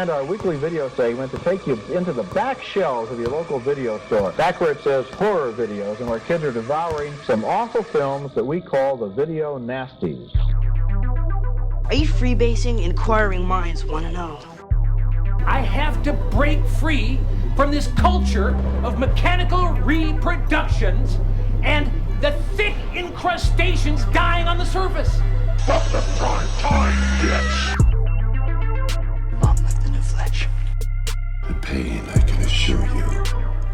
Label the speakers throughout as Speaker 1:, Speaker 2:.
Speaker 1: and our weekly video segment to take you into the back shelves of your local video store, back where it says horror videos, and where kids are devouring some awful films that we call the video nasties.
Speaker 2: Are you freebasing? Inquiring minds want to know.
Speaker 3: I have to break free from this culture of mechanical reproductions and the thick incrustations dying on the surface.
Speaker 4: Fuck the prime time, bitch!
Speaker 2: On with the new flesh.
Speaker 5: The pain, I can assure you,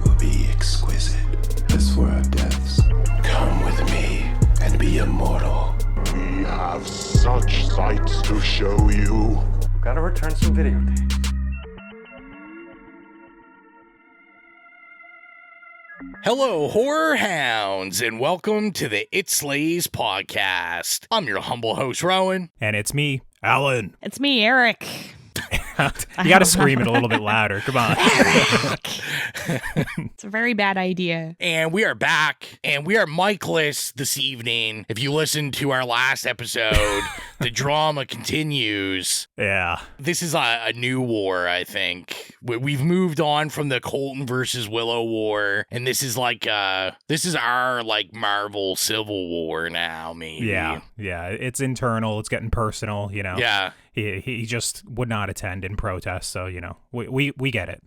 Speaker 5: will be exquisite. As for our deaths, come with me and be immortal.
Speaker 4: We have such sights to show you.
Speaker 6: Gotta return some videotapes.
Speaker 7: Hello, horror hounds, and welcome to the It Slays podcast. I'm your humble host, Rowan.
Speaker 8: And it's me, Alan.
Speaker 9: It's me, Eric.
Speaker 8: You gotta scream it a little bit louder. Come on.
Speaker 9: It's a very bad idea.
Speaker 7: And we are back, and we are mic-less this evening. If you listened to our last episode, the drama continues.
Speaker 8: Yeah.
Speaker 7: This is a new war, I think. We've moved on from the Colton versus Willow war, and this is our Marvel Civil War now, maybe.
Speaker 8: Yeah. It's internal. It's getting personal, you know.
Speaker 7: Yeah.
Speaker 8: He just would not attend in protest, so, you know, we get it.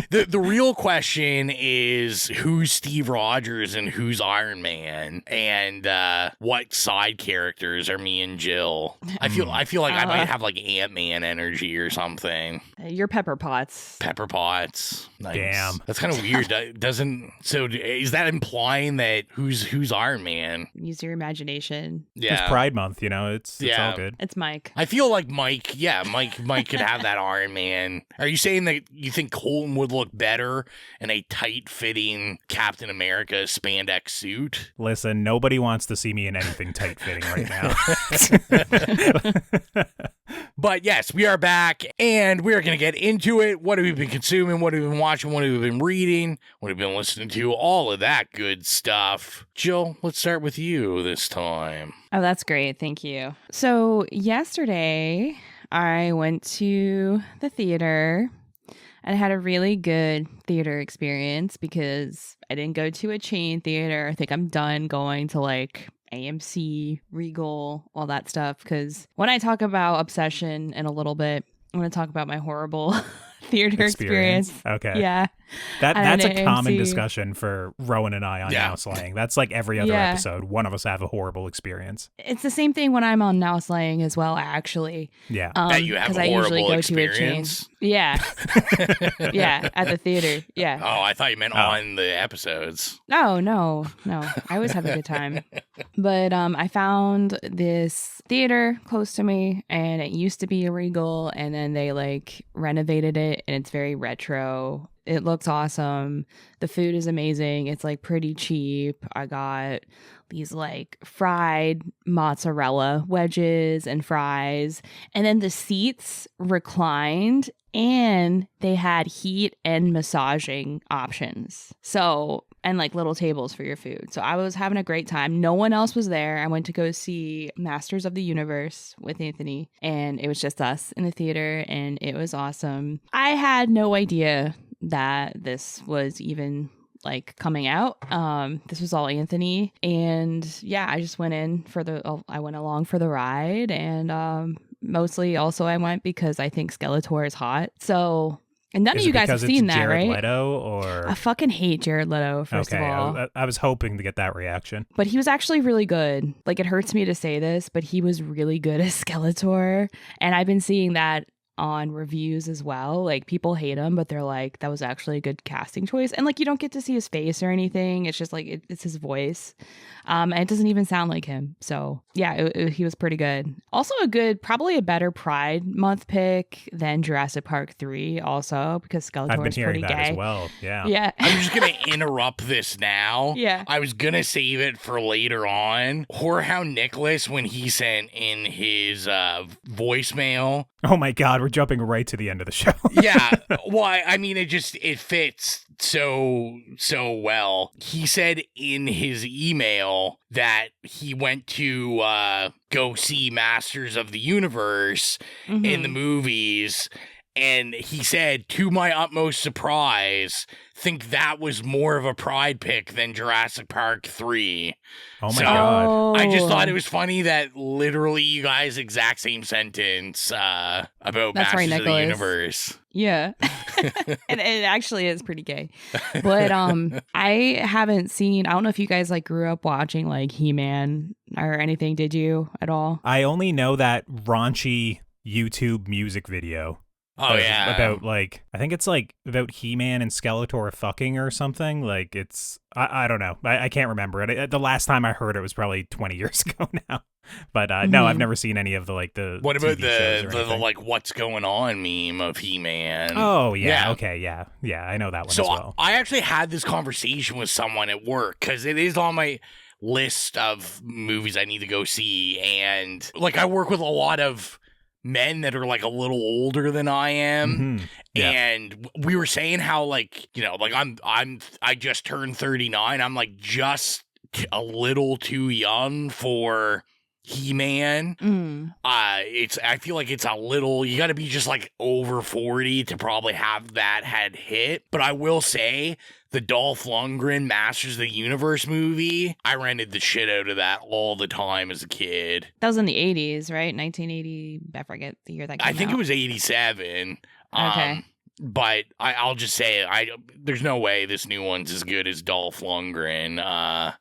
Speaker 7: The real question is who's Steve Rogers and who's Iron Man, and what side characters are me and Jill. I feel like I might have Ant-Man energy or something.
Speaker 9: You're Pepper Potts.
Speaker 7: Pepper Potts. Nice.
Speaker 8: Damn.
Speaker 7: That's kind of weird. Is that implying that who's Iron Man?
Speaker 9: Use your imagination.
Speaker 7: Yeah.
Speaker 8: It's Pride Month, you know. It's all good.
Speaker 9: It's Mike.
Speaker 7: I feel like Mike could have that Iron Man. Are you saying that you think Colton would look better in a tight-fitting Captain America spandex suit?
Speaker 8: Listen, nobody wants to see me in anything tight-fitting right now.
Speaker 7: But yes, we are back, and we're going to get into it. What have we been consuming? What have we been watching? What have we been reading? What have we been listening to? All of that good stuff. Jill, let's start with you this time.
Speaker 9: Oh, that's great. Thank you. So yesterday, I went to the theater and had a really good theater experience because I didn't go to a chain theater. I think I'm done going to AMC, Regal, all that stuff. Because when I talk about obsession in a little bit, I'm going to talk about my horrible theater experience.
Speaker 8: Okay.
Speaker 9: Yeah.
Speaker 8: That's a common discussion for Rowan and I on Now Slaying. That's like every other episode. One of us have a horrible experience.
Speaker 9: It's the same thing when I'm on Now Slaying as well, actually.
Speaker 8: Yeah.
Speaker 7: That you have a horrible experience?
Speaker 9: Yeah. Yeah, at the theater. Yeah.
Speaker 7: Oh, I thought you meant on the episodes.
Speaker 9: No. I always have a good time. But I found this theater close to me, and it used to be a Regal, and then they renovated it, and it's very retro. It looks awesome. The food is amazing. It's pretty cheap. I got these fried mozzarella wedges and fries. And then the seats reclined and they had heat and massaging options. So, and little tables for your food. So I was having a great time. No one else was there. I went to go see Masters of the Universe with Anthony, and it was just us in the theater, and it was awesome. I had no idea that this was even coming out. This was all Anthony, and yeah, I just went I went along for the ride, and mostly also I went because I think Skeletor is hot. So, and none of you guys have seen that,
Speaker 8: Jared
Speaker 9: right?
Speaker 8: Leto, or
Speaker 9: I fucking hate Jared Leto, first of all.
Speaker 8: I was hoping to get that reaction.
Speaker 9: But he was actually really good. It hurts me to say this, but he was really good as Skeletor, and I've been seeing that on reviews as well. People hate him, but they're that was actually a good casting choice. And you don't get to see his face or anything. It's just it's his voice. And it doesn't even sound like him. So yeah, he was pretty good. Also probably a better Pride Month pick than Jurassic Park 3 also, because Skeletor is pretty gay.
Speaker 8: As well. Yeah.
Speaker 9: Yeah.
Speaker 7: I'm just going to interrupt this now.
Speaker 9: Yeah.
Speaker 7: I was going to save it for later on. Whorehound Nicholas, when he sent in his voicemail.
Speaker 8: Oh my God, we're jumping right to the end of the show.
Speaker 7: Yeah. Well, I mean, it fits so well. He said in his email that he went to go see Masters of the Universe in the movies, and he said, to my utmost surprise, think that was more of a pride pick than Jurassic Park 3.
Speaker 8: Oh my God.
Speaker 7: I just thought it was funny that literally you guys exact same sentence about Masters of the Universe.
Speaker 9: Yeah. And it actually is pretty gay. But I haven't seen, I don't know if you guys like grew up watching like He-Man or anything, did you at all?
Speaker 8: I only know that raunchy YouTube music video.
Speaker 7: Oh, yeah.
Speaker 8: About like, I think it's like about He-Man and Skeletor fucking or something. Like it's, I don't know. I can't remember it. The last time I heard it was probably 20 years ago now. But no, I've never seen any of the like the
Speaker 7: What about
Speaker 8: TV
Speaker 7: the like what's going on meme of He-Man?
Speaker 8: Oh, yeah. Okay, yeah. Yeah, I know that one as well.
Speaker 7: I actually had this conversation with someone at work because it is on my list of movies I need to go see. And like I work with a lot of men that are like a little older than I am. Yeah. And we were saying how like, you know, like I just turned 39. I'm like just a little too young for He-Man. I feel like it's a little, you got to be just like over 40 to probably have that head hit. But I will say the Dolph Lundgren Masters of the Universe movie, I rented the shit out of that all the time as a kid.
Speaker 9: That was in the 80s, right? 1980, I forget the year that came out.
Speaker 7: I think it was 87.
Speaker 9: Okay.
Speaker 7: But I'll just say, there's no way this new one's as good as Dolph Lundgren.
Speaker 9: I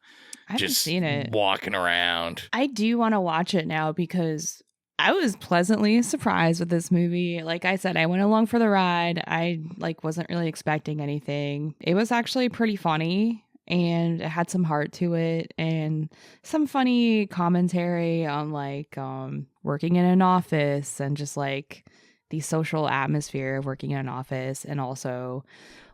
Speaker 9: haven't seen it.
Speaker 7: Walking around.
Speaker 9: I do want to watch it now because I was pleasantly surprised with this movie. Like I said, I went along for the ride. I like wasn't really expecting anything. It was actually pretty funny and it had some heart to it and some funny commentary on like working in an office and just like the social atmosphere of working in an office and also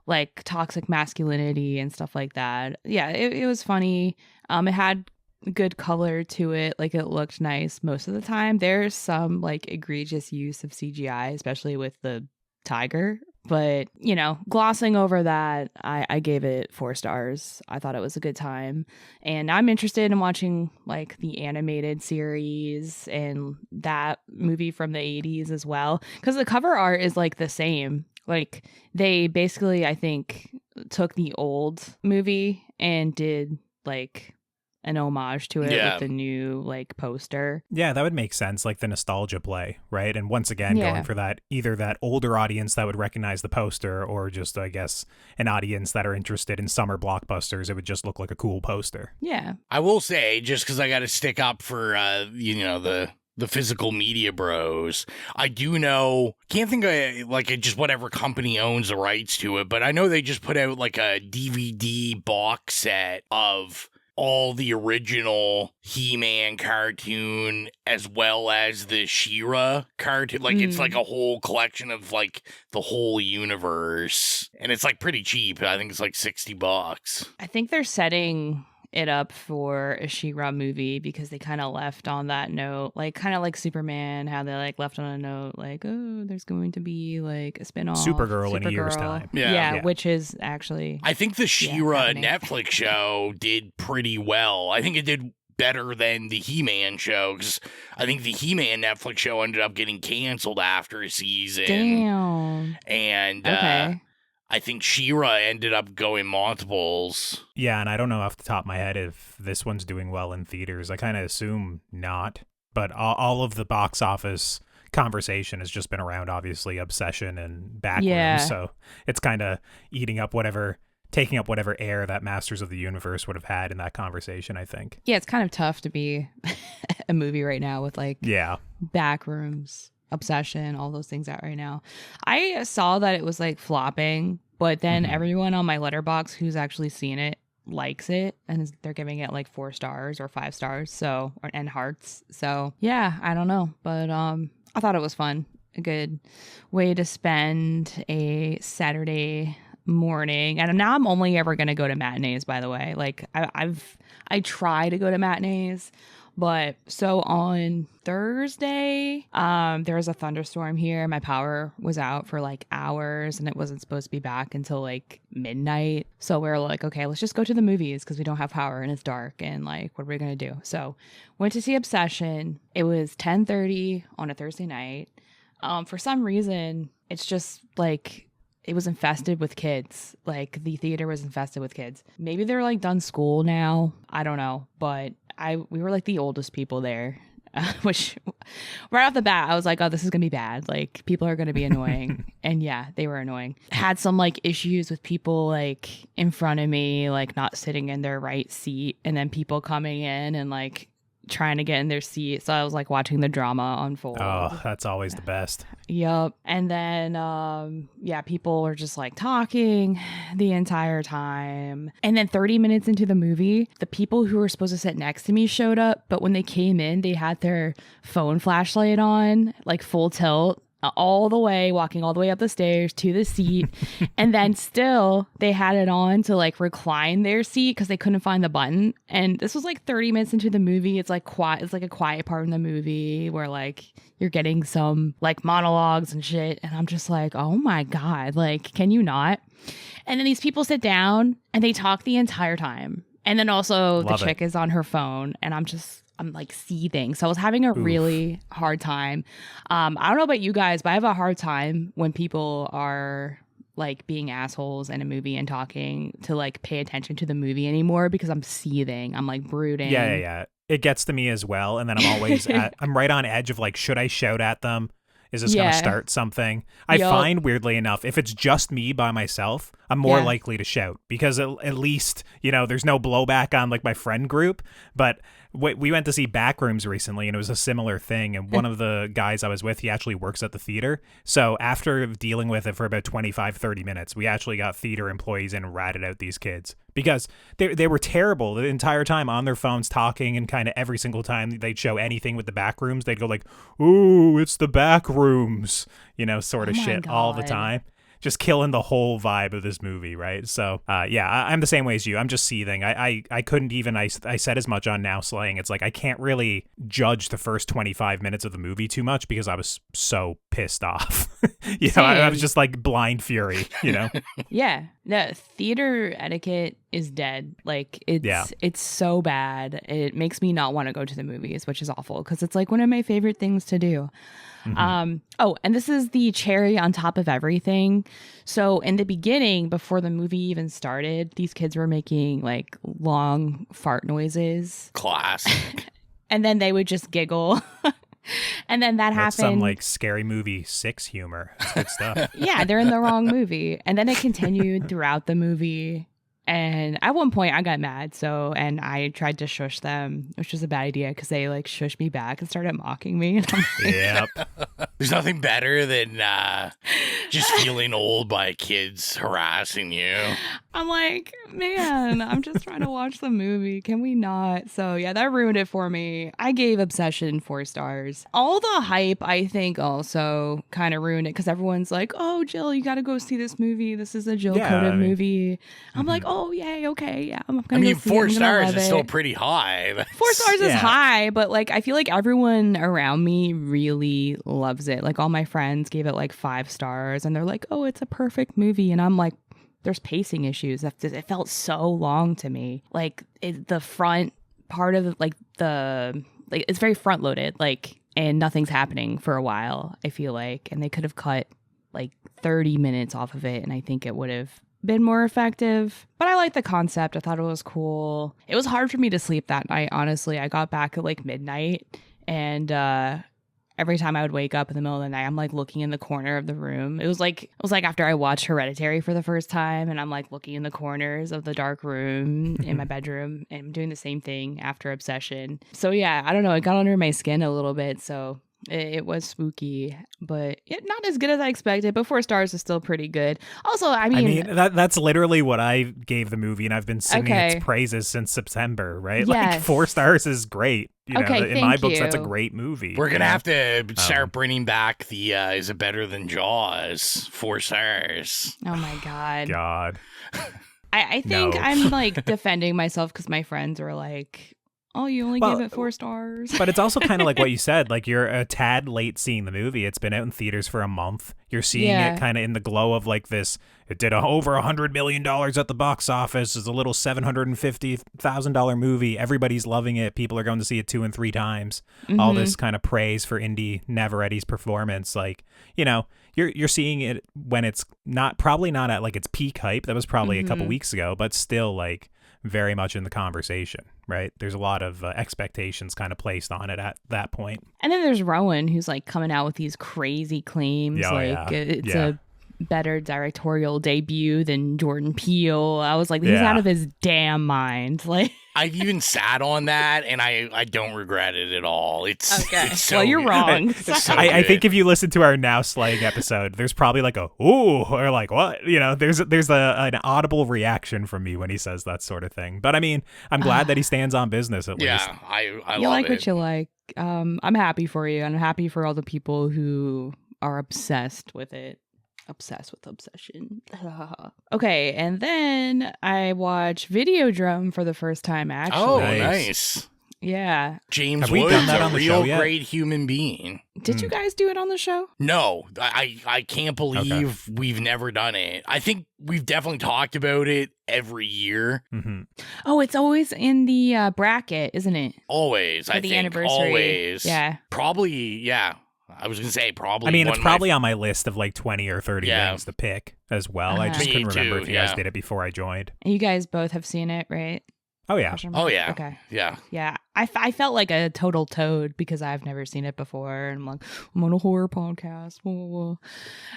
Speaker 9: like toxic masculinity and stuff like that. Yeah, it was funny. It had good color to it. Like it looked nice most of the time. There's some like egregious use of CGI, especially with the tiger. But, you know, glossing over that, I gave it 4 stars. I thought it was a good time. And I'm interested in watching like the animated series and that movie from the 80s as well. Because the cover art is like the same. Like they basically, I think, took the old movie and did like an homage to it with the new like poster.
Speaker 8: Yeah, that would make sense, like the nostalgia play, right? And once again, going for that, either that older audience that would recognize the poster or just, I guess, an audience that are interested in summer blockbusters, it would just look like a cool poster.
Speaker 9: Yeah.
Speaker 7: I will say, just because I got to stick up for, you know, the physical media bros. I do know, can't think of like just whatever company owns the rights to it, but I know they just put out like a DVD box set of all the original He-Man cartoon as well as the She-Ra cartoon. Like it's like a whole collection of like the whole universe. And it's like pretty cheap. I think it's like $60.
Speaker 9: I think they're setting it up for a She-Ra movie because they kind of left on that note, like kind of like Superman, how they like left on a note like, oh, there's going to be like a spin-off
Speaker 8: Supergirl in a year's time.
Speaker 9: Yeah, which is actually,
Speaker 7: I think the She-Ra Netflix show did pretty well. I think it did better than the He-Man show because I think the He-Man Netflix show ended up getting canceled after a season.
Speaker 9: Damn.
Speaker 7: And
Speaker 9: okay.
Speaker 7: I think She-Ra ended up going multiples.
Speaker 8: Yeah, and I don't know off the top of my head if this one's doing well in theaters. I kind of assume not. But all of the box office conversation has just been around, obviously, Obsession and Backroom. So it's kind of taking up whatever air that Masters of the Universe would have had in that conversation, I think.
Speaker 9: Yeah, it's kind of tough to be a movie right now with like Backrooms, Obsession, all those things out right now. I saw that it was like flopping, but then everyone on my Letterboxd who's actually seen it likes it and they're giving it like 4 stars or 5 stars, and hearts. So yeah, I don't know, but I thought it was fun, a good way to spend a Saturday morning. And now I'm only ever gonna go to matinees, by the way. Like I try to go to matinees, But so on Thursday, there was a thunderstorm here. My power was out for like hours and it wasn't supposed to be back until like midnight. So we were like, okay, let's just go to the movies because we don't have power and it's dark and like, what are we going to do? So went to see Obsession. It was 10:30 on a Thursday night. For some reason, it's just like, it was infested with kids. Like the theater was infested with kids. Maybe they're like done school now. I don't know. But we were like the oldest people there, which right off the bat, I was like, oh, this is going to be bad. Like people are going to be annoying. And yeah, they were annoying. Had some like issues with people like in front of me, like not sitting in their right seat. And then people coming in and like trying to get in their seat. So I was like watching the drama unfold.
Speaker 8: Oh, that's always the best.
Speaker 9: Yep. And then, people were just like talking the entire time. And then 30 minutes into the movie, the people who were supposed to sit next to me showed up. But when they came in, they had their phone flashlight on, like full tilt. All the way, walking all the way up the stairs to the seat. And then still they had it on to like recline their seat because they couldn't find the button. And this was like 30 minutes into the movie. It's like quiet. It's like a quiet part in the movie where like you're getting some like monologues and shit. And I'm just like, oh my God, like, can you not? And then these people sit down and they talk the entire time. And then also the chick is on her phone and I'm like seething. So I was having a really hard time. I don't know about you guys, but I have a hard time when people are like being assholes in a movie and talking to like pay attention to the movie anymore because I'm seething. I'm like brooding.
Speaker 8: Yeah. It gets to me as well. And then I'm always I'm right on edge of like, should I shout at them? Is this going to start something? I find weirdly enough, if it's just me by myself, I'm more likely to shout because at least, you know, there's no blowback on like my friend group. But we went to see Backrooms recently and it was a similar thing. And one of the guys I was with, he actually works at the theater. So after dealing with it for about 25, 30 minutes, we actually got theater employees in and ratted out these kids because they were terrible the entire time on their phones talking, and kind of every single time they'd show anything with the Backrooms, they'd go like, ooh, it's the Backrooms, you know, sort of shit all the time. Just killing the whole vibe of this movie, right? So, I'm the same way as you. I'm just seething. I couldn't even, I said as much on Now Slaying. It's like, I can't really judge the first 25 minutes of the movie too much because I was so pissed off. I was just like blind fury, you know?
Speaker 9: Yeah. No, theater etiquette is dead. Like, it's so bad. It makes me not want to go to the movies, which is awful because it's like one of my favorite things to do. Mm-hmm. And this is the cherry on top of everything. So in the beginning, before the movie even started, these kids were making like long fart noises.
Speaker 7: Classic.
Speaker 9: And then they would just giggle. And then that happened.
Speaker 8: Some like Scary Movie 6 humor. That's good stuff.
Speaker 9: Yeah, they're in the wrong movie. And then it continued throughout the movie. And at one point I got mad, and I tried to shush them, which was a bad idea because they like shushed me back and started mocking me. And
Speaker 8: Yep.
Speaker 7: There's nothing better than just feeling old by kids harassing you.
Speaker 9: I'm like, man, I'm just trying to watch the movie. Can we not? So yeah, that ruined it for me. I gave Obsession 4 stars. All the hype, I think, also kind of ruined it because everyone's like, oh, Jill, you got to go see this movie. This is a Jill Coda movie. I'm like, oh, yay, okay, yeah. I'm gonna go see
Speaker 7: 4
Speaker 9: it.
Speaker 7: stars is still pretty high.
Speaker 9: 4 stars is high, but like I feel like everyone around me really loves it. Like all my friends gave it like 5 stars, and they're like, oh, it's a perfect movie, and I'm like, there's pacing issues. It felt so long to me. Like the front part of it's very front loaded, like, and nothing's happening for a while, I feel like, and they could have cut like 30 minutes off of it, and I think it would have been more effective. But I like the concept. I thought it was cool. It was hard for me to sleep that night, honestly. I got back at like midnight, and every time I would wake up in the middle of the night, I'm like looking in the corner of the room. It was like after I watched Hereditary for the first time, and I'm like looking in the corners of the dark room in my bedroom, and I'm doing the same thing after Obsession. So yeah, I don't know, it got under my skin a little bit, so it was spooky, but not as good as I expected, but 4 stars is still pretty good. Also, I mean
Speaker 8: that's literally what I gave the movie, and I've been singing its praises since September, right?
Speaker 9: Yes.
Speaker 8: Like 4 stars is great. In my books, that's a
Speaker 9: you.
Speaker 8: Great movie.
Speaker 7: We're going to have to start bringing back the is it better than Jaws? 4 stars.
Speaker 9: Oh my God.
Speaker 8: God.
Speaker 9: I think I'm like defending myself because my friends were like, oh, you only gave it 4 stars.
Speaker 8: But it's also kind of like what you said. Like, you're a tad late seeing the movie. It's been out in theaters for a month. You're seeing it kind of in the glow of like this. It did over $100 million at the box office. It's a little $750,000 movie. Everybody's loving it. People are going to see it 2 and 3 times. All this kind of praise for Indy Navarrette's performance. Like, you know, you're seeing it when it's probably not at like its peak hype. That was probably a couple weeks ago, but still like very much in the conversation, right? There's a lot of expectations kind of placed on it at that point.
Speaker 9: And then there's Rowan, who's like coming out with these crazy claims. It's a better directorial debut than Jordan Peele. I was like, he's out of his damn mind. Like,
Speaker 7: I've even sat on that, and I don't regret it at all. It's so
Speaker 9: well, you're wrong.
Speaker 8: I think if you listen to our Now Slaying episode, there's probably like a ooh or like what, you know. There's an audible reaction from me when he says that sort of thing. But I mean, I'm glad that he stands on business at least.
Speaker 7: Yeah, I love
Speaker 9: you like
Speaker 7: it.
Speaker 9: what you like. I'm happy for you. I'm happy for all the people who are obsessed with it. Obsessed with obsession. Okay, and then I watched Videodrome for the first time, actually.
Speaker 7: Oh, nice.
Speaker 9: Yeah.
Speaker 7: James
Speaker 8: Have we
Speaker 7: Woods,
Speaker 8: done that
Speaker 7: a
Speaker 8: on the
Speaker 7: real
Speaker 8: show yet?
Speaker 7: great human being.
Speaker 9: Did you guys do it on the show?
Speaker 7: No, I can't believe we've never done it. I think we've definitely talked about it every year.
Speaker 9: Oh, it's always in the bracket, isn't it?
Speaker 7: Always,
Speaker 9: For
Speaker 7: I
Speaker 9: the
Speaker 7: think.
Speaker 9: anniversary.
Speaker 7: Always.
Speaker 9: Yeah.
Speaker 7: Probably, yeah. I was going to say probably.
Speaker 8: I mean,
Speaker 7: one
Speaker 8: it's
Speaker 7: of my
Speaker 8: probably on my list of like 20 or 30 things to pick as well. I just
Speaker 7: Me
Speaker 8: couldn't remember
Speaker 7: too,
Speaker 8: if you guys did it before I joined.
Speaker 9: You guys both have seen it, right?
Speaker 8: Oh, yeah.
Speaker 7: Oh, yeah.
Speaker 9: Okay.
Speaker 7: Yeah.
Speaker 9: Yeah. I felt like a total toad because I've never seen it before. And I'm like, I'm on a horror podcast.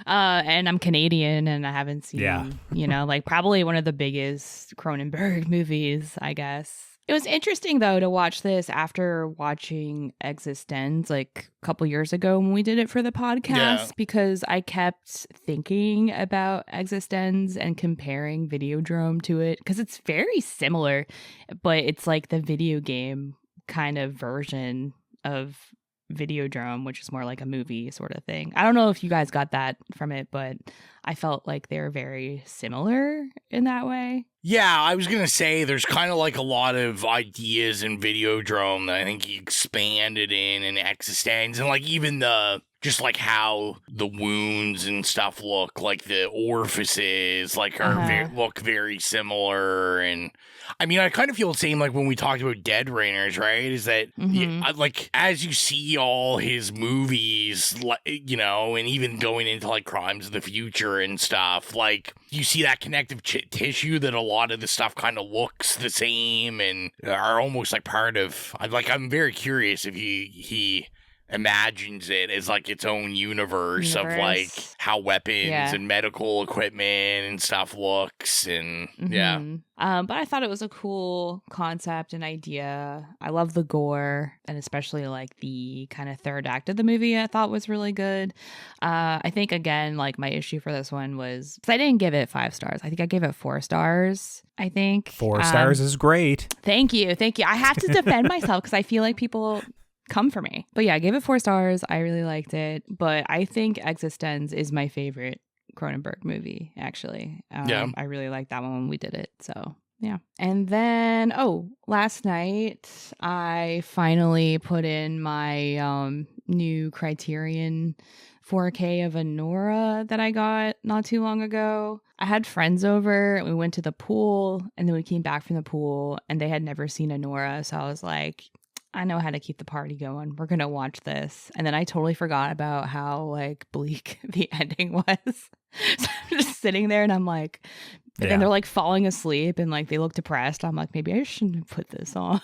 Speaker 9: And I'm Canadian and I haven't seen, you know, like probably one of the biggest Cronenberg movies, I guess. It was interesting, though, to watch this after watching Existenz like a couple years ago when we did it for the podcast, because I kept thinking about Existenz and comparing Videodrome to it because it's very similar, but it's like the video game kind of version of Videodrome, which is more like a movie sort of thing. I don't know if you guys got that from it, but I felt like they're very similar in that way.
Speaker 7: Yeah, I was going to say there's kind of like a lot of ideas in Videodrome that I think he expanded in Existenz, and like even just like how the wounds and stuff look, like the orifices, like look very similar. And I mean, I kind of feel the same like when we talked about Dead Rainers, right? Is that like as you see all his movies, you know, and even going into like Crimes of the Future and stuff, like you see that connective tissue that a lot of the stuff kind of looks the same and are almost like part of. I'm very curious if he imagines it as like its own universe of like how weapons and medical equipment and stuff looks and
Speaker 9: but I thought it was a cool concept and idea. I love the gore, and especially like the kind of third act of the movie I thought was really good. I think again, like my issue for this one was because I didn't give it 5 stars. I think I gave it 4 stars. I think
Speaker 8: 4 stars is great.
Speaker 9: Thank you. I have to defend myself because I feel like people come for me. But yeah, I gave it 4 stars. I really liked it. But I think Existenz is my favorite Cronenberg movie, actually. I really liked that one when we did it. So yeah. And then, last night I finally put in my new Criterion 4K of Anora that I got not too long ago. I had friends over and we went to the pool, and then we came back from the pool and they had never seen Anora. So I was like, I know how to keep the party going. We're going to watch this. And then I totally forgot about how like bleak the ending was. So I'm just sitting there and I'm like, and they're like falling asleep and like they look depressed. I'm like, maybe I shouldn't have put this on.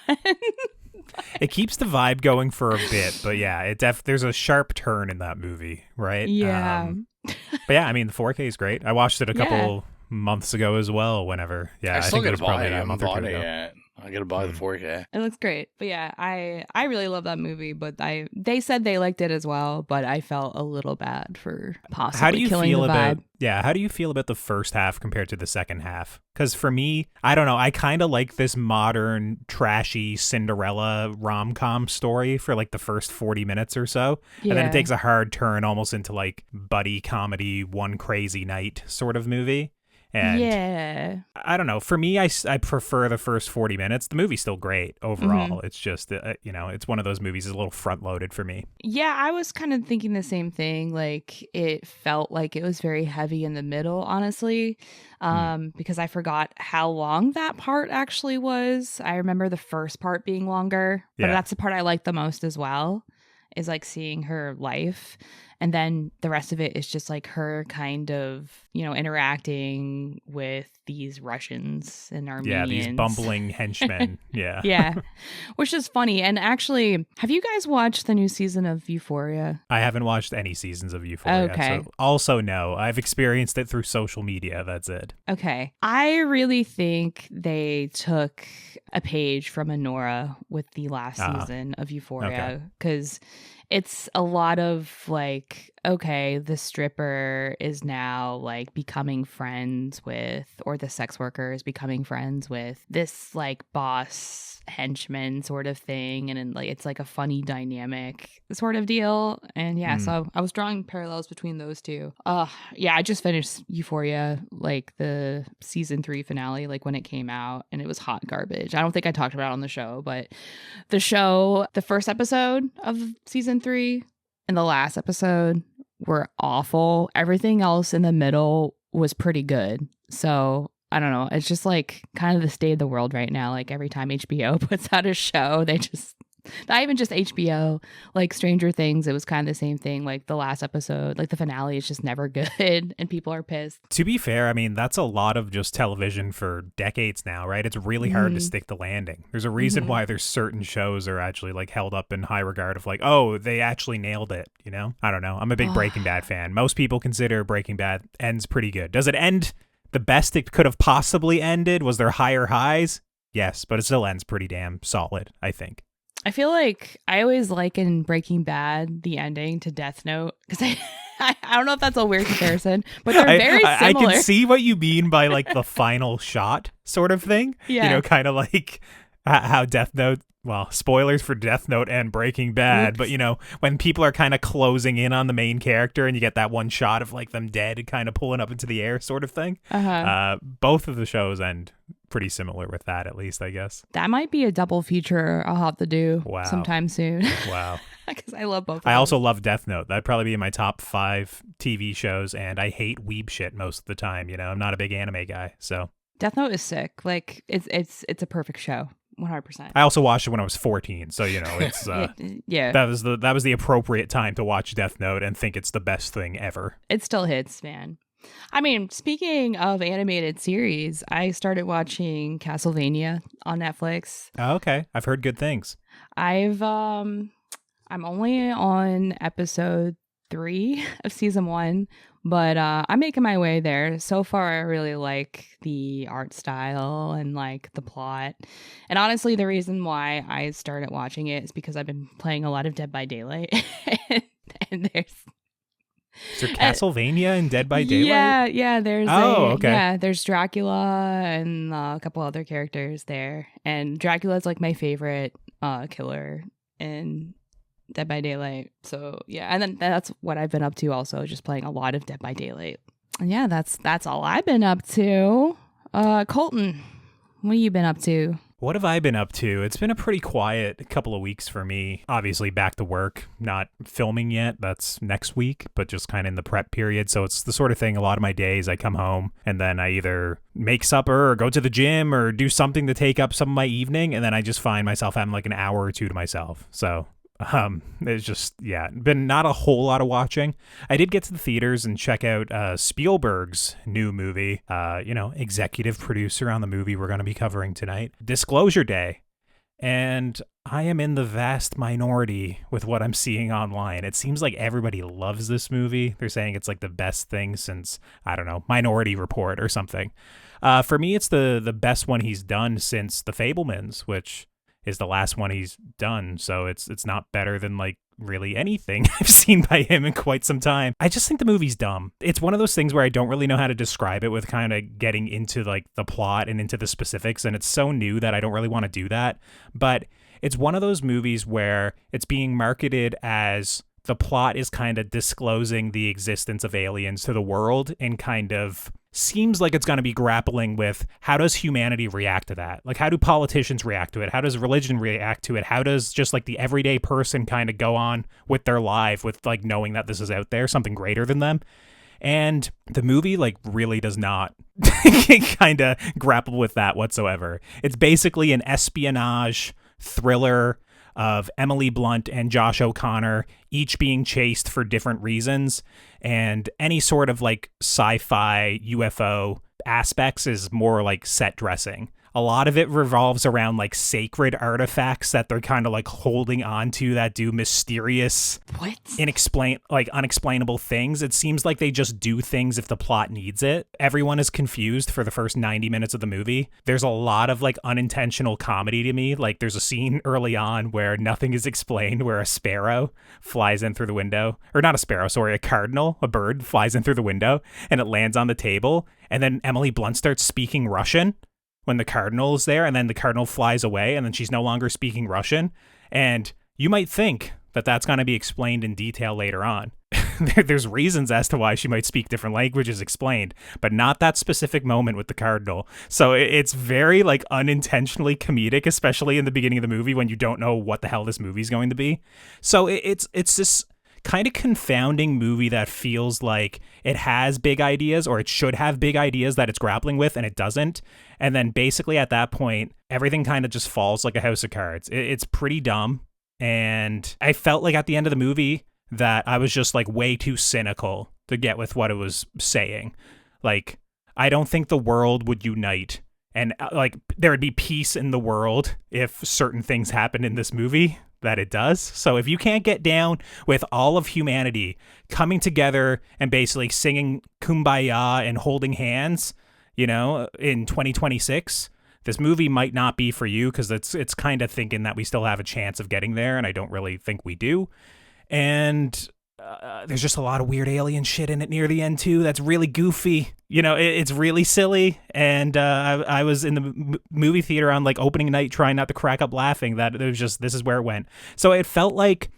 Speaker 8: It keeps the vibe going for a bit, but yeah, there's a sharp turn in that movie, right?
Speaker 9: Yeah.
Speaker 8: But yeah, I mean, the 4K is great. I watched it a couple months ago as well, whenever. Yeah,
Speaker 7: I still
Speaker 8: think it was probably
Speaker 7: a
Speaker 8: a month or two ago.
Speaker 7: yet. I gotta buy the 4K.
Speaker 9: It looks great. But yeah, I really love that movie, but they said they liked it as well, but I felt a little bad for possibly killing the vibe.
Speaker 8: How do you feel about the first half compared to the second half? Because for me, I don't know, I kind of like this modern, trashy Cinderella rom-com story for like the first 40 minutes or so. Yeah. And then it takes a hard turn almost into like buddy comedy, one crazy night sort of movie. And
Speaker 9: yeah,
Speaker 8: I don't know. For me, I prefer the first 40 minutes. The movie's still great overall.
Speaker 9: Mm-hmm.
Speaker 8: It's just, it's one of those movies that's a little front loaded for me.
Speaker 9: yeah. I was kind of thinking the same thing. Like it felt like it was very heavy in the middle, honestly, because I forgot how long that part actually was. I remember the first part being longer, but that's the part I like the most as well. Is like seeing her life. And then the rest of it is just like her kind of, interacting with these Russians and Armenians.
Speaker 8: Yeah, these bumbling henchmen. Yeah.
Speaker 9: Yeah, which is funny. And actually, have you guys watched the new season of Euphoria?
Speaker 8: I haven't watched any seasons of Euphoria.
Speaker 9: Okay.
Speaker 8: So also no, I've experienced it through social media. That's it.
Speaker 9: Okay. I really think they took a page from Anora with the last season of Euphoria because it's a lot of like, okay, the stripper is now like becoming friends with, or the sex worker is becoming friends with this like boss henchman sort of thing. And then, like, it's like a funny dynamic sort of deal. And so I was drawing parallels between those two. I just finished Euphoria, like the season 3 finale, like when it came out, and it was hot garbage. I don't think I talked about it on the show, but the first episode of season 3 and the last episode were awful. Everything else in the middle was pretty good. So I don't know. It's just like kind of the state of the world right now. Like every time HBO puts out a show, they just, not even just HBO, like Stranger Things, it was kind of the same thing. Like the last episode, like the finale is just never good and people are pissed.
Speaker 8: To be fair, I mean, that's a lot of just television for decades now, right? It's really hard to stick the landing. There's a reason why there's certain shows are actually like held up in high regard of like, oh, they actually nailed it, I don't know. I'm a big Breaking Bad fan. Most people consider Breaking Bad ends pretty good. Does it end the best it could have possibly ended? Was there higher highs? Yes, but it still ends pretty damn solid, I think.
Speaker 9: I feel like I always liken Breaking Bad, the ending, to Death Note, because I don't know if that's a weird comparison, but they're very similar.
Speaker 8: I can see what you mean by like the final shot sort of thing.
Speaker 9: Yeah.
Speaker 8: Kind of like how Death Note, well, spoilers for Death Note and Breaking Bad, but when people are kind of closing in on the main character and you get that one shot of like them dead kind of pulling up into the air sort of thing. Both of the shows end pretty similar with that, at least, I guess.
Speaker 9: That might be a double feature I'll have to do sometime soon.
Speaker 8: Wow.
Speaker 9: Because I love both of
Speaker 8: I
Speaker 9: them.
Speaker 8: also love Death Note. That'd probably be in my top 5 TV shows, and I hate weeb shit most of the time. I'm not a big anime guy, so.
Speaker 9: Death Note is sick. Like, it's a perfect show. 100%.
Speaker 8: I also watched it when I was 14, so it's
Speaker 9: yeah.
Speaker 8: That was the appropriate time to watch Death Note and think it's the best thing ever.
Speaker 9: It still hits, man. I mean, speaking of animated series, I started watching Castlevania on Netflix.
Speaker 8: Oh, okay, I've heard good things.
Speaker 9: I'm only on episode 3 of season 1, but I'm making my way there. So far, I really like the art style and like the plot. And honestly, the reason why I started watching it is because I've been playing a lot of Dead by Daylight, and there's.
Speaker 8: Is there Castlevania and Dead by Daylight?
Speaker 9: Yeah. There's
Speaker 8: okay.
Speaker 9: Yeah, there's Dracula and a couple other characters there, and Dracula's like my favorite killer in Dead by Daylight. So yeah, and then that's what I've been up to. Also, just playing a lot of Dead by Daylight. And yeah, that's all I've been up to. Colton, what have you been up to?
Speaker 8: What have I been up to? It's been a pretty quiet couple of weeks for me. Obviously back to work, not filming yet. That's next week, but just kind of in the prep period. So it's the sort of thing, a lot of my days I come home and then I either make supper or go to the gym or do something to take up some of my evening. And then I just find myself having like an hour or two to myself. So it's just, been not a whole lot of watching. I did get to the theaters and check out Spielberg's new movie, executive producer on the movie we're going to be covering tonight, Disclosure Day. And I am in the vast minority with what I'm seeing online. It seems like everybody loves this movie. They're saying it's like the best thing since, I don't know, Minority Report or something. For me, it's the best one he's done since The Fabelmans, which is the last one he's done, so it's not better than like really anything I've seen by him in quite some time. I just think the movie's dumb. It's one of those things where I don't really know how to describe it with kind of getting into like the plot and into the specifics, and it's so new that I don't really want to do that. But it's one of those movies where it's being marketed as the plot is kind of disclosing the existence of aliens to the world in kind of seems like it's going to be grappling with how does humanity react to that? Like, how do politicians react to it? How does religion react to it? How does just like the everyday person kind of go on with their life with like knowing that this is out there, something greater than them? And the movie like really does not kind of grapple with that whatsoever. It's basically an espionage thriller of Emily Blunt and Josh O'Connor each being chased for different reasons, and any sort of like sci-fi UFO aspects is more like set dressing. A lot of it revolves around like sacred artifacts that they're kind of like holding on to that do mysterious, unexplainable things. It seems like they just do things if the plot needs it. Everyone is confused for the first 90 minutes of the movie. There's a lot of like unintentional comedy to me. Like there's a scene early on where nothing is explained, where a sparrow flies in through the window, or not a sparrow, sorry, a cardinal, a bird flies in through the window and it lands on the table. And then Emily Blunt starts speaking Russian when the cardinal is there, and then the cardinal flies away, and then she's no longer speaking Russian. And you might think that that's going to be explained in detail later on. There's reasons as to why she might speak different languages explained, but not that specific moment with the cardinal. So it's very like unintentionally comedic, especially in the beginning of the movie when you don't know what the hell this movie's going to be. So it's this kind of confounding movie that feels like it has big ideas, or it should have big ideas that it's grappling with, and it doesn't. And then basically at that point, everything kind of just falls like a house of cards. It's pretty dumb. And I felt like at the end of the movie that I was just like way too cynical to get with what it was saying. Like, I don't think the world would unite, and like there would be peace in the world if certain things happened in this movie that it does. So if you can't get down with all of humanity coming together and basically singing Kumbaya and holding hands, you know, in 2026, this movie might not be for you, because it's kind of thinking that we still have a chance of getting there, and I don't really think we do. And there's just a lot of weird alien shit in it near the end too. That's really goofy. You know, it's really silly. And I was in the movie theater on like opening night trying not to crack up laughing. That it was just, this is where it went. So it felt like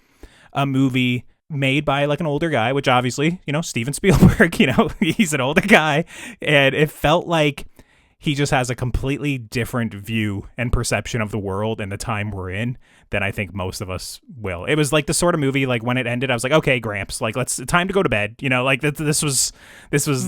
Speaker 8: a movie made by like an older guy, which obviously, you know, Steven Spielberg, you know, he's an older guy. And it felt like he just has a completely different view and perception of the world and the time we're in than I think most of us will. It was like the sort of movie, like when it ended, I was like, okay, Gramps, like it's time to go to bed. You know, like this was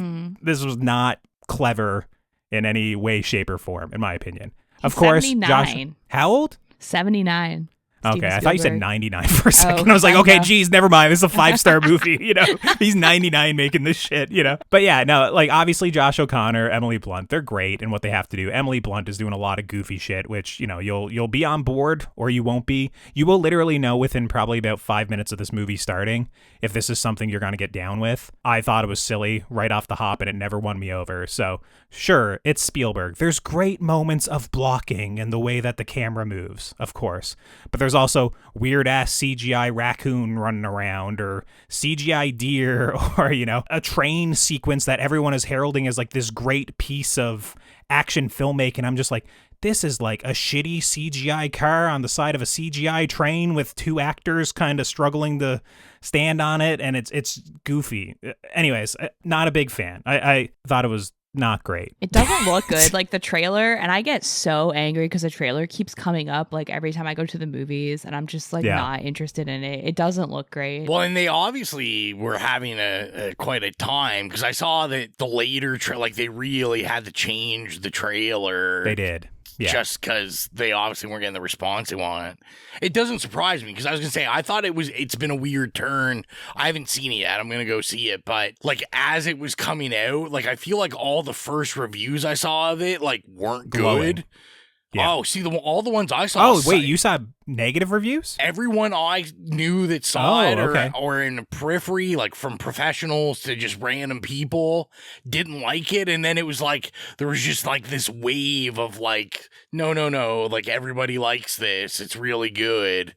Speaker 8: not clever in any way, shape, or form, in my opinion. Of course,
Speaker 9: 79.
Speaker 8: Josh, how old?
Speaker 9: 79.
Speaker 8: Okay, I thought you said 99 for a second. I was like, okay, geez, never mind. This is a 5-star movie, you know? He's 99 making this shit, you know? But yeah, no, like, obviously Josh O'Connor, Emily Blunt, they're great in what they have to do. Emily Blunt is doing a lot of goofy shit, which, you know, you'll be on board or you won't be. You will literally know within probably about 5 minutes of this movie starting if this is something you're going to get down with. I thought it was silly right off the hop, and it never won me over. So, sure, it's Spielberg. There's great moments of blocking and the way that the camera moves, of course. But there's also weird-ass CGI raccoon running around, or CGI deer, or, you know, a train sequence that everyone is heralding as, like, this great piece of action filmmaking. I'm just like, this is like a shitty CGI car on the side of a CGI train with two actors kind of struggling to stand on it, and it's goofy. Anyways, not a big fan. I thought it was not great.
Speaker 9: It doesn't look good, like the trailer, and I get so angry because the trailer keeps coming up like every time I go to the movies, and I'm just like not interested in it. It doesn't look great.
Speaker 7: Well, and they obviously were having a quite a time, because I saw that the later like they really had to change the trailer.
Speaker 8: They did. Yeah.
Speaker 7: Just because they obviously weren't getting the response they want. It doesn't surprise me, because I was going to say, I thought it's been a weird turn. I haven't seen it yet. I'm going to go see it. But like as it was coming out, like I feel like all the first reviews I saw of it like weren't good. Yeah. Oh, see, all the ones I saw.
Speaker 8: Oh, wait, you saw negative reviews?
Speaker 7: Everyone I knew that saw it or in the periphery, like from professionals to just random people, didn't like it. And then it was like, there was just like this wave of like, no, like everybody likes this. It's really good.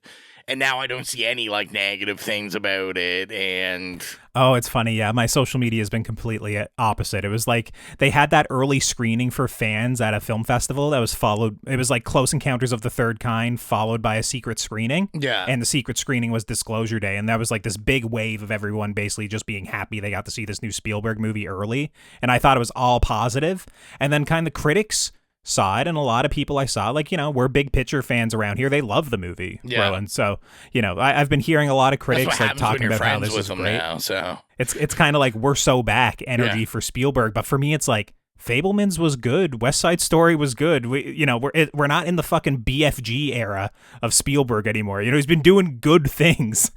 Speaker 7: and now I don't see any like negative things about it. And
Speaker 8: oh, it's funny. Yeah, my social media has been completely opposite. It was like they had that early screening for fans at a film festival that was followed. It was like Close Encounters of the Third Kind followed by a secret screening.
Speaker 7: Yeah.
Speaker 8: And the secret screening was Disclosure Day. And that was like this big wave of everyone basically just being happy they got to see this new Spielberg movie early. And I thought it was all positive. And then kind of the critics saw it, and a lot of people I saw, like, you know, we're big picture fans around here. They love the movie.
Speaker 7: Yeah.
Speaker 8: Rowan. So, you know, I've been hearing a lot of critics like talking about how this is great.
Speaker 7: Now, so
Speaker 8: It's kind of like we're so back energy for Spielberg, but for me, it's like Fabelmans was good. West Side Story was good. We're not in the fucking BFG era of Spielberg anymore. You know, he's been doing good things.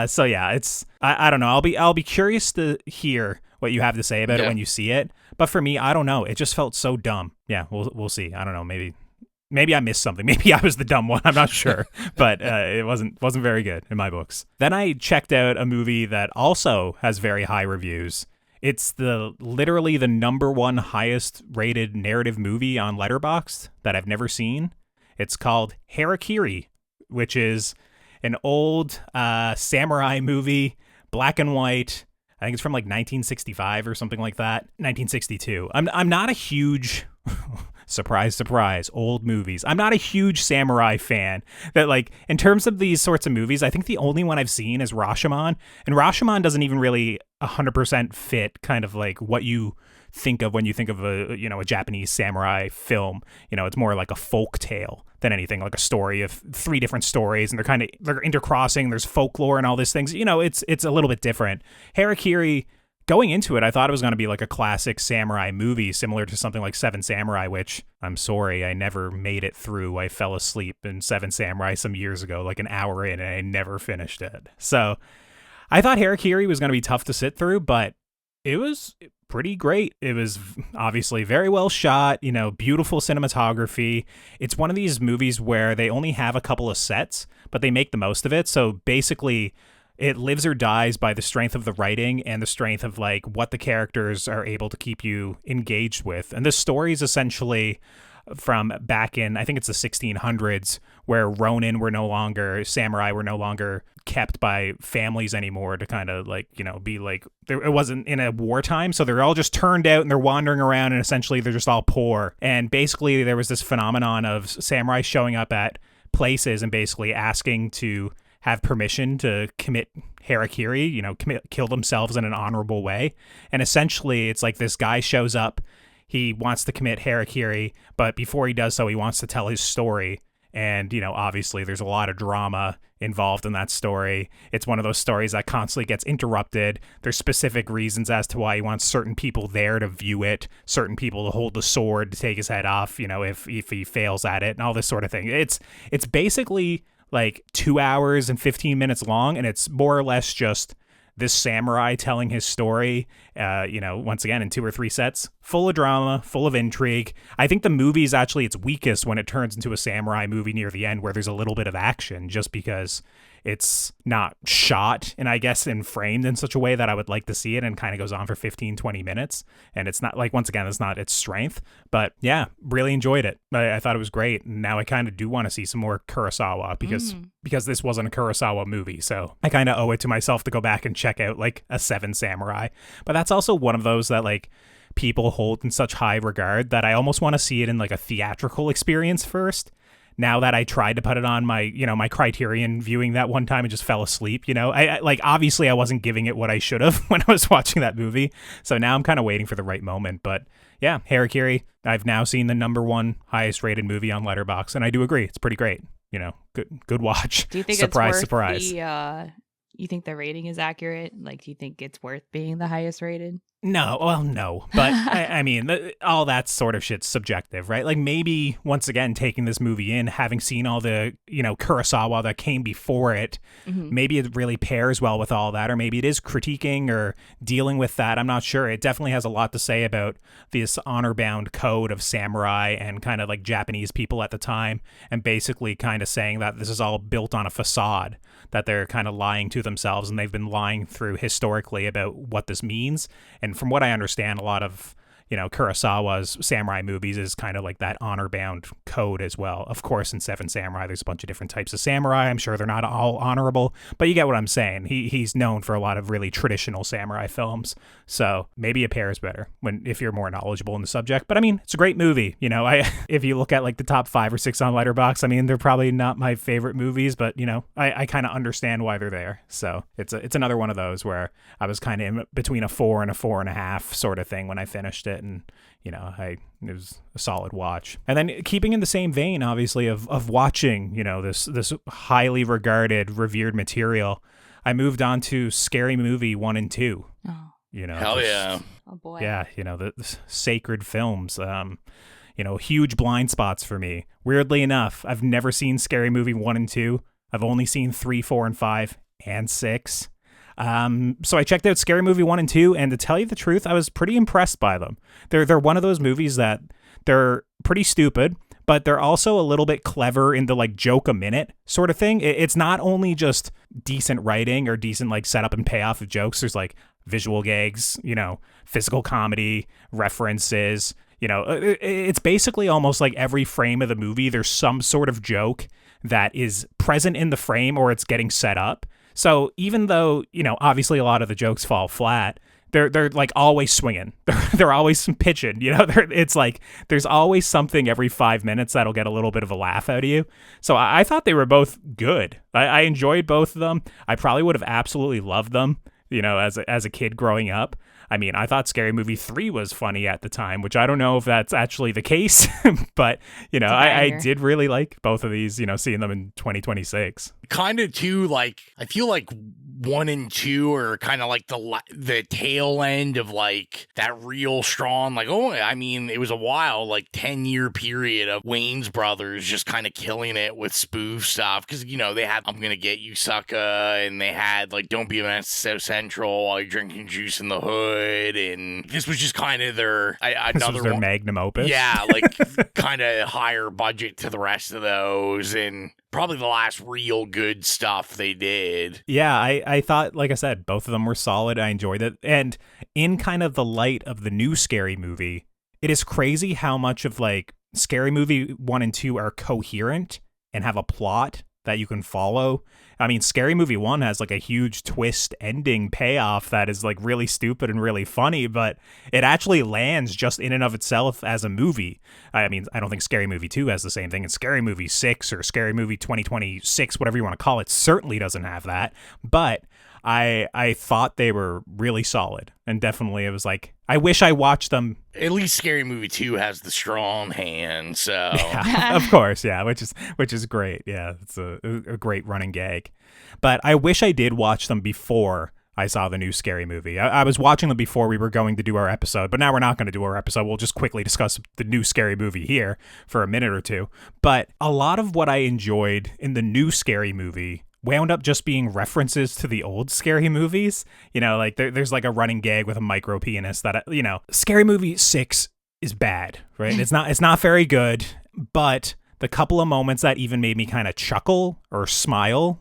Speaker 8: So yeah, it's I don't know. I'll be curious to hear what you have to say about it when you see it. But for me, I don't know. It just felt so dumb. Yeah, we'll see. I don't know. Maybe I missed something. Maybe I was the dumb one. I'm not sure. But it wasn't very good in my books. Then I checked out a movie that also has very high reviews. It's literally the number one highest rated narrative movie on Letterboxd that I've never seen. It's called Harakiri, which is an old samurai movie, black and white. I think it's from like 1965 or something like that. 1962. I'm not a huge surprise, old movies. I'm not a huge samurai fan. That, like, in terms of these sorts of movies, I think the only one I've seen is Rashomon, and Rashomon doesn't even really 100% fit kind of like what you think of when you think of a Japanese samurai film. You know, it's more like a folk tale than anything, like a story of three different stories, and they're intercrossing. There's folklore and all these things. You know, it's a little bit different. Harakiri, going into it, I thought it was going to be like a classic samurai movie, similar to something like Seven Samurai, which I'm sorry, I never made it through. I fell asleep in Seven Samurai some years ago, like an hour in, and I never finished it. So I thought Harakiri was going to be tough to sit through, but it was pretty great. It was obviously very well shot, you know, beautiful cinematography. It's one of these movies where they only have a couple of sets, but they make the most of it. So basically, it lives or dies by the strength of the writing and the strength of like what the characters are able to keep you engaged with. And this story is essentially from back in, I think it's the 1600s, where samurai were no longer kept by families anymore to kind of like, you know, be like, it wasn't in a wartime. So they're all just turned out and they're wandering around, and essentially they're just all poor. And basically there was this phenomenon of samurai showing up at places and basically asking to have permission to commit harakiri, you know, kill themselves in an honorable way. And essentially it's like this guy shows up, he wants to commit harakiri, but before he does so, he wants to tell his story. And, you know, obviously there's a lot of drama involved in that story. It's one of those stories that constantly gets interrupted. There's specific reasons as to why he wants certain people there to view it, certain people to hold the sword to take his head off, you know, if he fails at it, and all this sort of thing. It's basically like 2 hours and 15 minutes long, and it's more or less just this samurai telling his story, you know, once again in 2 or 3 sets, full of drama, full of intrigue. I think the movie is actually its weakest when it turns into a samurai movie near the end, where there's a little bit of action, just because it's not shot and I guess and framed in such a way that I would like to see it, and kind of goes on for 15-20 minutes. And it's not like, once again, it's not its strength, but yeah, really enjoyed it. I thought it was great. And now I kind of do want to see some more Kurosawa because this wasn't a Kurosawa movie. So I kind of owe it to myself to go back and check out like a Seven Samurai. But that's also one of those that like people hold in such high regard that I almost want to see it in like a theatrical experience first. Now that I tried to put it on my, you know, my Criterion viewing that one time and just fell asleep, you know, I like, obviously I wasn't giving it what I should have when I was watching that movie. So now I'm kind of waiting for the right moment. But yeah, Harakiri, I've now seen the number one highest rated movie on Letterboxd, and I do agree. It's pretty great. You know, good watch.
Speaker 9: Do you think
Speaker 8: surprise?
Speaker 9: You think the rating is accurate? Like, do you think it's worth being the highest rated?
Speaker 8: No, well, no. But I mean, all that sort of shit's subjective, right? Like, maybe once again, taking this movie in, having seen all the, you know, Kurosawa that came before it, maybe it really pairs well with all that, or maybe it is critiquing or dealing with that. I'm not sure. It definitely has a lot to say about this honor-bound code of samurai and kind of like Japanese people at the time, and basically kind of saying that this is all built on a facade, that they're kind of lying to themselves, and they've been lying through historically about what this means. And from what I understand, a lot of, Kurosawa's samurai movies is kind of like that honor-bound code as well. Of course, in Seven Samurai, there's a bunch of different types of samurai. I'm sure they're not all honorable, but you get what I'm saying. He's known for a lot of really traditional samurai films, so maybe a pair is better if you're more knowledgeable in the subject. But I mean, it's a great movie. If you look at like the top 5 or 6 on Letterboxd, I mean, they're probably not my favorite movies, but I kind of understand why they're there. So it's another one of those where I was kind of in between a 4 and a 4.5 sort of thing when I finished it, and it was a solid watch. And then keeping in the same vein, obviously, of watching this highly regarded, revered material, I moved on to Scary Movie 1 and 2.
Speaker 9: Oh.
Speaker 7: Hell yeah.
Speaker 9: Oh boy.
Speaker 8: Yeah, the sacred films. Huge blind spots for me. Weirdly enough, I've never seen Scary Movie 1 and 2. I've only seen 3, 4, and 5, and 6. So I checked out Scary Movie 1 and 2, and to tell you the truth, I was pretty impressed by them. They're one of those movies that they're pretty stupid, but they're also a little bit clever in the like joke a minute sort of thing. It's not only just decent writing or decent like setup and payoff of jokes. There's like visual gags, physical comedy, references. It's basically almost like every frame of the movie, there's some sort of joke that is present in the frame or it's getting set up. So even though, obviously a lot of the jokes fall flat, they're like always swinging. They're always pitching, it's like there's always something every 5 minutes that'll get a little bit of a laugh out of you. So I thought they were both good. I enjoyed both of them. I probably would have absolutely loved them, as a kid growing up. I mean, I thought Scary Movie 3 was funny at the time, which I don't know if that's actually the case, but, I did really like both of these, seeing them in 2026.
Speaker 7: Kind of too, like, I feel like 1 and 2 are kind of like the tail end of like that real strong, like, it was a while, like 10-year period of Wayne's brothers just kind of killing it with spoof stuff. Cause they had I'm Gonna Get You Sucker, and they had like Don't Be a Menace to South Central while you're drinking juice in the hood. And this was just kind of their, another
Speaker 8: their magnum opus.
Speaker 7: Yeah. Like kind of higher budget to the rest of those. And probably the last real good stuff they did.
Speaker 8: Yeah, I thought, like I said, both of them were solid. I enjoyed it. And in kind of the light of the new Scary Movie, it is crazy how much of like Scary Movie 1 and 2 are coherent and have a plot that you can follow. I mean, Scary Movie 1 has like a huge twist ending payoff that is like really stupid and really funny, but it actually lands just in and of itself as a movie. I mean, I don't think Scary Movie 2 has the same thing, and Scary Movie 6 or Scary Movie 2026, whatever you want to call it, certainly doesn't have that. But I thought they were really solid, and definitely it was like, I wish I watched them.
Speaker 7: At least Scary Movie 2 has the strong hand, so
Speaker 8: yeah, of course, yeah, which is great. Yeah, it's a great running gag. But I wish I did watch them before I saw the new Scary Movie. I was watching them before we were going to do our episode, but now we're not going to do our episode. We'll just quickly discuss the new Scary Movie here for a minute or two. But a lot of what I enjoyed in the new Scary Movie wound up just being references to the old Scary movies. Like there's like a running gag with a micro penis that, Scary Movie 6 is bad, right? It's not very good, but the couple of moments that even made me kind of chuckle or smile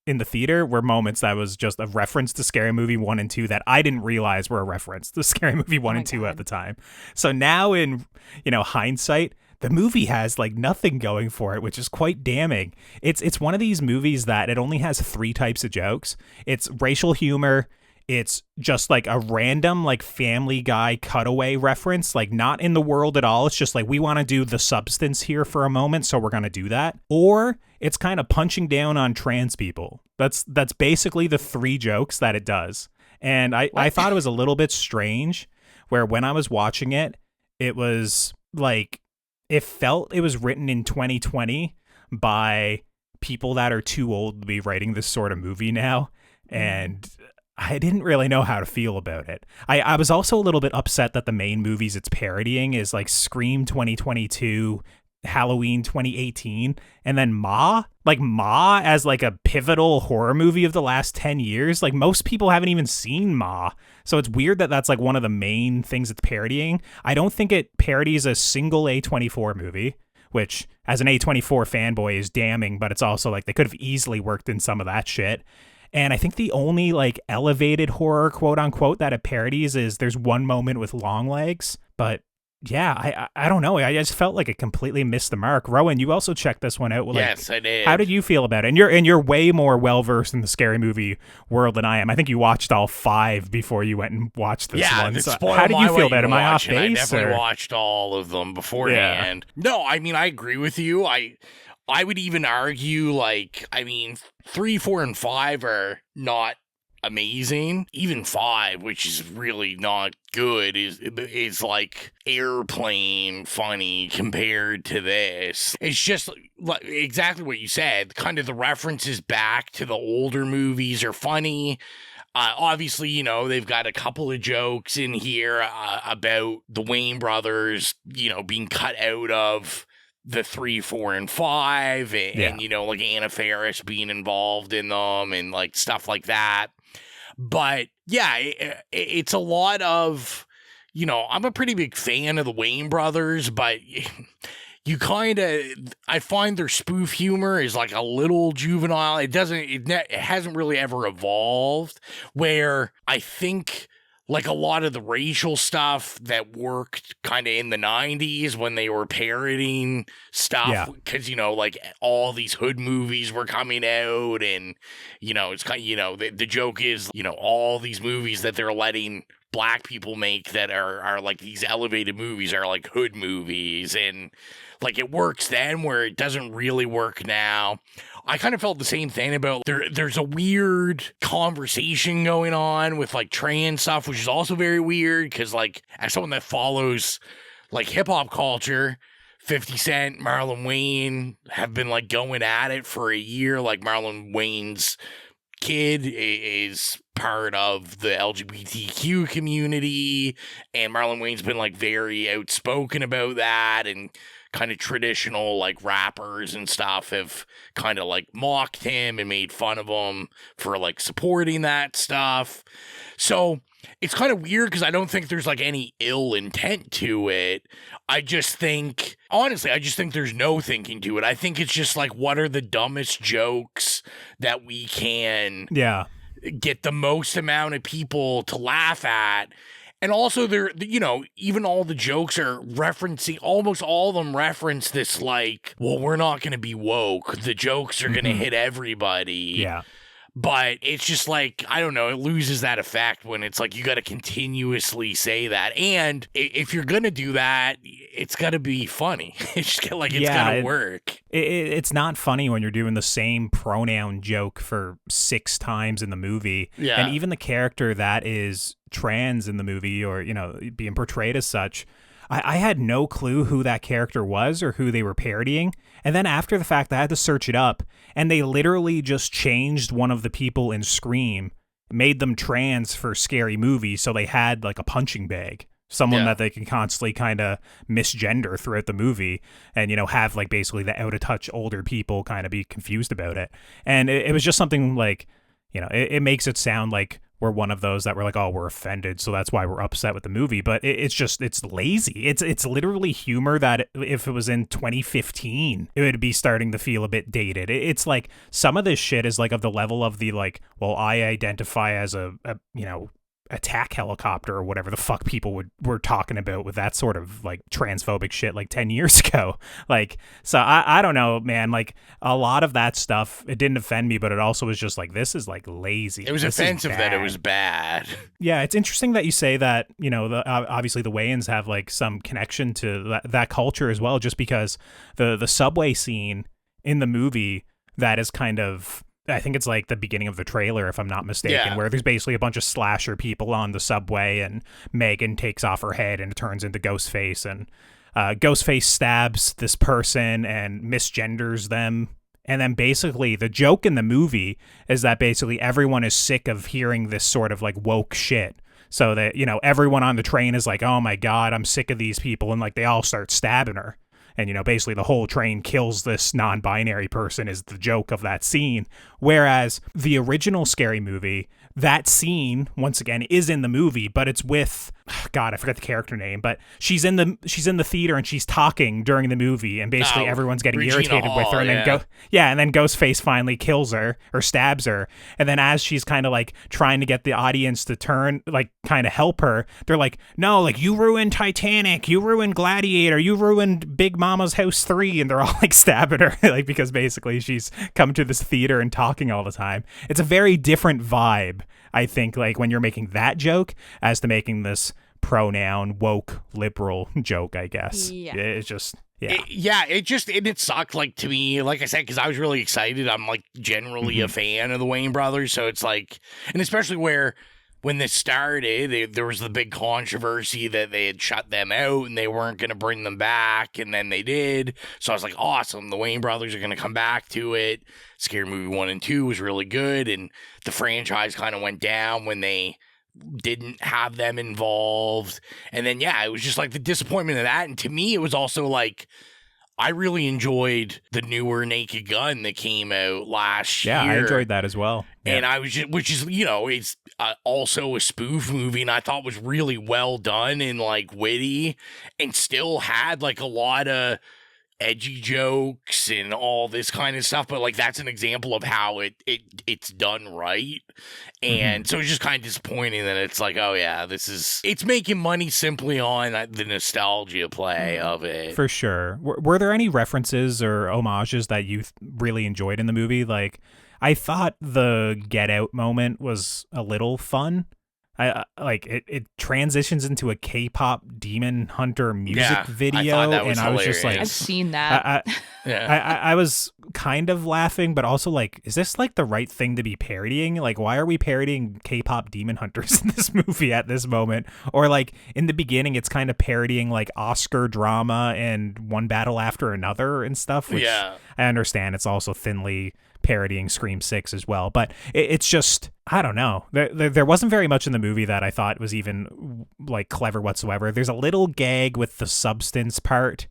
Speaker 8: in the theater were moments that was just a reference to Scary Movie 1 and 2 that I didn't realize were a reference to Scary Movie 1 and 2 at the time. So now in, hindsight, the movie has like nothing going for it, which is quite damning. It's one of these movies that it only has 3 types of jokes. It's racial humor. It's just like a random like Family Guy cutaway reference, like not in the world at all. It's just like, we want to do the substance here for a moment, so we're going to do that. Or it's kind of punching down on trans people. That's basically the 3 jokes that it does. And I thought it was a little bit strange where when I was watching it, it was like, it felt it was written in 2020 by people that are too old to be writing this sort of movie now. And I didn't really know how to feel about it. I was also a little bit upset that the main movies it's parodying is like Scream 2022, Halloween 2018, and then Ma as like a pivotal horror movie of the last 10 years. Like most people haven't even seen Ma. So it's weird that that's like one of the main things it's parodying. I don't think it parodies a single A24 movie, which as an A24 fanboy is damning, but it's also like they could have easily worked in some of that shit. And I think the only like elevated horror, quote unquote, that it parodies is there's one moment with Longlegs, But yeah, I don't know. I just felt like it completely missed the mark. Rowan, you also checked this one out. Like,
Speaker 7: yes, I did.
Speaker 8: How did you feel about it? And you're way more well versed in the scary movie world than I am. I think you watched all 5 before you went and watched this one. So how did you feel about it? Am I off base?
Speaker 7: I definitely watched all of them beforehand. Yeah. No, I mean, I agree with you. I would even argue, like, I mean, 3, 4, and 5 are not amazing. Even 5, which is really not good, is like airplane funny compared to this. It's just like exactly what you said. Kind of the references back to the older movies are funny. Obviously, you know, they've got a couple of jokes in here about the Wayne brothers, you know, being cut out of the 3, 4, and 5, and you know, like Anna Faris being involved in them and like stuff like that. But yeah, it's a lot of, you know, I'm a pretty big fan of the Wayne brothers, but you kind of, I find their spoof humor is like a little juvenile. It hasn't really ever evolved, where I think like a lot of the racial stuff that worked kind of in the 90s when they were parodying stuff, because, you know, like all these hood movies were coming out, and, you know, it's kind of, you know, the joke is, you know, all these movies that they're letting black people make that are like these elevated movies are like hood movies, and like it works then where it doesn't really work now. I kind of felt the same thing about there's a weird conversation going on with like trans stuff, which is also very weird because, like, as someone that follows like hip hop culture, 50 Cent, Marlon Wayne have been like going at it for a year. Like Marlon Wayne's kid is part of the LGBTQ community, and Marlon Wayne's been like very outspoken about that, and kind of traditional like rappers and stuff have kind of like mocked him and made fun of him for like supporting that stuff. So it's kind of weird because I don't think there's like any ill intent to it. I just think, honestly, there's no thinking to it. I think it's just like, what are the dumbest jokes that we can get the most amount of people to laugh at? And also, they're, you know, even all the jokes are referencing, almost all of them reference this, like, well, we're not going to be woke. The jokes are going to hit everybody.
Speaker 8: Yeah.
Speaker 7: But it's just like, I don't know, it loses that effect when it's like you got to continuously say that. And if you're going to do that, it's got to be funny. It's just like, it's got to work.
Speaker 8: It's not funny when you're doing the same pronoun joke for 6 times in the movie.
Speaker 7: Yeah.
Speaker 8: And even the character that is trans in the movie, or, you know, being portrayed as such, I had no clue who that character was or who they were parodying. And then after the fact, I had to search it up, and they literally just changed one of the people in Scream, made them trans for Scary Movie, so they had like a punching bag, someone that they can constantly kind of misgender throughout the movie, and, you know, have like basically the out of touch older people kind of be confused about it. And it was just something like, you know, it makes it sound like we're one of those that were like, oh, we're offended, so that's why we're upset with the movie. But it's lazy. It's literally humor that if it was in 2015, it would be starting to feel a bit dated. It's like some of this shit is like of the level of the like, well, I identify as a you know, attack helicopter or whatever the fuck people were talking about with that sort of like transphobic shit like 10 years ago. Like, so I don't know, man, like a lot of that stuff, it didn't offend me, but it also was just like, this is like lazy.
Speaker 7: It was offensive that it was bad.
Speaker 8: Yeah, it's interesting that you say that, you know, obviously the Wayans have like some connection to that culture as well, just because the subway scene in the movie that is kind of, I think it's like the beginning of the trailer, if I'm not mistaken, where there's basically a bunch of slasher people on the subway, and Megan takes off her head and it turns into Ghostface, and Ghostface stabs this person and misgenders them. And then basically the joke in the movie is that basically everyone is sick of hearing this sort of like woke shit. So that, you know, everyone on the train is like, oh my God, I'm sick of these people. And like they all start stabbing her. And, you know, basically the whole train kills this non-binary person is the joke of that scene. Whereas the original Scary Movie, that scene, once again, is in the movie, but it's with God, I forgot the character name, but she's in the theater and she's talking during the movie, and basically everyone's getting
Speaker 7: Regina
Speaker 8: irritated
Speaker 7: Hall,
Speaker 8: with her, and then Ghostface finally kills her or stabs her, and then as she's kind of like trying to get the audience to turn, like kind of help her, they're like, no, like you ruined Titanic, you ruined Gladiator, you ruined Big Mama's House 3, and they're all like stabbing her, like because basically she's come to this theater and talking all the time. It's a very different vibe, I think, like when you're making that joke as to making this pronoun woke liberal joke, I guess.
Speaker 9: Yeah.
Speaker 8: It's just
Speaker 7: it sucked, like, to me, like I said, because I was really excited. I'm like generally a fan of the Wayne brothers, so it's like, and especially when this started, there was the big controversy that they had shut them out and they weren't going to bring them back, and then they did. So I was like, awesome, the Wayne brothers are going to come back to it. Scary Movie 1 and 2 was really good, and the franchise kind of went down when they didn't have them involved. And then, it was just like the disappointment of that. And to me, it was also like, I really enjoyed the newer Naked Gun that came out last year.
Speaker 8: Yeah, I enjoyed that as well.
Speaker 7: And I was just, which is, it's also a spoof movie, and I thought was really well done and like witty, and still had like a lot of edgy jokes and all this kind of stuff, but like that's an example of how it's done right. And so it's just kind of disappointing that it's like, oh yeah, it's making money simply on the nostalgia play of it.
Speaker 8: For sure. Were there any references or homages that you really enjoyed in the movie? Like, I thought the Get Out moment was a little fun. I like it transitions into a K-pop demon hunter music video,
Speaker 7: and
Speaker 8: I was just like,
Speaker 9: I've seen that.
Speaker 8: I was kind of laughing, but also like, is this like the right thing to be parodying? Like, why are we parodying K-pop demon hunters in this movie at this moment? Or like in the beginning, it's kind of parodying like Oscar drama and One Battle After Another and stuff. Which I understand it's also thinly parodying Scream 6 as well, but it's just, I don't know. There wasn't very much in the movie that I thought was even like clever whatsoever. There's a little gag with the substance part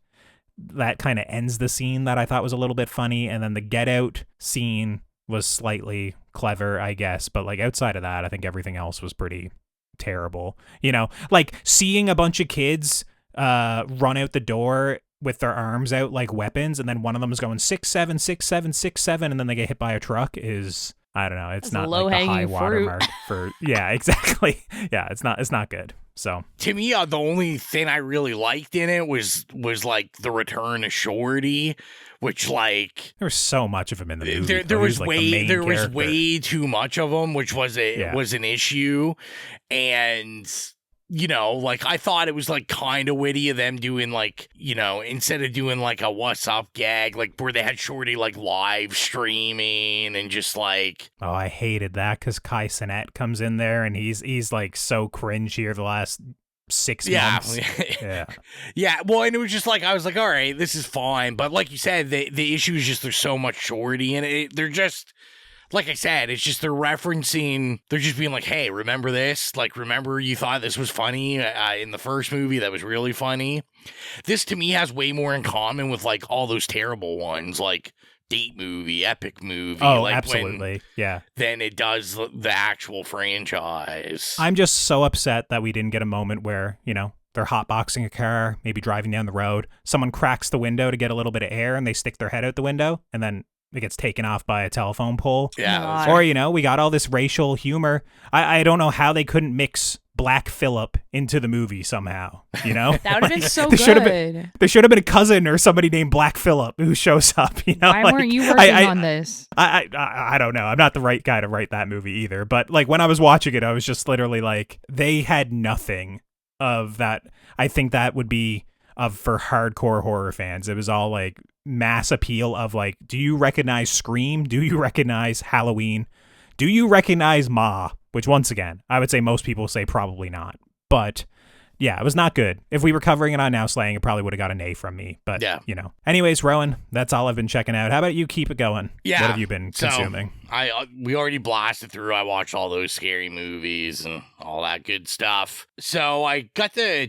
Speaker 8: that kind of ends the scene that I thought was a little bit funny, and then the Get Out scene was slightly clever, I guess, but like outside of that, I think everything else was pretty terrible. You know, like seeing a bunch of kids run out the door with their arms out like weapons, and then one of them is going 6'7", 6'7", 6'7", and then they get hit by a truck is, I don't know, it's not like the high watermark for exactly. Yeah, it's not good. So
Speaker 7: to me, the only thing I really liked in it was like the return of Shorty, which like
Speaker 8: there was so much of him in the movie.
Speaker 7: There was way too much of him, which was an issue. And you know, like, I thought it was, like, kind of witty of them doing, like, you know, instead of doing, like, a what's up gag, like, where they had Shorty, like, live streaming and just, like...
Speaker 8: Oh, I hated that because Kai Cenat comes in there and he's like, so cringe here the last 6 months.
Speaker 7: Yeah, well, and it was just, like, I was like, all right, this is fine. But like you said, the issue is just there's so much Shorty in it. They're just... Like I said, it's just they're just being like, hey, remember this? Like, remember you thought this was funny in the first movie that was really funny? This, to me, has way more in common with, like, all those terrible ones, like Date Movie, Epic Movie.
Speaker 8: Oh,
Speaker 7: like,
Speaker 8: absolutely,
Speaker 7: than it does the actual franchise.
Speaker 8: I'm just so upset that we didn't get a moment where, you know, they're hotboxing a car, maybe driving down the road. Someone cracks the window to get a little bit of air, and they stick their head out the window, and then it gets taken off by a telephone pole.
Speaker 7: Yeah.
Speaker 8: Or, you know, we got all this racial humor. I don't know how they couldn't mix Black Phillip into the movie somehow, you know?
Speaker 9: That would have been so good.
Speaker 8: There should have been a cousin or somebody named Black Phillip who shows up, you know?
Speaker 9: Why weren't you working on this?
Speaker 8: I don't know. I'm not the right guy to write that movie either. But, like, when I was watching it, I was just literally like, they had nothing of that. I think that would be for hardcore horror fans. It was all, like, mass appeal of like, do you recognize Scream? Do you recognize Halloween? Do you recognize Ma? Which once again, I would say most people say probably not. But yeah, it was not good. If we were covering it on Now Slaying, it probably would have got an A from me. But you know. Anyways, Rowan, that's all I've been checking out. How about you keep it going?
Speaker 7: Yeah.
Speaker 8: What have you been consuming?
Speaker 7: We already blasted through. I watched all those scary movies and all that good stuff. So I got to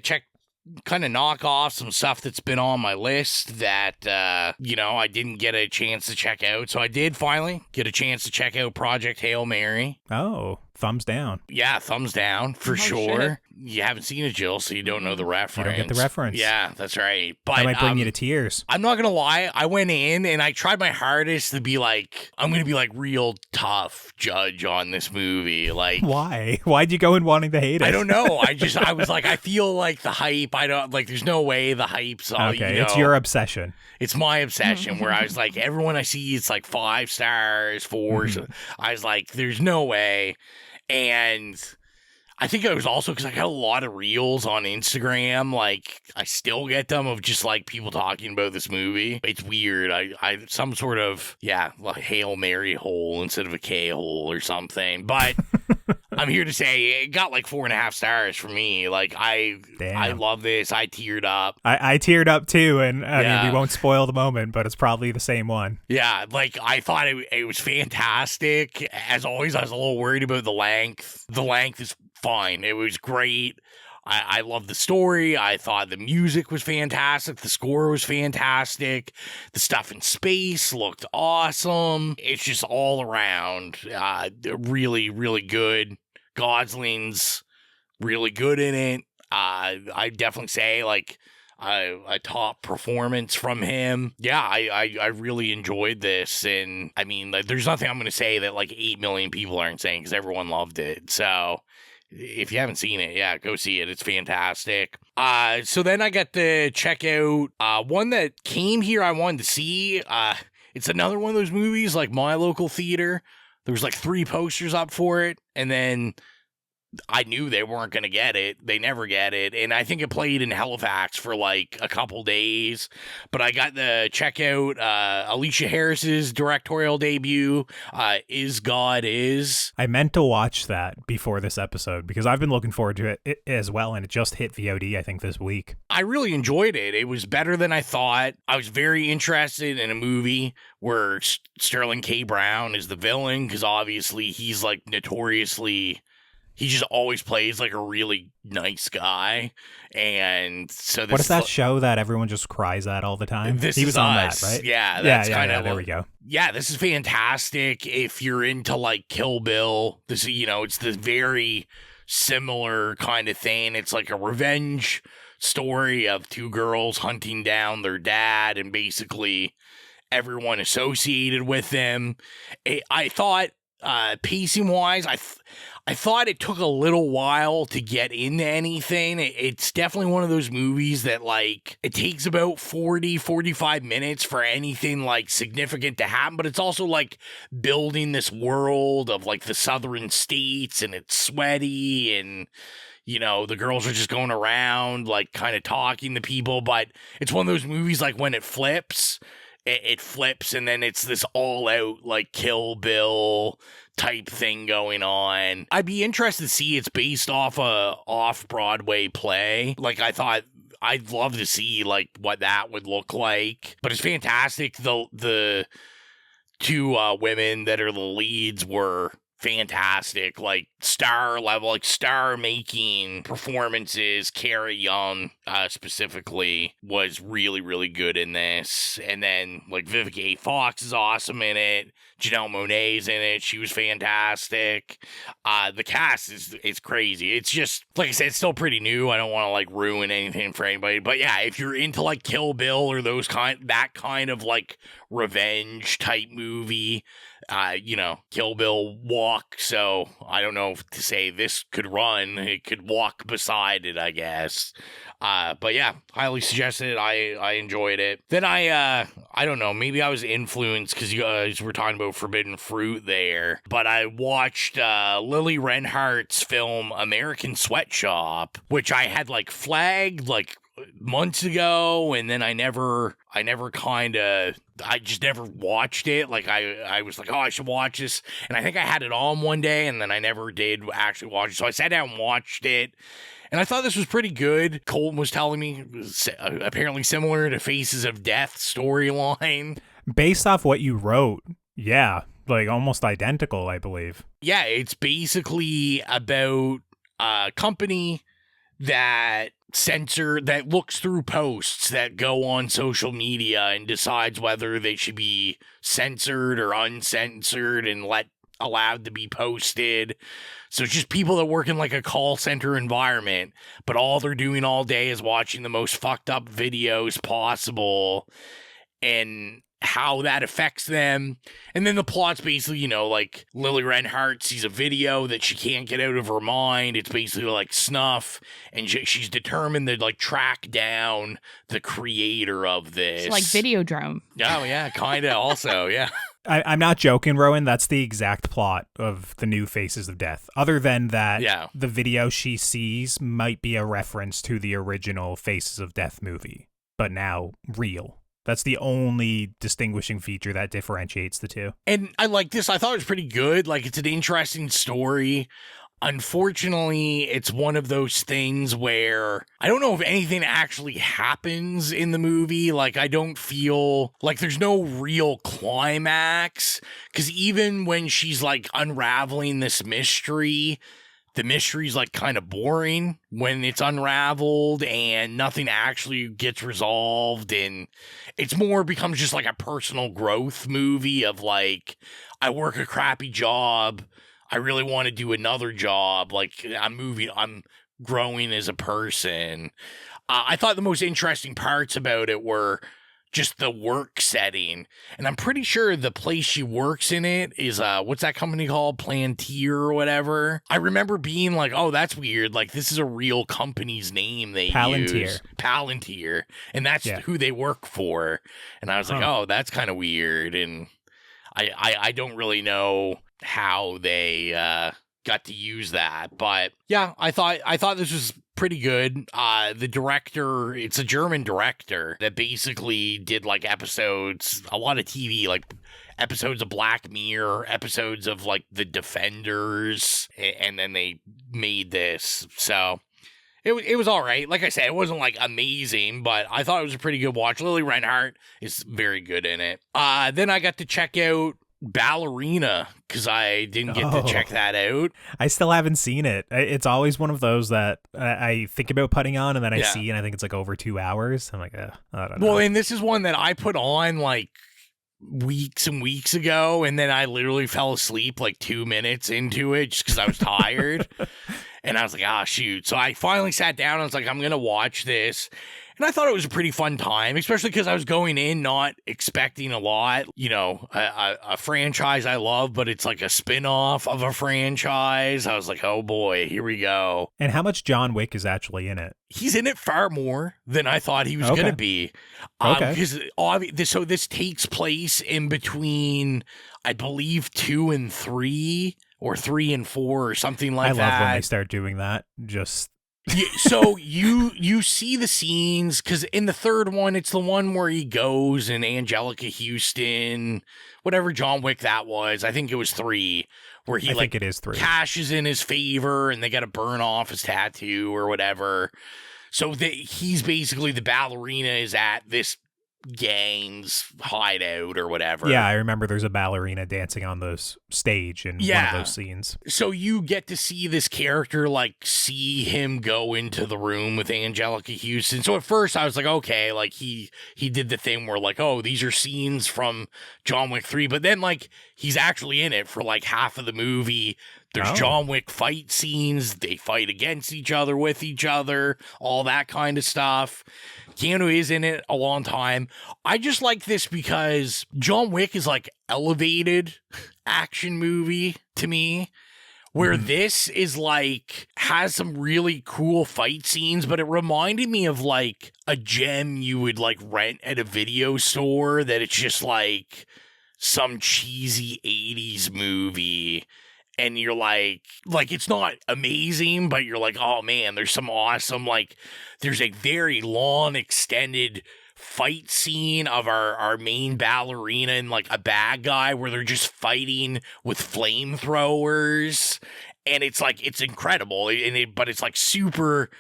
Speaker 7: kind of knock off some stuff that's been on my list that, you know, I didn't get a chance to check out. So I did finally get a chance to check out Project Hail Mary.
Speaker 8: Oh, thumbs down.
Speaker 7: Yeah, thumbs down for sure. Shit. You haven't seen it, Jill, so you don't know the reference.
Speaker 8: You don't get the reference.
Speaker 7: Yeah, that's right. But
Speaker 8: that might bring you to tears.
Speaker 7: I'm not going to lie. I went in and I tried my hardest to be like, I'm going to be like real tough judge on this movie. Like,
Speaker 8: why? Why'd you go in wanting to hate it?
Speaker 7: I don't know. I was like, I feel like the hype. I don't like, there's no way the hype's all,
Speaker 8: okay,
Speaker 7: you know,
Speaker 8: it's your obsession.
Speaker 7: It's my obsession where I was like, everyone I see, it's like 5 stars, 4. I was like, there's no way. And I think it was also because I got a lot of reels on Instagram. Like, I still get them of just like people talking about this movie. It's weird. I some sort of, like Hail Mary hole instead of a K hole or something. But I'm here to say it got like 4.5 stars for me. Like, I love this. I teared up.
Speaker 8: I teared up too. And I mean, we won't spoil the moment, but it's probably the same one.
Speaker 7: Yeah. Like, I thought it was fantastic. As always, I was a little worried about the length. The length is fine. It was great. I love the story. I thought the music was fantastic. The score was fantastic. The stuff in space looked awesome. It's just all around really, really good. Gosling's really good in it. I definitely say like a top performance from him. Yeah, I really enjoyed this. And I mean, like, there's nothing I'm going to say that like 8 million people aren't saying because everyone loved it. So if you haven't seen it, go see it. It's fantastic. So then I got to check out one that came here I wanted to see. It's another one of those movies like my local theater. There was like 3 posters up for it, and then I knew they weren't going to get it. They never get it. And I think it played in Halifax for like a couple days. But I got to check out Alicia Harris's directorial debut, Is God Is.
Speaker 8: I meant to watch that before this episode because I've been looking forward to it as well. And it just hit VOD, I think, this week.
Speaker 7: I really enjoyed it. It was better than I thought. I was very interested in a movie where Sterling K. Brown is the villain because obviously he's like notoriously... He just always plays like a really nice guy. And so this
Speaker 8: what is that show that everyone just cries at all the time?
Speaker 7: He was on that, right? Yeah, that's kind of
Speaker 8: there we go.
Speaker 7: Yeah, this is fantastic. If you're into like Kill Bill, this, you know, it's the very similar kind of thing. It's like a revenge story of 2 girls hunting down their dad and basically everyone associated with them. I thought pacing wise, I thought it took a little while to get into anything. It's definitely one of those movies that, like, it takes about 45 minutes for anything, like, significant to happen. But it's also, like, building this world of, like, the southern states, and it's sweaty, and, you know, the girls are just going around, like, kind of talking to people. But it's one of those movies, like, when it flips, it flips, and then it's this all-out, like, Kill Bill type thing going on. I'd be interested to see it's based off a off-Broadway play. Like, I thought I'd love to see, like, what that would look like. But it's fantastic. The 2 women that are the leads were fantastic, like star level, like star making performances. Carrie Young specifically was really, really good in this. And then like Vivica A. Fox is awesome in it. Janelle Monáe's in it. She was fantastic. The cast is crazy. It's just, like I said, it's still pretty new. I don't want to like ruin anything for anybody. But yeah, if you're into like Kill Bill or that kind of like revenge type movie, you know, Kill Bill walk, so I don't know if to say this could run. It could walk beside it, I guess. But yeah, highly suggested. I enjoyed it. Then I don't know, maybe I was influenced because you guys were talking about Forbidden Fruit there, but I watched Lily Reinhart's film American Sweatshop, which I had like flagged like months ago, and then I just never watched it. Like I was like, oh, I should watch this, and I think I had it on one day, and then I never did actually watch it. So I sat down and watched it, and I thought this was pretty good. Colton was telling me it was apparently similar to Faces of Death storyline.
Speaker 8: Based off what you wrote, yeah, like almost identical, I believe.
Speaker 7: Yeah, it's basically about a company that looks through posts that go on social media and decides whether they should be censored or uncensored and let allowed to be posted. So it's just people that work in like a call center environment, but all they're doing all day is watching the most fucked up videos possible and how that affects them. And then the plot's basically, you know, like Lily Reinhardt sees a video that she can't get out of her mind. It's basically like snuff, and she's determined to like track down the creator of this.
Speaker 9: It's like Videodrome.
Speaker 7: Oh yeah, kind of also, yeah.
Speaker 8: I'm not joking, Rowan. That's the exact plot of the new Faces of Death. Other than that, the video she sees might be a reference to the original Faces of Death movie, but now real. That's the only distinguishing feature that differentiates the two.
Speaker 7: And I like this. I thought it was pretty good. Like, it's an interesting story. Unfortunately, it's one of those things where I don't know if anything actually happens in the movie. Like, I don't feel like there's no real climax. Because even when she's, like, unraveling this mystery, the mystery's like kind of boring when it's unraveled and nothing actually gets resolved. And it's more becomes just like a personal growth movie of like, I work a crappy job. I really want to do another job. Like I'm growing as a person. I thought the most interesting parts about it were just the work setting. And I'm pretty sure the place she works in it is, what's that company called? Plantier or whatever. I remember being like, oh, that's weird. Like, this is a real company's name they use. Palantir. And that's who they work for. And I was like, oh, that's kind of weird. And I don't really know how they got to use that. But yeah, I thought this was pretty good. The director, it's a German director that basically did like episodes, a lot of TV, like episodes of Black Mirror, episodes of like The Defenders, and then they made this. So it was all right. Like I said, it wasn't like amazing, but I thought it was a pretty good watch. Lily Reinhardt is very good in it. Then I got to check out Ballerina because I didn't get to check that out.
Speaker 8: I still haven't seen it. It's always one of those that I think about putting on and then I see and I think it's like over 2 hours. I'm like, I don't know.
Speaker 7: Well, and this is one that I put on like weeks and weeks ago, and then I literally fell asleep like 2 minutes into it just because I was tired. And I was like, shoot. So I finally sat down and I was like, I'm going to watch this. And I thought it was a pretty fun time, especially because I was going in not expecting a lot. You know, a franchise I love, but it's like a spin-off of a franchise. I was like, oh boy, here we go.
Speaker 8: And how much John Wick is actually in it?
Speaker 7: He's in it far more than I thought he was going to be. Because so this takes place in between, I believe, 2 and 3 or 3 and 4 or something like that.
Speaker 8: I love when they start doing that.
Speaker 7: So you see the scenes, because in the third one, it's the one where he goes and Angelica Houston, whatever John Wick that was, I think it was 3, where he
Speaker 8: think it is 3.
Speaker 7: Cashes in his favor and they got to burn off his tattoo or whatever. So he's basically the ballerina is at this gang's hideout or whatever.
Speaker 8: Yeah, I remember there's a ballerina dancing on the stage in one of those scenes.
Speaker 7: So you get to see this character, like, see him go into the room with Angelica Houston. So at first I was like, okay, like he did the thing where like, oh, these are scenes from John Wick 3, but then like he's actually in it for like half of the movie. There's John Wick fight scenes. They fight against each other, with each other, all that kind of stuff. Keanu is in it a long time. I just like this because John Wick is like elevated action movie to me, where this is like has some really cool fight scenes, but it reminded me of like a gem you would like rent at a video store that it's just like some cheesy 80s movie. And you're like it's not amazing, but you're like, oh man, there's some awesome, like, there's a very long extended fight scene of our main ballerina and like a bad guy where they're just fighting with flamethrowers. And it's like, it's incredible. But it's like super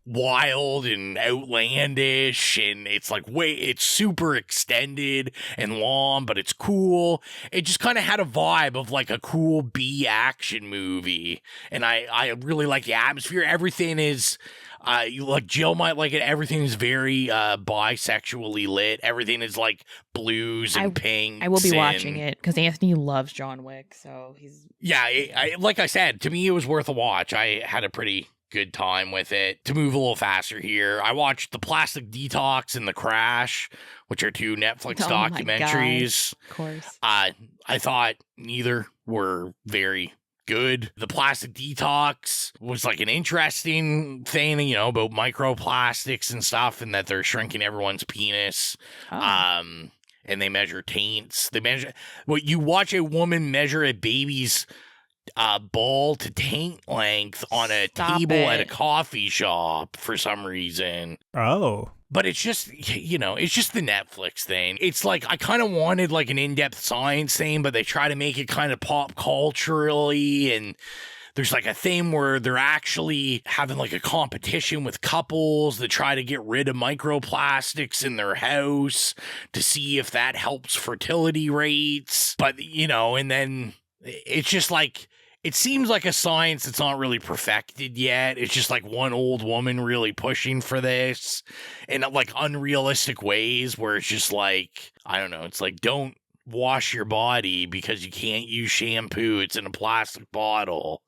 Speaker 7: wild and outlandish, and it's like it's super extended and long, but it's cool. It just kind of had a vibe of like a cool B action movie, and I really like the atmosphere. Everything is Like Jill might like it. Everything is very bisexually lit. Everything is like blues and pinks.
Speaker 9: I will be watching it because Anthony loves John Wick, so he's...
Speaker 7: Yeah, like I said, to me it was worth a watch. I had a pretty good time with it. To move a little faster here, I watched The Plastic Detox and The Crash, which are 2 Netflix documentaries.
Speaker 9: Of course.
Speaker 7: I thought neither were very good. The Plastic Detox was like an interesting thing, you know, about microplastics and stuff, and that they're shrinking everyone's penis. And they measure taints. You watch a woman measure a baby's ball to taint length on a table at a coffee shop for some reason.
Speaker 8: Oh.
Speaker 7: But it's just, you know, it's just the Netflix thing. It's like, I kind of wanted like an in-depth science thing, but they try to make it kind of pop culturally. And there's like a thing where they're actually having like a competition with couples that try to get rid of microplastics in their house to see if that helps fertility rates. But, you know, and then it's just like, it seems like a science that's not really perfected yet. It's just like one old woman really pushing for this in like unrealistic ways where it's just like, I don't know, it's like, don't wash your body because you can't use shampoo. It's in a plastic bottle.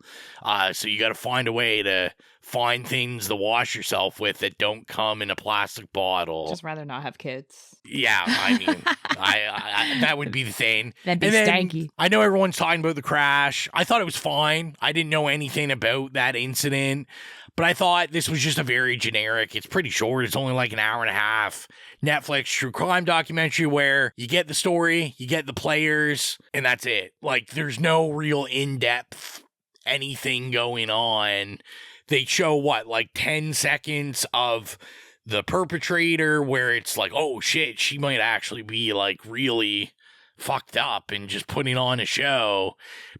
Speaker 7: So you got to find a way to find things to wash yourself with that don't come in a plastic bottle.
Speaker 9: Just rather not have kids.
Speaker 7: Yeah, I mean, I that would be the thing.
Speaker 9: That'd be stanky.
Speaker 7: I know everyone's talking about The Crash. I thought it was fine. I didn't know anything about that incident, but I thought this was just a very generic, it's pretty short, it's only like an hour and a half, Netflix true crime documentary where you get the story, you get the players, and that's it. Like, there's no real in-depth anything going on. They show, like 10 seconds of the perpetrator where it's like, oh shit, she might actually be like really fucked up and just putting on a show.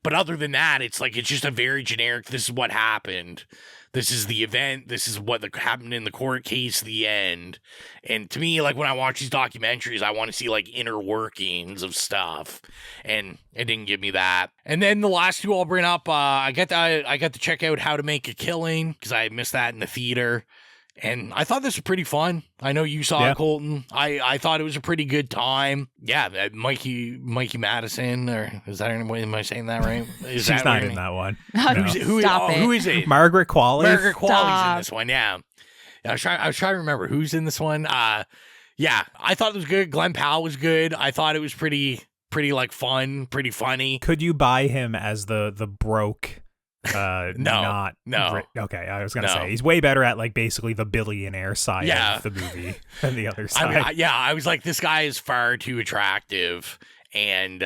Speaker 7: But other than that, it's like, it's just a very generic, this is what happened. This is the event. This is what happened in the court case, the end. And to me, like when I watch these documentaries, I want to see like inner workings of stuff. And it didn't give me that. And then the last 2 I'll bring up, I got to check out How to Make a Killing because I missed that in the theater. And I thought this was pretty fun. I know you saw it, Colton. I thought it was a pretty good time. Yeah, Mikey Madison, or is that anybody? Am I saying that right?
Speaker 8: She's not in that one.
Speaker 9: No.
Speaker 7: Who is it?
Speaker 8: Margaret Qualley.
Speaker 7: Margaret Qualley's in this one. Yeah. I was trying to remember who's in this one. Yeah, I thought it was good. Glenn Powell was good. I thought it was pretty like fun, pretty funny.
Speaker 8: Could you buy him as the broke?
Speaker 7: No.
Speaker 8: Okay, I was gonna say he's way better at like basically the billionaire side of the movie than the other side.
Speaker 7: I was like, this guy is far too attractive and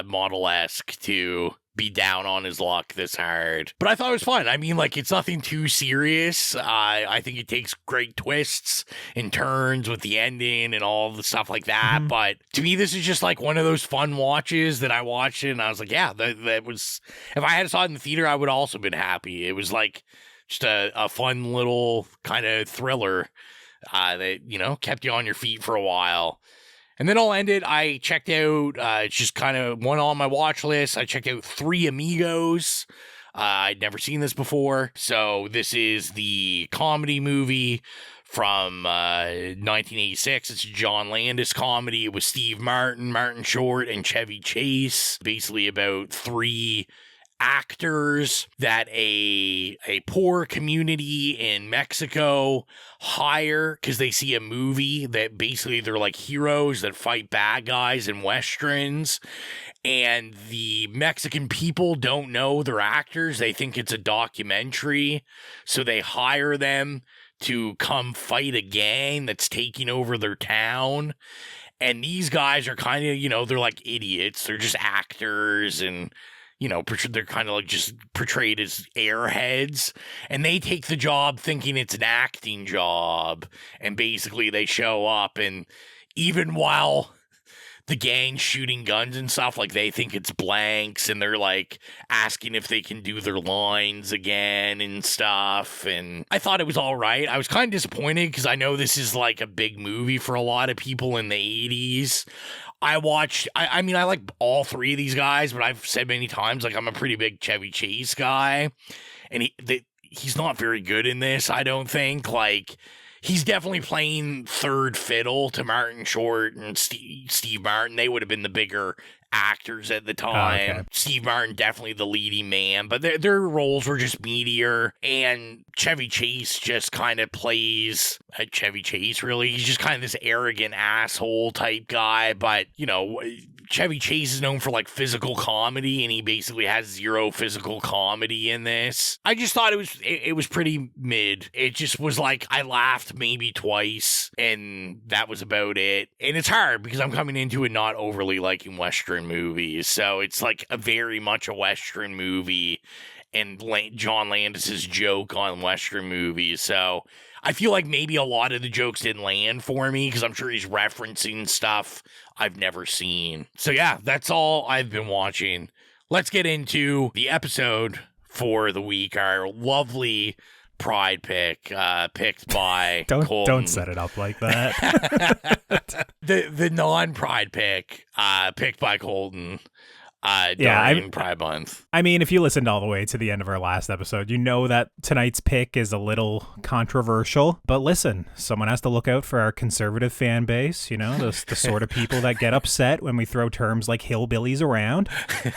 Speaker 7: model-esque to be down on his luck this hard. But I thought it was fun. I mean, like, it's nothing too serious. I think it takes great twists and turns with the ending and all the stuff like that. Mm-hmm. But to me, this is just like one of those fun watches that I watched it and I was like, yeah, that was, if I had saw it in the theater, I would also been happy. It was like just a fun little kind of thriller that, you know, kept you on your feet for a while. And then I'll end it. I checked out, it's just kind of one on my watch list. I checked out Three Amigos. I'd never seen this before. So this is the comedy movie from 1986. It's a John Landis comedy with Steve Martin, Martin Short, and Chevy Chase. Basically about 3 actors that a poor community in Mexico hire because they see a movie that basically they're like heroes that fight bad guys in westerns, and the Mexican people don't know they're actors. They think it's a documentary, so they hire them to come fight a gang that's taking over their town. And these guys are kind of, you know, they're like idiots. They're just actors, and you know, they're kind of like just portrayed as airheads, and they take the job thinking it's an acting job, and basically they show up, and even while the gang's shooting guns and stuff, like they think it's blanks, and they're like asking if they can do their lines again and stuff. And I thought it was all right. I was kind of disappointed because I know this is like a big movie for a lot of people in the 80s. I mean, I like all 3 of these guys, but I've said many times, like, I'm a pretty big Chevy Chase guy. And he's not very good in this, I don't think. Like, he's definitely playing third fiddle to Martin Short and Steve Martin. They would have been the bigger actors at the time.
Speaker 8: Okay.
Speaker 7: Steve Martin definitely the leading man, but their roles were just meatier, and Chevy Chase just kind of plays Chevy Chase, really. He's just kind of this arrogant asshole type guy, but, you know, Chevy Chase is known for, like, physical comedy, and he basically has zero physical comedy in this. I just thought it was pretty mid. It just was like, I laughed maybe twice, and that was about it. And it's hard, because I'm coming into it not overly liking Western movies, so it's like a very much a Western movie, and John Landis's joke on Western movies, so I feel like maybe a lot of the jokes didn't land for me, because I'm sure he's referencing stuff I've never seen. So yeah, that's all I've been watching. Let's get into the episode for the week. Our lovely Pride pick, picked by Colton.
Speaker 8: Don't set it up like that.
Speaker 7: the non-Pride pick, picked by Colton. During Pride Month.
Speaker 8: I mean, if you listened all the way to the end of our last episode, you know that tonight's pick is a little controversial. But listen, someone has to look out for our conservative fan base, you know, the sort of people that get upset when we throw terms like hillbillies around.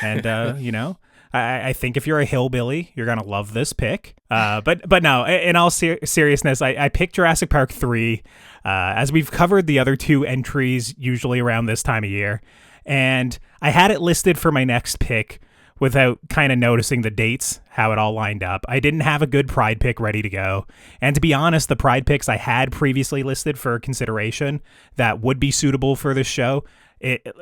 Speaker 8: And, you know, I think if you're a hillbilly, you're going to love this pick. But no, in all seriousness, I picked Jurassic Park 3, as we've covered the other two entries usually around this time of year. And I had it listed for my next pick without kind of noticing the dates, how it all lined up. I didn't have a good Pride pick ready to go. And to be honest, the Pride picks I had previously listed for consideration that would be suitable for this show,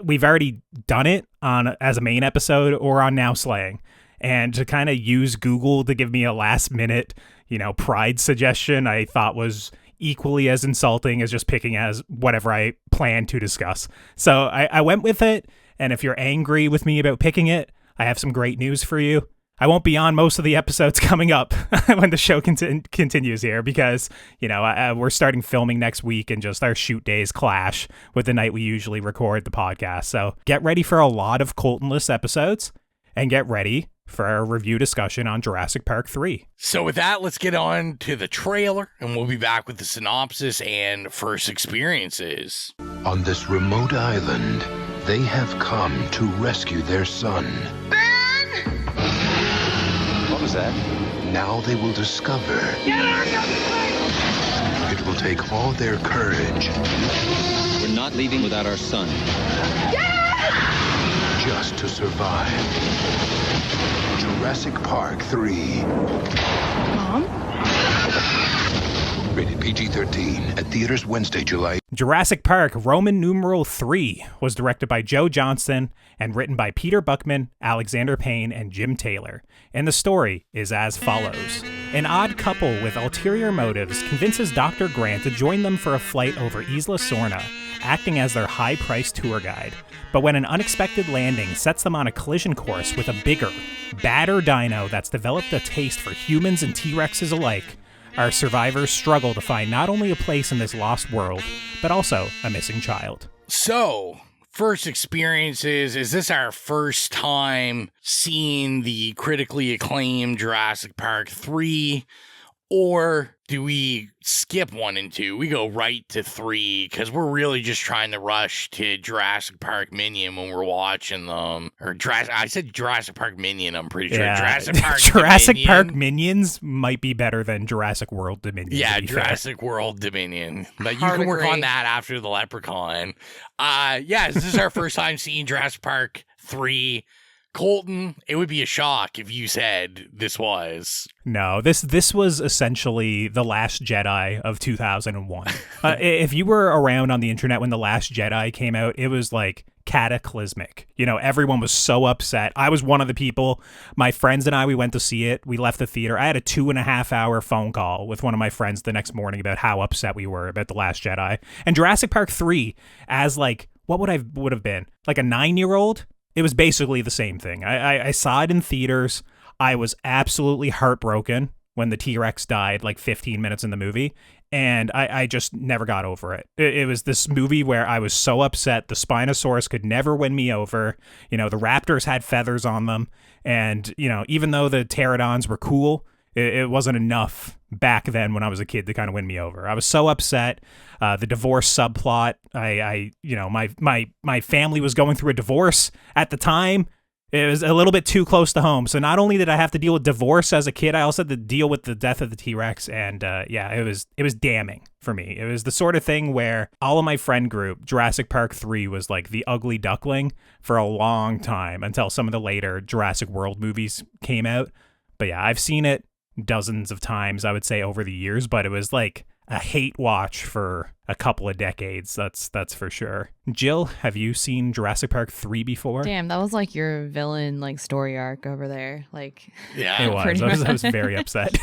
Speaker 8: we've already done it as a main episode or on Now Slaying. And to kind of use Google to give me a last minute, you know, Pride suggestion, I thought was equally as insulting as just picking as whatever I plan to discuss. So I went with it, and if you're angry with me about picking it, I have some great news for you. I won't be on most of the episodes coming up when the show continues here because, you know, we're starting filming next week and just our shoot days clash with the night we usually record the podcast. So get ready for a lot of Colton-less episodes and get ready for our review discussion on Jurassic Park 3.
Speaker 7: So with that, let's get on to the trailer, and we'll be back with the synopsis and first experiences.
Speaker 5: On this remote island, they have come to rescue their son.
Speaker 10: Ben!
Speaker 6: What was that?
Speaker 5: Now they will discover.
Speaker 10: Get her!
Speaker 5: It will take all their courage.
Speaker 11: We're not leaving without our son.
Speaker 5: Just to survive. Jurassic Park 3.
Speaker 10: Mom?
Speaker 5: Rated PG-13 at theaters Wednesday, July.
Speaker 8: Jurassic Park Roman numeral 3 was directed by Joe Johnston and written by Peter Buckman, Alexander Payne, and Jim Taylor. And the story is as follows. An odd couple with ulterior motives convinces Dr. Grant to join them for a flight over Isla Sorna, acting as their high-priced tour guide. But when an unexpected landing sets them on a collision course with a bigger, badder dino that's developed a taste for humans and T-Rexes alike, our survivors struggle to find not only a place in this lost world, but also a missing child.
Speaker 7: So, first experiences, is this our first time seeing the critically acclaimed Jurassic Park 3? Or do we skip 1 and 2? We go right to 3 because we're really just trying to rush to Jurassic Park Minion when we're watching them. Or I said Jurassic Park Minion, I'm pretty sure.
Speaker 8: Yeah.
Speaker 7: Jurassic
Speaker 8: Park Minions might be better than Jurassic World Dominion.
Speaker 7: Yeah, Jurassic World Dominion. But you can work on that after the Leprechaun. Yeah, this is our first time seeing Jurassic Park 3. Colton, it would be a shock if you said this was.
Speaker 8: No, this was essentially The Last Jedi of 2001. If you were around on the internet when The Last Jedi came out, it was like cataclysmic. You know, everyone was so upset. I was one of the people. My friends and I, we went to see it. We left the theater. I had a 2.5 hour phone call with one of my friends the next morning about how upset we were about The Last Jedi. And Jurassic Park 3, as like, what would have been? Like a 9-year-old? It was basically the same thing. I saw it in theaters. I was absolutely heartbroken when the T-Rex died like 15 minutes in the movie. And I just never got over it. It was this movie where I was so upset. The Spinosaurus could never win me over. You know, the raptors had feathers on them. And, you know, even though the pterodons were cool, It wasn't enough back then when I was a kid to kind of win me over. I was so upset. The divorce subplot, my family was going through a divorce at the time. It was a little bit too close to home. So not only did I have to deal with divorce as a kid, I also had to deal with the death of the T-Rex. And it was damning for me. It was the sort of thing where all of my friend group, Jurassic Park 3 was like the ugly duckling for a long time until some of the later Jurassic World movies came out. But yeah, I've seen it dozens of times, I would say, over the years, but it was like a hate watch for a couple of decades. That's for sure. Jill, have you seen Jurassic Park 3 before?
Speaker 9: Damn, that was like your villain like story arc over there. Like,
Speaker 7: yeah,
Speaker 8: it was. I was very upset.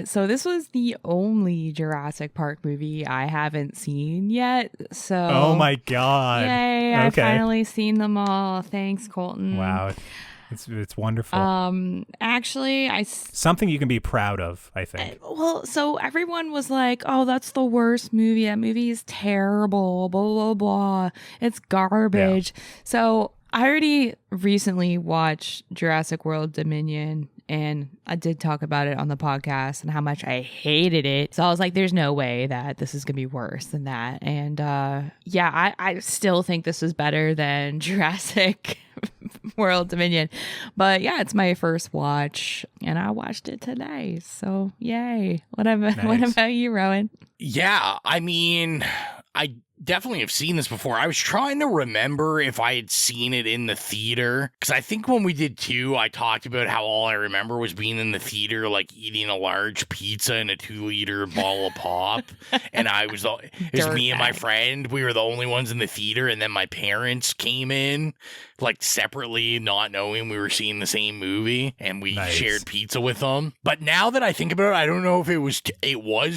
Speaker 9: So this was the only Jurassic Park movie I haven't seen yet. So
Speaker 8: oh my god.
Speaker 9: Yay,
Speaker 8: okay.
Speaker 9: I finally seen them all. Thanks, Colton.
Speaker 8: Wow. It's wonderful.
Speaker 9: Actually,
Speaker 8: something you can be proud of, I think.
Speaker 9: So everyone was like, "Oh, that's the worst movie. That movie is terrible. Blah blah blah. It's garbage." Yeah. So I already recently watched Jurassic World Dominion, and I did talk about it on the podcast and how much I hated it. So I was like, there's no way that this is going to be worse than that. And I still think this is better than Jurassic World Dominion. But yeah, it's my first watch, and I watched it today. So yay. What about you, Rowan?
Speaker 7: Yeah, I mean, I definitely have seen this before. I was trying to remember if I had seen it in the theater, because I think when we did 2, I talked about how all I remember was being in the theater, like eating a large pizza and a 2-liter bottle of pop. And it was me and my friend. We were the only ones in the theater, and then my parents came in like separately, not knowing we were seeing the same movie, and we shared pizza with them. But now that I think about it, I don't know if it was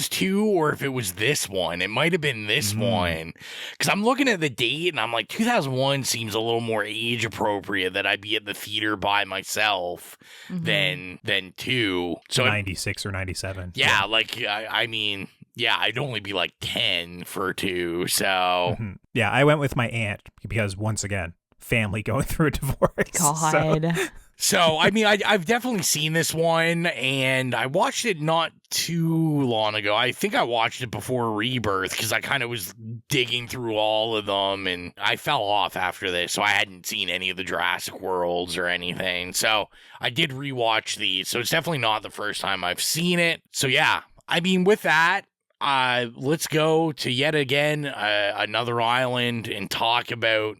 Speaker 7: 2 or if it was this one. It might have been this one, because I'm looking at the date and I'm like, 2001 seems a little more age appropriate that I'd be at the theater by myself than 2. So
Speaker 8: 96 or 97.
Speaker 7: Yeah, like I mean, yeah, I'd only be like 10 for 2. So
Speaker 8: yeah, I went with my aunt because, once again, family going through a divorce.
Speaker 9: God.
Speaker 7: So I mean, I've definitely seen this one, and I watched it not too long ago. I think I watched it before Rebirth, because I kind of was digging through all of them, and I fell off after this, so I hadn't seen any of the Jurassic Worlds or anything. So I did rewatch these, so it's definitely not the first time I've seen it. So yeah, I mean, with that, let's go to yet again another island and talk about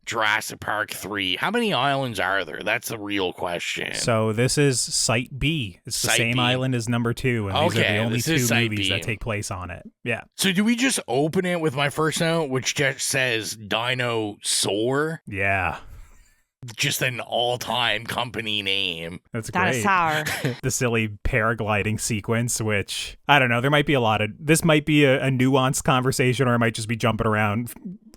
Speaker 7: Jurassic Park 3. How many islands are there? That's the real question.
Speaker 8: So this is Site B. It's the same island as number 2, and these are the only 2 movies that take place on it. Yeah.
Speaker 7: So do we just open it with my first note, which just says Dinosaur?
Speaker 8: Yeah.
Speaker 7: Just an all-time company name.
Speaker 8: That's great.
Speaker 9: Dinosaur.
Speaker 8: The silly paragliding sequence, which, I don't know, there might be this might be a nuanced conversation, or I might just be jumping around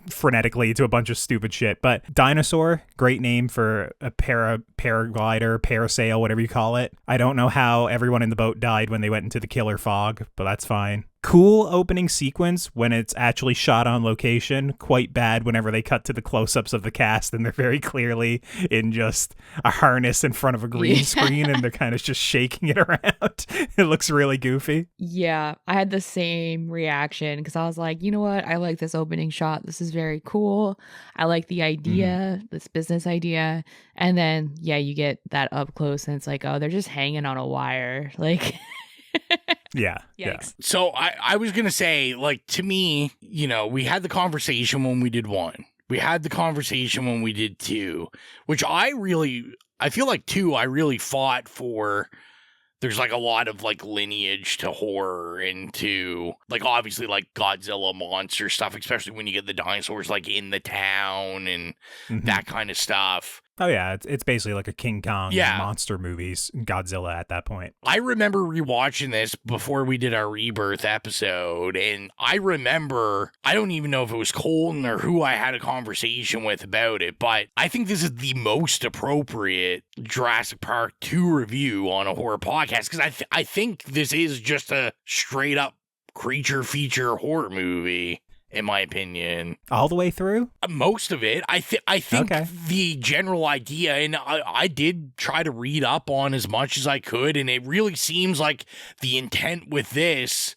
Speaker 8: frenetically to a bunch of stupid shit. But Dinosaur, great name for a paraglider, parasail, whatever you call it. I don't know how everyone in the boat died when they went into the killer fog, but that's fine. Cool opening sequence when it's actually shot on location. Quite bad whenever they cut to the close-ups of the cast and they're very clearly in just a harness in front of a green screen, and they're kind of just shaking it around. It looks really goofy.
Speaker 9: Yeah, I had the same reaction, because I was like, you know what? I like this opening shot. This is very cool. I like the idea, this business idea. And then, yeah, you get that up close and it's like, oh, they're just hanging on a wire. Like...
Speaker 8: Yeah.
Speaker 9: Yikes.
Speaker 8: Yeah.
Speaker 7: So I was going to say, like, to me, you know, we had the conversation when we did 1. We had the conversation when we did 2, which I feel like 2, I really fought for. There's like a lot of like lineage to horror and to like, obviously, like Godzilla monster stuff, especially when you get the dinosaurs like in the town and that kind of stuff.
Speaker 8: Oh, yeah, it's basically like a King Kong monster movies, Godzilla at that point.
Speaker 7: I remember rewatching this before we did our Rebirth episode, and I remember, I don't even know if it was Colton or who I had a conversation with about it, but I think this is the most appropriate Jurassic Park 2 review on a horror podcast, because I think this is just a straight-up creature feature horror movie. in my opinion.
Speaker 8: All the way through?
Speaker 7: Most of it. I think
Speaker 8: Okay.
Speaker 7: the general idea, and I did try to read up on as much as I could, and it really seems like the intent with this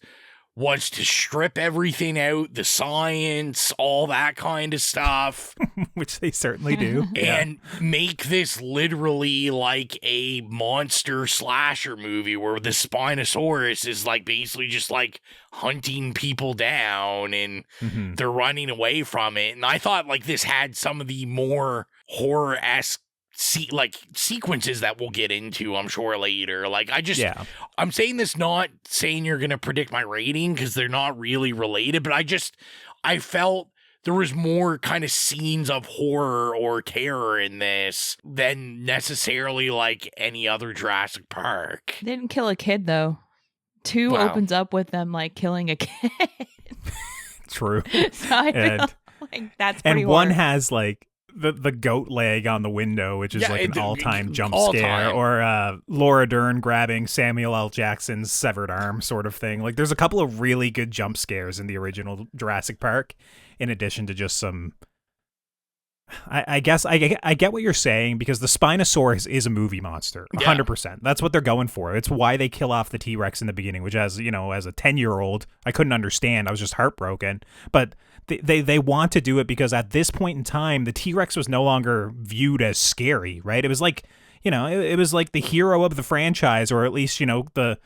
Speaker 7: was to strip everything out, the science, all that kind of stuff.
Speaker 8: Which they certainly do.
Speaker 7: And make this literally like a monster slasher movie where the Spinosaurus is like basically just like hunting people down and they're running away from it. And I thought like this had some of the more horror-esque sequences that we'll get into, I'm sure, later. Like, I'm saying this not saying you're going to predict my rating because they're not really related, but I felt there was more kind of scenes of horror or terror in this than necessarily like any other Jurassic Park.
Speaker 9: They didn't kill a kid, though. 2 opens up with them like killing a kid.
Speaker 8: True.
Speaker 9: So I feel like that's pretty
Speaker 8: And one
Speaker 9: horror.
Speaker 8: has like the goat leg on the window, which is like an all-time jump scare, or Laura Dern grabbing Samuel L. Jackson's severed arm sort of thing. Like, there's a couple of really good jump scares in the original Jurassic Park, in addition to just some... I guess I get what you're saying, because the Spinosaurus is a movie monster, 100%. That's what they're going for. It's why they kill off the T-Rex in the beginning, which, as a 10-year-old, I couldn't understand. I was just heartbroken. But they want to do it because at this point in time, the T-Rex was no longer viewed as scary, right? It was like, it was like the hero of the franchise, or at least, the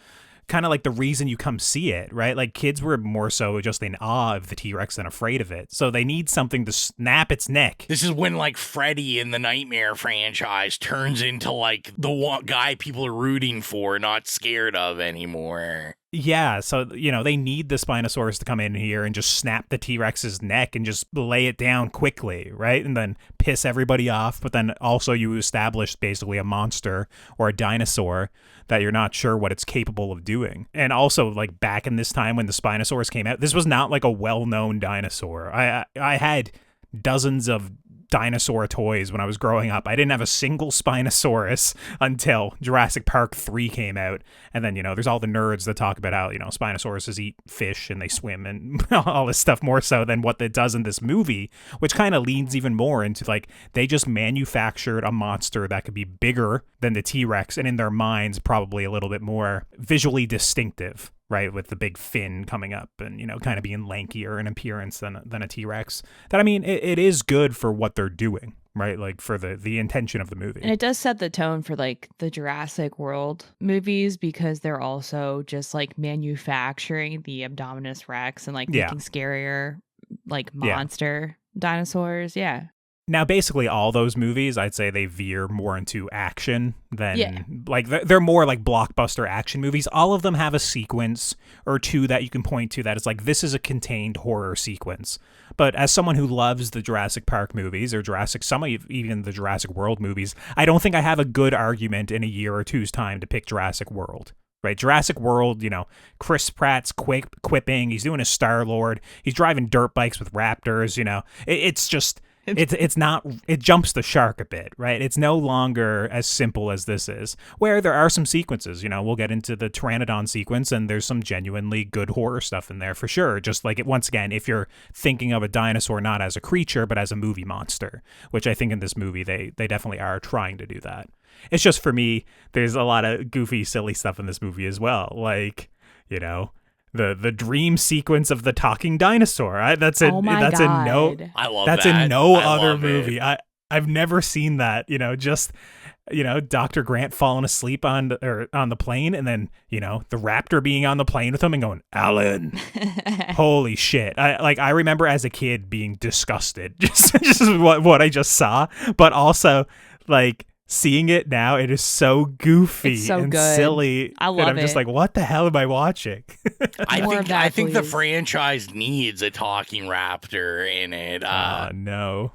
Speaker 8: kind of like the reason you come see it, right? Like, kids were more so just in awe of the T-Rex than afraid of it. So they need something to snap its neck.
Speaker 7: This is when like Freddy in the Nightmare franchise turns into like the one guy people are rooting for, not scared of anymore.
Speaker 8: Yeah, so, they need the Spinosaurus to come in here and just snap the T-Rex's neck and just lay it down quickly, right? And then piss everybody off, but then also you establish basically a monster or a dinosaur that you're not sure what it's capable of doing. And also, like, back in this time when the Spinosaurus came out, this was not like a well-known dinosaur. I had dozens of dinosaur toys when I was growing up. I didn't have a single Spinosaurus until Jurassic Park 3 came out. And then, there's all the nerds that talk about how, Spinosauruses eat fish and they swim and all this stuff, more so than what it does in this movie, which kind of leans even more into like, they just manufactured a monster that could be bigger than the T-Rex, and in their minds probably a little bit more visually distinctive, right, with the big fin coming up and, kind of being lankier in appearance than a T-Rex. That, I mean, it is good for what they're doing, right, like for the intention of the movie.
Speaker 9: And it does set the tone for like the Jurassic World movies, because they're also just like manufacturing the Abdominus Rex and like making scarier like monster dinosaurs. Yeah.
Speaker 8: Now, basically, all those movies, I'd say they veer more into action than, like, they're more like blockbuster action movies. All of them have a sequence or two that you can point to that is like, this is a contained horror sequence. But as someone who loves the Jurassic Park movies, or even the Jurassic World movies, I don't think I have a good argument in a year or two's time to pick Jurassic World. Right, Jurassic World, Chris Pratt's quipping, he's doing a Star-Lord, he's driving dirt bikes with raptors, it's just... It's not, it jumps the shark a bit, right? It's no longer as simple as this is, where there are some sequences, we'll get into the Pteranodon sequence, and there's some genuinely good horror stuff in there for sure. Just like, once again, if you're thinking of a dinosaur not as a creature, but as a movie monster, which I think in this movie, they definitely are trying to do that. It's just, for me, there's a lot of goofy, silly stuff in this movie as well. Like, the dream sequence of the talking dinosaur. That's in no other movie. I've never seen that. Dr. Grant falling asleep on the plane, and then the raptor being on the plane with him and going, Alan, holy shit. I remember as a kid being disgusted just what I just saw, but also like, seeing it now, it is so goofy and silly.
Speaker 9: I love it.
Speaker 8: And I'm just like, what the hell am I watching?
Speaker 7: I think the franchise needs a talking raptor in it.
Speaker 8: No.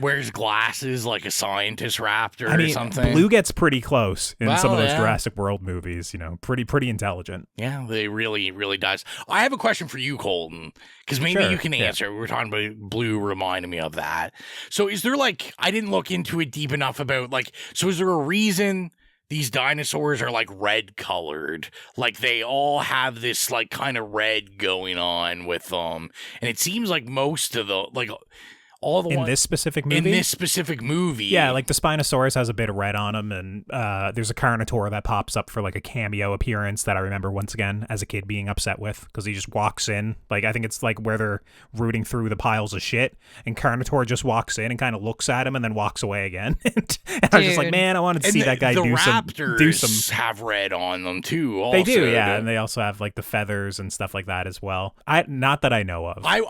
Speaker 7: Wears glasses like a scientist raptor or something.
Speaker 8: Blue gets pretty close in some of those Jurassic World movies, pretty intelligent.
Speaker 7: Yeah, they really, really does. I have a question for you, Colton, because maybe you can answer. We were talking about Blue, reminded me of that. So is there I didn't look into it deep enough about so is there a reason these dinosaurs are like red colored. Like they all have this like kind of red going on with them. And it seems like most of the like all the
Speaker 8: in this specific movie. Yeah, like the Spinosaurus has a bit of red on him, and there's a Carnotaur that pops up for like a cameo appearance that I remember once again as a kid being upset with because he just walks in. Like I think it's like where they're rooting through the piles of shit, and Carnotaur just walks in and kind of looks at him and then walks away again. And I was just like, man, I wanted to see that guy do some.
Speaker 7: The Raptors have red on them too. Also.
Speaker 8: They do, yeah, and they also have like the feathers and stuff like that as well. Not that I know of.
Speaker 7: I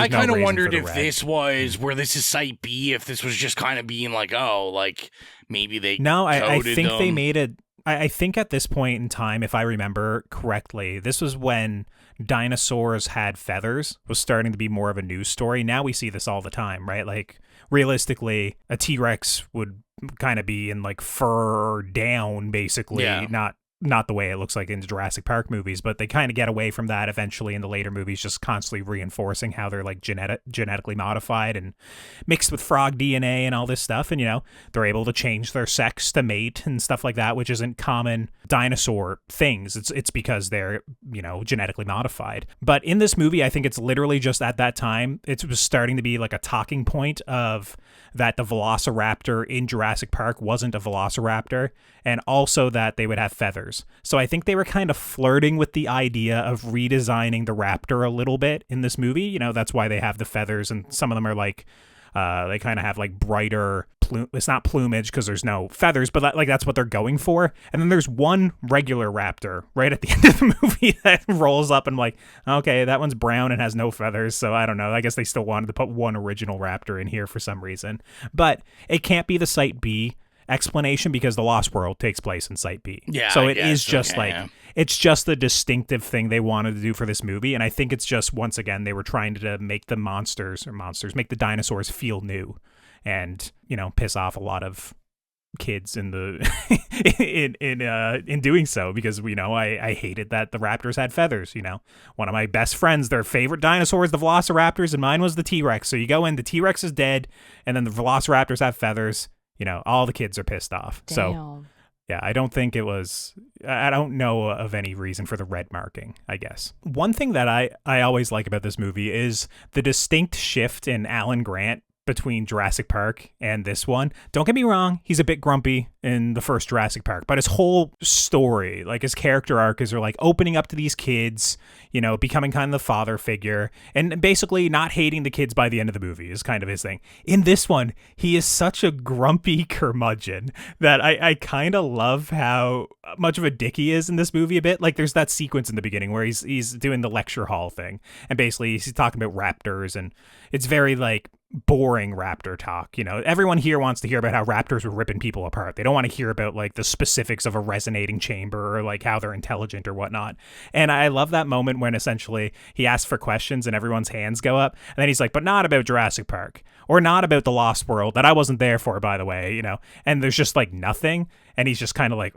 Speaker 7: kind of wondered if this was where this is Site B, if this was just kind of being like, oh, like maybe they
Speaker 8: I think
Speaker 7: them.
Speaker 8: They made it. I think at this point in time, if I remember correctly, this was when dinosaurs had feathers was starting to be more of a news story. Now we see this all the time, right? Like realistically, a T-Rex would kind of be in like fur down, basically, not the way it looks like in the Jurassic Park movies, but they kind of get away from that eventually in the later movies, just constantly reinforcing how they're like genetically modified and mixed with frog DNA and all this stuff. And, you know, they're able to change their sex to mate and stuff like that, which isn't common dinosaur things. It's because they're, you know, genetically modified. But in this movie, I think it's literally just at that time, it was starting to be like a talking point of that the Velociraptor in Jurassic Park wasn't a Velociraptor, and also that they would have feathers. So I think they were kind of flirting with the idea of redesigning the raptor a little bit in this movie. You know, that's why they have the feathers, and some of them are like, they kind of have like brighter it's not plumage because there's no feathers, but like that's what they're going for. And then there's one regular raptor right at the end of the movie that rolls up, and I'm like, okay, that one's brown and has no feathers, so I don't know. I guess they still wanted to put one original raptor in here for some reason. But it can't be the Site B explanation because the Lost World takes place in Site B.
Speaker 7: Yeah,
Speaker 8: so it is just it's just the distinctive thing they wanted to do for this movie. And I think it's just, once again, they were trying to make the make the dinosaurs feel new and, you know, piss off a lot of kids in the in doing so, because, you know, I hated that the raptors had feathers. You know, one of my best friends, their favorite dinosaurs, the velociraptors, and mine was the T-Rex. So you go in, the T-Rex is dead, and then the velociraptors have feathers. You know, all the kids are pissed off.
Speaker 9: Damn.
Speaker 8: So yeah, I don't know of any reason for the red marking, I guess. One thing that I always like about this movie is the distinct shift in Alan Grant between Jurassic Park and this one. Don't get me wrong, he's a bit grumpy in the first Jurassic Park, but his whole story, like his character arc, is like opening up to these kids, you know, becoming kind of the father figure, and basically not hating the kids by the end of the movie is kind of his thing. In this one, he is such a grumpy curmudgeon that I kind of love how much of a dick he is in this movie a bit. Like there's that sequence in the beginning where he's doing the lecture hall thing, and basically he's talking about raptors, and it's very like boring raptor talk. You know, everyone here wants to hear about how raptors were ripping people apart. They don't want to hear about like the specifics of a resonating chamber or like how they're intelligent or whatnot. And I love that moment when essentially he asks for questions and everyone's hands go up, and then he's like, but not about Jurassic Park, or not about the Lost World that I wasn't there for, by the way, you know. And there's just like nothing, and he's just kind of like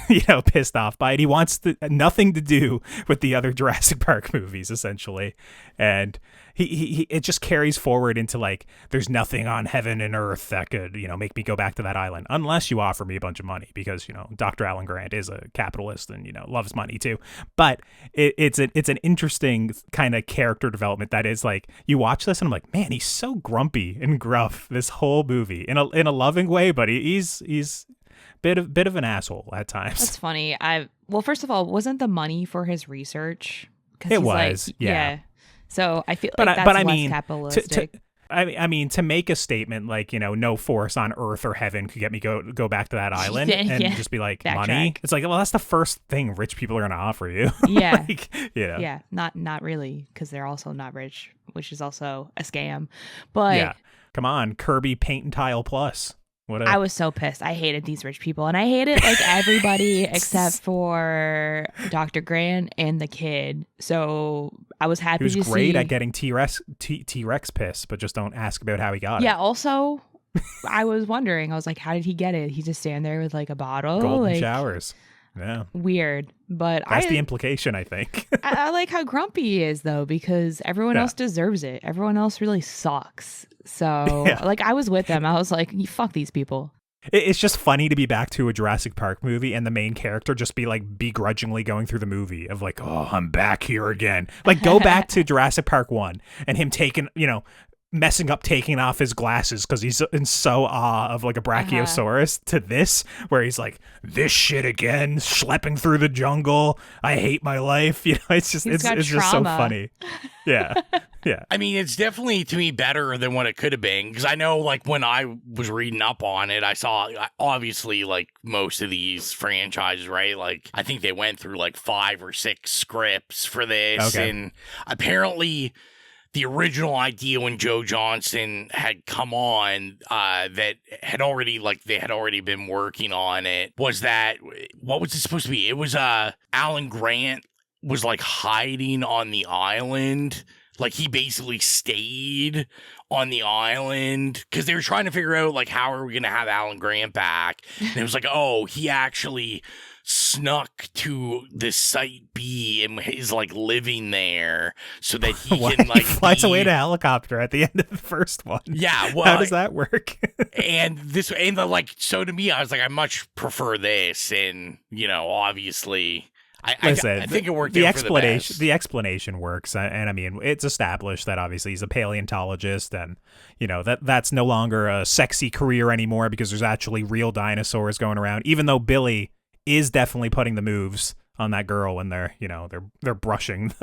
Speaker 8: you know, pissed off by it. He wants nothing to do with the other Jurassic Park movies, essentially. And he it just carries forward into like, there's nothing on heaven and earth that could, you know, make me go back to that island unless you offer me a bunch of money, because, you know, Dr. Alan Grant is a capitalist and, you know, loves money too. But it's an interesting kind of character development that is like, you watch this and I'm like, man, he's so grumpy and gruff this whole movie in a loving way, but he's bit of an asshole at times.
Speaker 9: That's funny. Well, first of all, wasn't the money for his research?
Speaker 8: It was,
Speaker 9: like,
Speaker 8: yeah.
Speaker 9: So I feel like that's less capitalistic.
Speaker 8: I mean, to make a statement like, you know, no force on earth or heaven could get me go back to that island and just be like, money. It's like, well, that's the first thing rich people are going to offer you.
Speaker 9: Yeah.
Speaker 8: Like, yeah.
Speaker 9: Yeah. Not really, because they're also not rich, which is also a scam. But
Speaker 8: yeah, come on, Kirby Paint and Tile Plus.
Speaker 9: I was so pissed. I hated these rich people, and I hated like everybody except for Dr. Grant and the kid. So I was happy to see.
Speaker 8: He was great at getting T-Rex piss, but just don't ask about how he got it.
Speaker 9: Yeah, also, I was wondering, I was like, how did he get it? He just stand there with like a bottle?
Speaker 8: Golden showers. Yeah.
Speaker 9: Weird. But
Speaker 8: that's the implication, I think.
Speaker 9: I like how grumpy he is, though, because everyone else deserves it. Everyone else really sucks. So, like, I was with them. I was like, fuck these people.
Speaker 8: It's just funny to be back to a Jurassic Park movie and the main character just be like begrudgingly going through the movie of like, oh, I'm back here again. Like, go back to Jurassic Park 1 and him taking, messing up taking off his glasses because he's in so awe of like a brachiosaurus to this where he's like, this shit again, schlepping through the jungle, I hate my life. It's just it's just so funny. Yeah.
Speaker 7: I mean, it's definitely to me better than what it could have been, because I know like when I was reading up on it, I saw obviously like most of these franchises, right? Like I think they went through like 5 or 6 scripts for this, and apparently the original idea when Joe Johnston had come on, that had already they had already been working on it, was that, what was it supposed to be? It was Alan Grant was like hiding on the island. Like he basically stayed on the island because they were trying to figure out like how are we going to have Alan Grant back. And it was like, oh, he actually snuck to the Site B and is like living there so that he can like
Speaker 8: flies away in a helicopter at the end of the first one.
Speaker 7: Yeah, well,
Speaker 8: how does that work?
Speaker 7: So to me, I was like, I much prefer this, and obviously.
Speaker 8: Listen,
Speaker 7: I think it worked.
Speaker 8: The
Speaker 7: out for
Speaker 8: the explanation works, and I mean, it's established that obviously he's a paleontologist, and that's no longer a sexy career anymore because there's actually real dinosaurs going around. Even though Billy is definitely putting the moves on that girl when they're brushing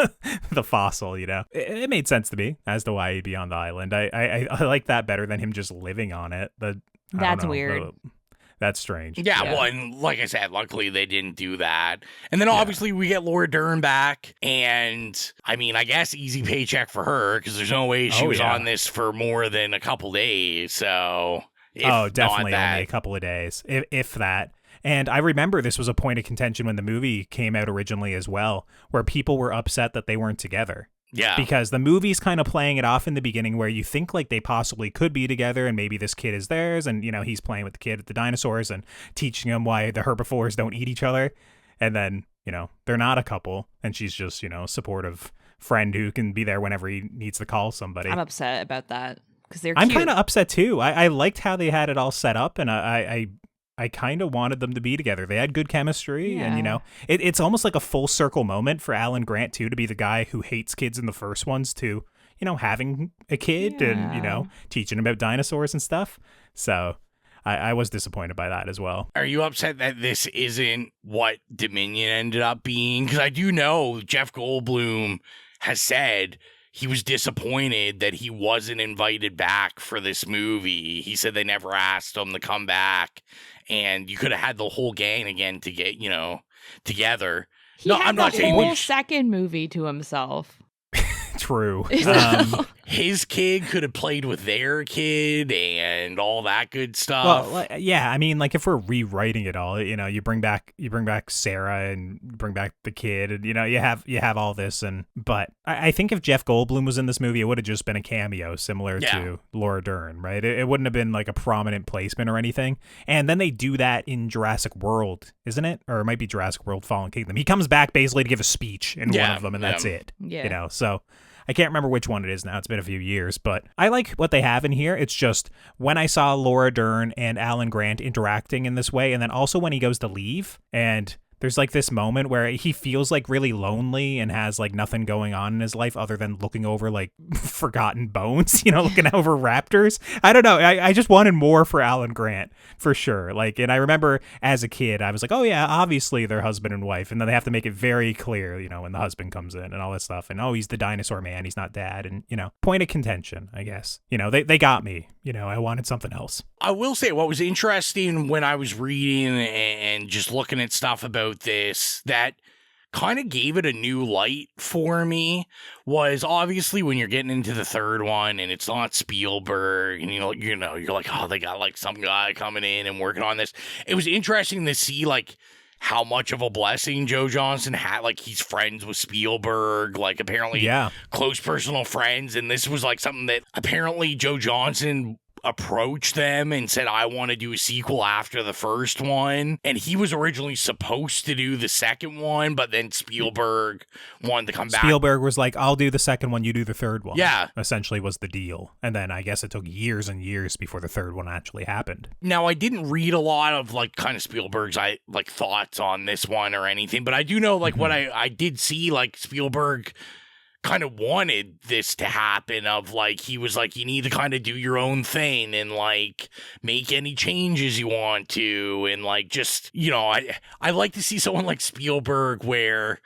Speaker 8: the fossil. It made sense to me as to why he'd be on the island. I like that better than him just living on it.
Speaker 9: That's weird.
Speaker 8: That's strange.
Speaker 7: Yeah, well, and like I said, luckily they didn't do that. And then obviously we get Laura Dern back, and I mean, I guess easy paycheck for her because there's no way she was on this for more than a couple days. So,
Speaker 8: definitely only a couple of days, if that. And I remember this was a point of contention when the movie came out originally as well, where people were upset that they weren't together.
Speaker 7: Yeah.
Speaker 8: Because the movie's kind of playing it off in the beginning where you think like they possibly could be together and maybe this kid is theirs and, he's playing with the kid at the dinosaurs and teaching him why the herbivores don't eat each other. And then, they're not a couple and she's just, a supportive friend who can be there whenever he needs to call somebody.
Speaker 9: I'm upset about that because they're
Speaker 8: I'm
Speaker 9: cute.
Speaker 8: kind of upset too. I liked how they had it all set up and I kind of wanted them to be together. They had good chemistry, and it's almost like a full circle moment for Alan Grant too to be the guy who hates kids in the first ones to, having a kid and teaching about dinosaurs and stuff. So I was disappointed by that as well.
Speaker 7: Are you upset that this isn't what Dominion ended up being? Because I do know Jeff Goldblum has said he was disappointed that he wasn't invited back for this movie. He said they never asked him to come back. And you could have had the whole gang again to get, together.
Speaker 9: I'm not saying the whole second movie to himself.
Speaker 8: True.
Speaker 7: His kid could have played with their kid and all that good stuff.
Speaker 8: Well, yeah, I mean, like if we're rewriting it all, you bring back Sarah and bring back the kid, and you have all this, but I think if Jeff Goldblum was in this movie, it would have just been a cameo similar to Laura Dern, right? It wouldn't have been like a prominent placement or anything. And then they do that in Jurassic World, isn't it? Or it might be Jurassic World: Fallen Kingdom. He comes back basically to give a speech in one of them, and that's it.
Speaker 9: Yeah.
Speaker 8: So I can't remember which one it is now. It's been a few years, but I like what they have in here. It's just when I saw Laura Dern and Alan Grant interacting in this way, and then also when he goes to leave, and there's like this moment where he feels like really lonely and has like nothing going on in his life other than looking over like forgotten bones, looking over raptors. I don't know. I just wanted more for Alan Grant for sure. Like, and I remember as a kid, I was like, oh yeah, obviously they're husband and wife. And then they have to make it very clear, when the husband comes in and all this stuff. And he's the dinosaur man. He's not dad. And, point of contention, I guess. They got me. I wanted something else.
Speaker 7: I will say what was interesting when I was reading and just looking at stuff about this that kind of gave it a new light for me was obviously when you're getting into the third one and it's not Spielberg and you're like, oh, they got like some guy coming in and working on this. It was interesting to see like how much of a blessing Joe Johnston had. Like he's friends with Spielberg, like apparently close personal friends. And this was like something that apparently Joe Johnston approached them and said, I want to do a sequel after the first one. And he was originally supposed to do the second one, but then Spielberg wanted to come back.
Speaker 8: Spielberg was like, I'll do the second one, you do the third one.
Speaker 7: Yeah.
Speaker 8: Essentially was the deal. And then I guess it took years and years before the third one actually happened.
Speaker 7: Now, I didn't read a lot of like kind of Spielberg's like thoughts on this one or anything, but I do know like what I did see, like Spielberg kind of wanted this to happen, of like, he was like, you need to kind of do your own thing and like make any changes you want to, and like just, you know, I like to see someone like Spielberg where,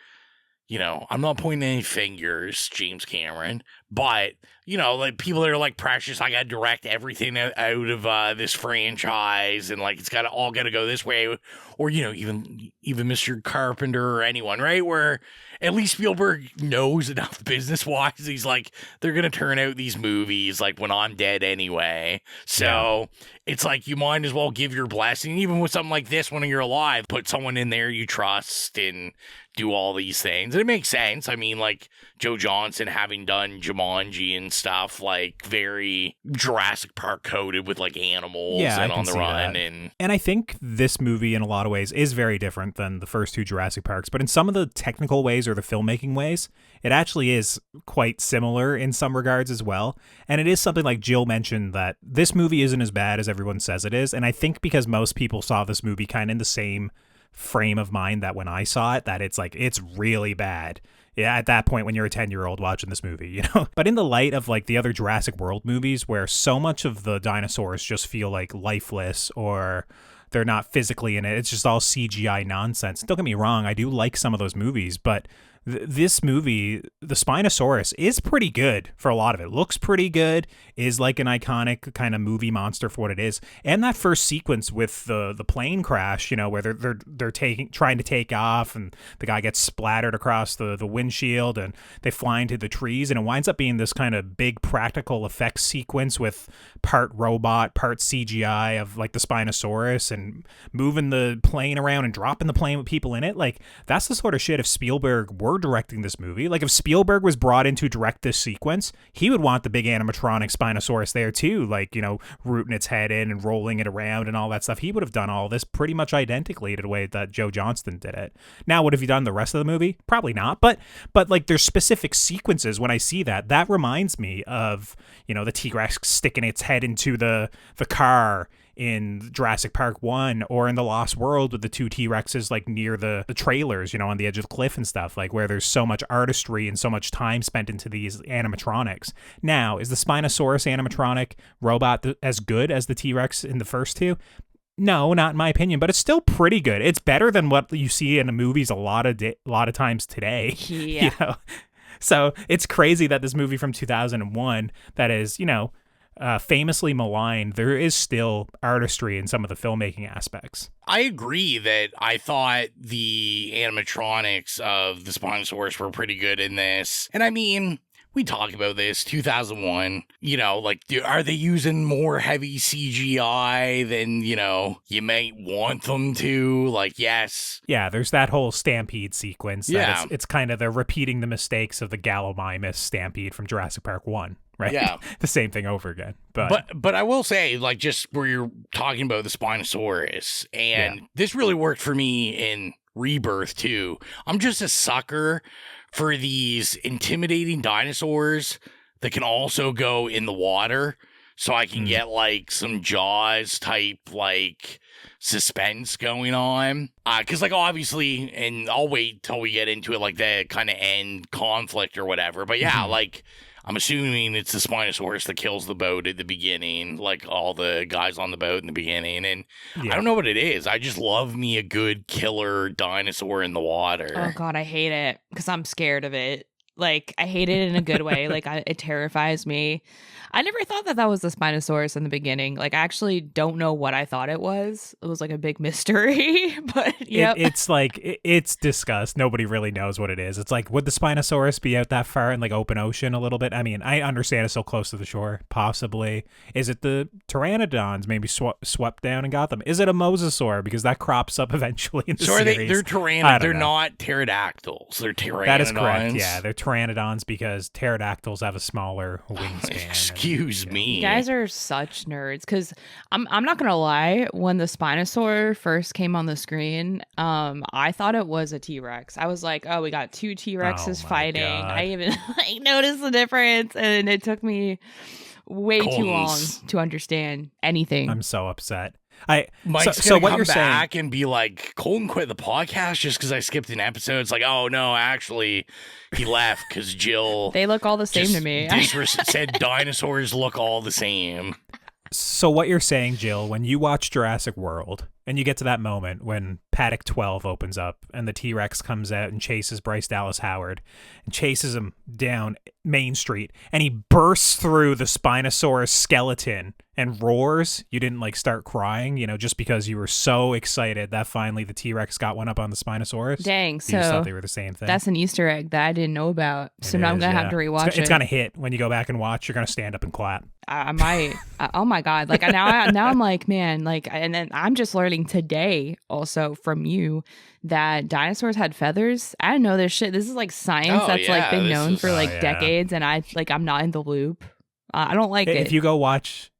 Speaker 7: you know, I'm not pointing any fingers, James Cameron, but, you know, like people that are like, Precious, I got to direct everything out of this franchise, and like it's all got to go this way, or, you know, even Mr. Carpenter or anyone, right? Where at least Spielberg knows enough business-wise. He's like, they're going to turn out these movies like when I'm dead anyway. So it's like, you might as well give your blessing, even with something like this when you're alive, put someone in there you trust and do all these things. And it makes sense. I mean, like Joe Johnston having done Jumanji and stuff, like very Jurassic Park coded with like animals and on the run.
Speaker 8: And I think this movie in a lot of ways is very different than the first two Jurassic Parks, but in some of the technical ways or the filmmaking ways, it actually is quite similar in some regards as well. And it is something like Jill mentioned, that this movie isn't as bad as everyone says it is. And I think because most people saw this movie kind of in the same frame of mind that when I saw it, that it's like, it's really bad. Yeah, at that point when you're a 10-year-old watching this movie, you know? But in the light of like the other Jurassic World movies, where so much of the dinosaurs just feel like lifeless, or they're not physically in it, it's just all CGI nonsense. Don't get me wrong, I do like some of those movies, but this movie, the Spinosaurus, is pretty good for a lot of it. Looks pretty good, is like an iconic kind of movie monster for what it is. And that first sequence with the plane crash, you know, where they're trying to take off, and the guy gets splattered across the windshield, and they fly into the trees, and it winds up being this kind of big practical effects sequence with part robot, part CGI of like the Spinosaurus, and moving the plane around and dropping the plane with people in it. Like, that's the sort of shit if Spielberg were directing this movie. Like, if Spielberg was brought in to direct this sequence, he would want the big animatronic Spinosaurus there too, like, you know, rooting its head in and rolling it around and all that stuff. He would have done all this pretty much identically to the way that Joe Johnston did it. Now, would have he done the rest of the movie? Probably not, but like, there's specific sequences when I see that reminds me of, you know, the T-Rex sticking its head into the car in Jurassic Park 1, or in The Lost World with the two T-Rexes like near the trailers, you know, on the edge of the cliff and stuff, like where there's so much artistry and so much time spent into these animatronics. Now, is the Spinosaurus animatronic robot as good as the T-Rex in the first two? No, not in my opinion, but it's still pretty good. It's better than what you see in the movies a lot of times today.
Speaker 9: Yeah.
Speaker 8: You know? So it's crazy that this movie from 2001 that is, you know, famously maligned, there is still artistry in some of the filmmaking aspects.
Speaker 7: I agree that I thought the animatronics of the Spinosaurus were pretty good in this. And I mean, we talk about this, 2001, you know, like, are they using more heavy CGI than, you know, you might want them to? Like, yes.
Speaker 8: Yeah, there's that whole stampede sequence.
Speaker 7: Yeah.
Speaker 8: It's kind of, they're repeating the mistakes of the Gallimimus stampede from Jurassic Park 1. Right?
Speaker 7: Yeah.
Speaker 8: The same thing over again.
Speaker 7: But I will say, like, just where you're talking about the Spinosaurus, and this really worked for me in Rebirth, too. I'm just a sucker for these intimidating dinosaurs that can also go in the water, so I can get, like, some Jaws type, like, suspense going on. Because, like, obviously, and I'll wait till we get into it, like, the kind of end conflict or whatever. But yeah, like, I'm assuming it's the Spinosaurus that kills the boat at the beginning, like all the guys on the boat in the beginning. And I don't know what it is. I just love me a good killer dinosaur in the water.
Speaker 9: Oh, God, I hate it because I'm scared of it. Like, I hate it in a good way. Like, it terrifies me. I never thought that was the Spinosaurus in the beginning. Like, I actually don't know what I thought it was. It was like a big mystery, but yeah.
Speaker 8: It's like, it's discussed. Nobody really knows what it is. It's like, would the Spinosaurus be out that far in like open ocean a little bit? I mean, I understand it's so close to the shore. Possibly. Is it the pteranodons maybe swept down and got them? Is it a mosasaur? Because that crops up eventually in the series.
Speaker 7: They're pteranodons. They're not pterodactyls. They're pteranodons.
Speaker 8: That is correct. Yeah, they're pteranodons because pterodactyls have a smaller wingspan.
Speaker 7: Excuse me.
Speaker 9: You guys are such nerds. Because I'm not gonna lie, when the Spinosaur first came on the screen, I thought it was a T-Rex. I was like, oh, we got two T-Rexes fighting.
Speaker 8: God.
Speaker 9: I even noticed the difference, and it took me way too long to understand anything.
Speaker 8: I'm so upset.
Speaker 7: Mike's
Speaker 8: so
Speaker 7: gonna
Speaker 8: what
Speaker 7: come
Speaker 8: you're
Speaker 7: back and be like, Colton quit the podcast just because I skipped an episode. It's like, oh no, actually, he left because Jill.
Speaker 9: They look all the same to me.
Speaker 7: Said dinosaurs look all the same.
Speaker 8: So what you're saying, Jill, when you watch Jurassic World and you get to that moment when Paddock 12 opens up and the T-Rex comes out and chases Bryce Dallas Howard and chases him down Main Street and he bursts through the Spinosaurus skeleton and roars, you didn't like start crying, just because you were so excited that finally the T-Rex got one up on the Spinosaurus?
Speaker 9: Dang,
Speaker 8: You
Speaker 9: so
Speaker 8: just thought they were the same thing.
Speaker 9: that's an Easter egg that I didn't know about. So now I'm going to have to rewatch it.
Speaker 8: It's going to hit when you go back and watch. You're going to stand up and clap.
Speaker 9: I might. Oh my God. Like now I'm like, man, like, and then I'm just learning today also from you that dinosaurs had feathers. I didn't know this shit. This is like science that's like been known for like decades. And I'm not in the loop. I don't like it.
Speaker 8: If you go watch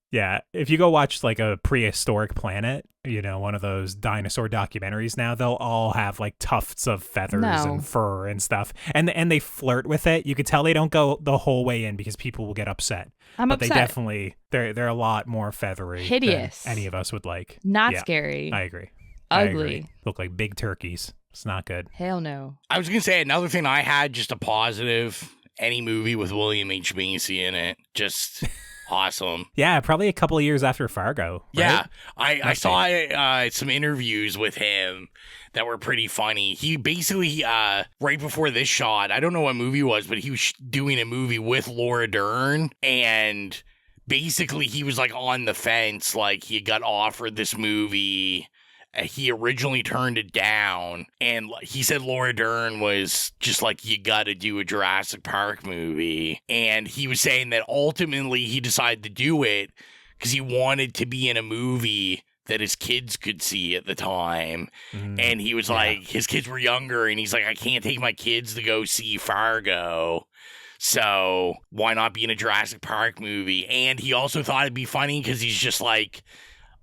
Speaker 8: like a prehistoric planet, one of those dinosaur documentaries now, they'll all have like tufts of feathers and fur and stuff. And they flirt with it. You could tell they don't go the whole way in because people will get upset.
Speaker 9: I'm
Speaker 8: upset.
Speaker 9: They
Speaker 8: definitely, they're a lot more feathery.
Speaker 9: Hideous.
Speaker 8: Than any of us would like.
Speaker 9: Not scary.
Speaker 8: I agree.
Speaker 9: Ugly.
Speaker 8: Look like big turkeys. It's not good.
Speaker 9: Hell no.
Speaker 7: I was going to say another thing I had, just a positive, any movie with William H. Macy in it, just... awesome.
Speaker 8: Yeah, probably a couple of years after Fargo. Right?
Speaker 7: Yeah, I saw some interviews with him that were pretty funny. He basically, right before this shot, I don't know what movie it was, but he was doing a movie with Laura Dern, and basically he was like on the fence, like he got offered this movie. He originally turned it down, and he said Laura Dern was just like, you gotta do a Jurassic Park movie. And he was saying that ultimately he decided to do it because he wanted to be in a movie that his kids could see at the time. And he was like, his kids were younger, and he's like, I can't take my kids to go see Fargo. So why not be in a Jurassic Park movie? And he also thought it'd be funny because he's just like,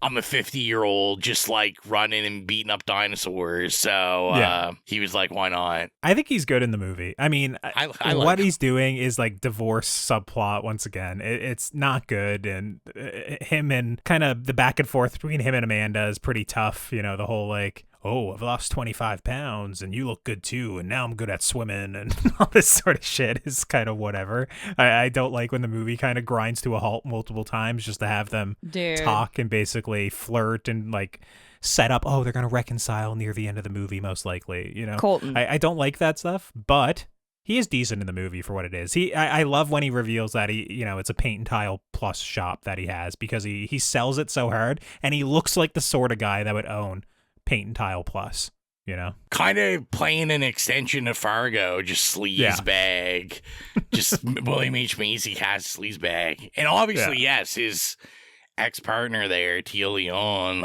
Speaker 7: I'm a 50-year-old just like running and beating up dinosaurs. So he was like, why not?
Speaker 8: I think he's good in the movie. I mean, what he's doing is like divorce subplot once again. It's not good. And him and kind of the back and forth between him and Amanda is pretty tough. The whole like, oh, I've lost 25 pounds and you look good too. And now I'm good at swimming and all this sort of shit is kind of whatever. I don't like when the movie kind of grinds to a halt multiple times just to have them talk and basically flirt and like set up, oh, they're going to reconcile near the end of the movie, most likely,
Speaker 9: Colton.
Speaker 8: I don't like that stuff, but he is decent in the movie for what it is. I love when he reveals that it's a paint and tile plus shop that he has because he sells it so hard and he looks like the sort of guy that would own Paint and Tile Plus,
Speaker 7: kind of playing an extension of Fargo, just sleaze bag. Just William H. Macy has sleaze bag, and obviously, yes, his ex-partner there, Tia Leon,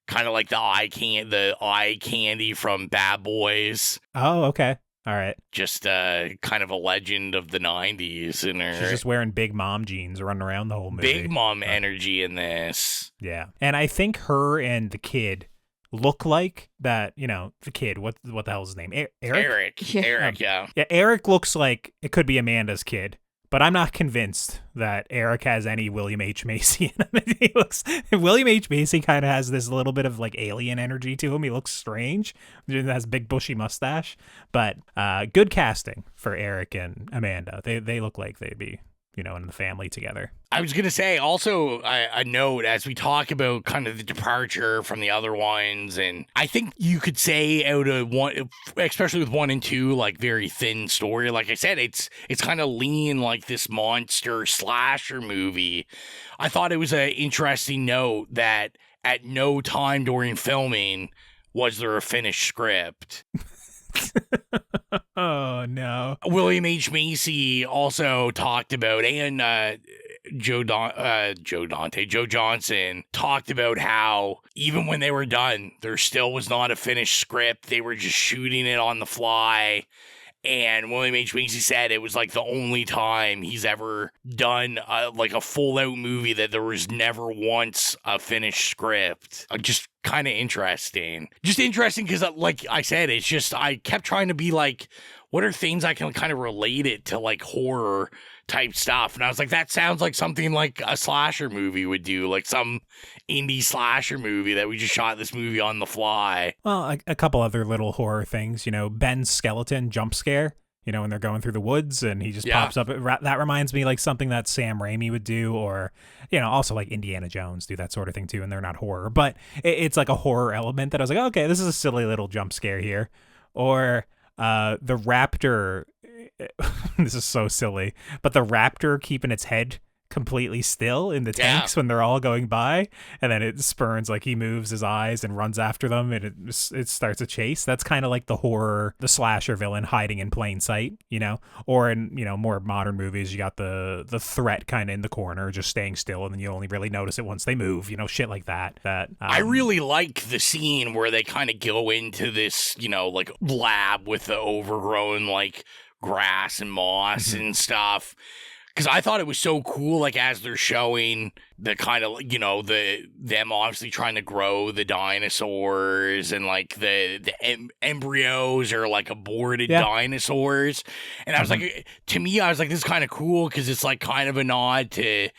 Speaker 7: kind of like the eye candy from Bad Boys.
Speaker 8: Oh, okay. All right.
Speaker 7: Just kind of a legend of the 90s. In her.
Speaker 8: She's just wearing big mom jeans running around the whole movie.
Speaker 7: Big mom energy in this.
Speaker 8: Yeah. And I think her and the kid look like that, the kid, what the hell's his name? Eric?
Speaker 7: Eric, yeah.
Speaker 8: Yeah, Eric looks like it could be Amanda's kid, but I'm not convinced that Eric has any William H. Macy in him. William H. Macy kind of has this little bit of like alien energy to him. He looks strange. He has a big bushy mustache, but good casting for Eric and Amanda. They look like they'd be, in the family together.
Speaker 7: I was going to say also a note as we talk about kind of the departure from the other ones. And I think you could say out of one, especially with 1 and 2, like very thin story. Like I said, it's kind of lean like this monster slasher movie. I thought it was an interesting note that at no time during filming was there a finished script.
Speaker 8: Oh no.
Speaker 7: William H. Macy also talked about, and Joe Johnson talked about how even when they were done, there still was not a finished script. They were just shooting it on the fly. And William H. Macy said it was like the only time he's ever done like a full out movie that there was never once a finished script. Just kind of interesting. Just interesting because, like I said, it's just I kept trying to be like, what are things I can kind of relate it to, like horror type stuff? And I was like, that sounds like something like a slasher movie would do, like some indie slasher movie that we just shot this movie on the fly.
Speaker 8: Well, a couple other little horror things, Ben's skeleton jump scare, when they're going through the woods and he just pops up. That reminds me like something that Sam Raimi would do, or, also like Indiana Jones do that sort of thing too, and they're not horror, but it's like a horror element that I was like, okay, this is a silly little jump scare here. Or the raptor, this is so silly, but the raptor keeping its head completely still in the tanks when they're all going by, and then it spurns, like he moves his eyes and runs after them, and it starts a chase. That's kind of like the slasher villain hiding in plain sight, or in more modern movies, you got the threat kind of in the corner just staying still, and then you only really notice it once they move, shit like that. I
Speaker 7: really like the scene where they kind of go into this like lab with the overgrown like grass and moss and stuff. Because I thought it was so cool, like, as they're showing the kind of, them obviously trying to grow the dinosaurs, and, like, the embryos are, like, aborted dinosaurs. And I was like, to me, I was like, this is kind of cool, because it's, like, kind of a nod to,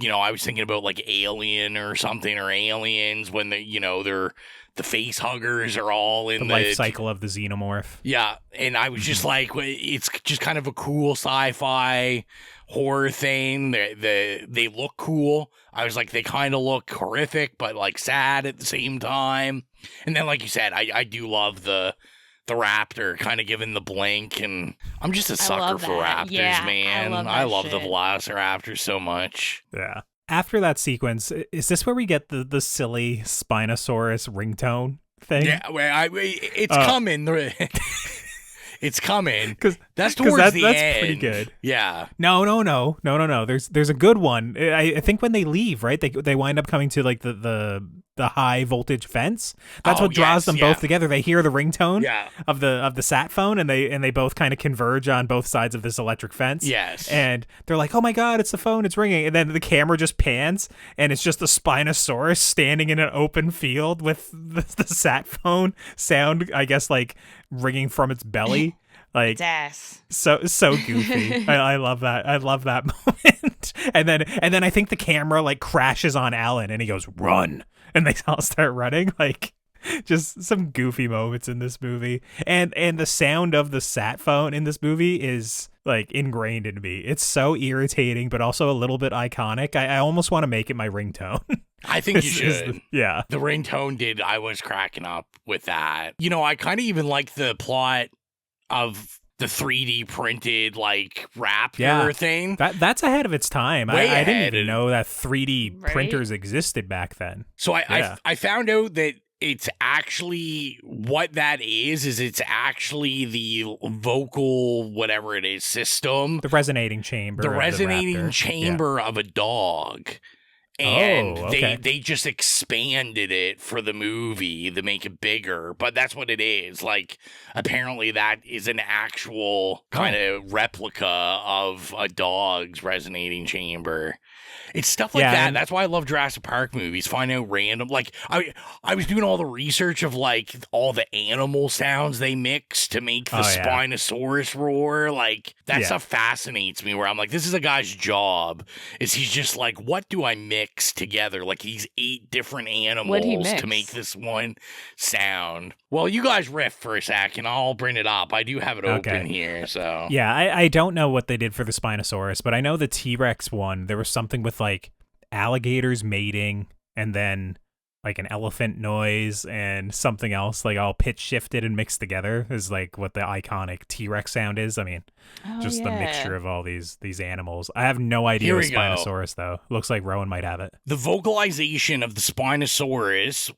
Speaker 7: I was thinking about, like, Alien or something, or Aliens, when they're the face huggers are all in the
Speaker 8: life cycle of the xenomorph.
Speaker 7: Yeah, and I was just like, it's just kind of a cool sci-fi horror thing. They look cool. I was like, they kind of look horrific, but like sad at the same time. And then, like you said, I do love the raptor kind of giving the blink, and I'm just a sucker for raptors, man. I love the velociraptors so much.
Speaker 8: Yeah. After that sequence, is this where we get the silly Spinosaurus ringtone thing?
Speaker 7: Yeah, it's coming. It's coming. That's towards the end.
Speaker 8: That's pretty good.
Speaker 7: Yeah.
Speaker 8: No. There's a good one. I think when they leave, right? They wind up coming to like the high voltage fence. That's what draws them both together. They hear the ringtone of the sat phone, and they both kind of converge on both sides of this electric fence.
Speaker 7: Yes.
Speaker 8: And they're like, "Oh my god, it's the phone, it's ringing." And then the camera just pans, and it's just the Spinosaurus standing in an open field with the sat phone sound, I guess, like ringing from its belly. Like
Speaker 9: its ass.
Speaker 8: So goofy. I love that. I love that moment. And then I think the camera like crashes on Alan, and he goes, "Run." And they all start running. Like, just some goofy moments in this movie. And the sound of the sat phone in this movie is like ingrained in me. It's so irritating, but also a little bit iconic. I almost want to make it my ringtone.
Speaker 7: I think you should.
Speaker 8: Yeah.
Speaker 7: The ringtone I was cracking up with that. I kind of even like the plot of the 3D printed like raptor thing.
Speaker 8: That's ahead of its time. I didn't even know that 3D printers existed back then.
Speaker 7: So I found out that it's actually what that is it's actually the vocal whatever it is system.
Speaker 8: The resonating chamber.
Speaker 7: The resonating chamber of a dog. And they just expanded it for the movie to make it bigger. But that's what it is. Like, apparently that is an actual kind of replica of a dog's resonating chamber. It's stuff like that. That's why I love Jurassic Park movies. Find out random, like I was doing all the research of like all the animal sounds they mix to make the Spinosaurus roar. Like that stuff fascinates me. Where I'm like, this is a guy's job. Is he's just like, what do I mix together? Like these 8 different animals to make this one sound. Well, you guys riff for a second. I'll bring it up. I do have it open here. So
Speaker 8: yeah, I don't know what they did for the Spinosaurus, but I know the T-Rex one. There was something with like alligators mating, and then like an elephant noise and something else, like all pitch shifted and mixed together is like what the iconic T-Rex sound is. I mean, just the mixture of all these animals. I have no idea what Spinosaurus though. Looks like Rowan might have it.
Speaker 7: The vocalization of the Spinosaurus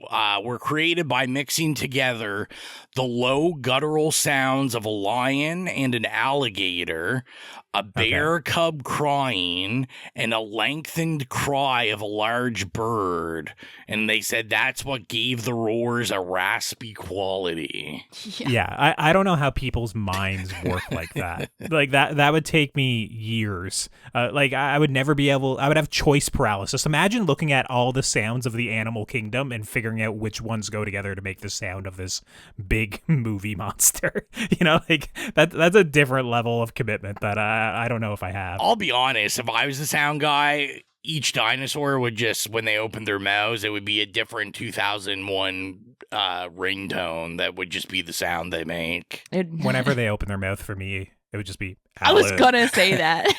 Speaker 7: were created by mixing together the low guttural sounds of a lion and an alligator, a bear cub crying, and a lengthened cry of a large bird. And they said that's what gave the roars a raspy quality.
Speaker 8: Yeah, I don't know how people's minds work like that. Like that would take me years. Like I would never be able. I would have choice paralysis. Imagine looking at all the sounds of the animal kingdom and figuring out which ones go together to make the sound of this big movie monster. You know, like that's a different level of commitment that I don't know if I have.
Speaker 7: I'll be honest. If I was the sound guy, each dinosaur would just, when they opened their mouths, it would be a different 2001 ringtone that would just be the sound they make.
Speaker 8: Whenever they open their mouth for me, it would just be
Speaker 9: I was gonna say that.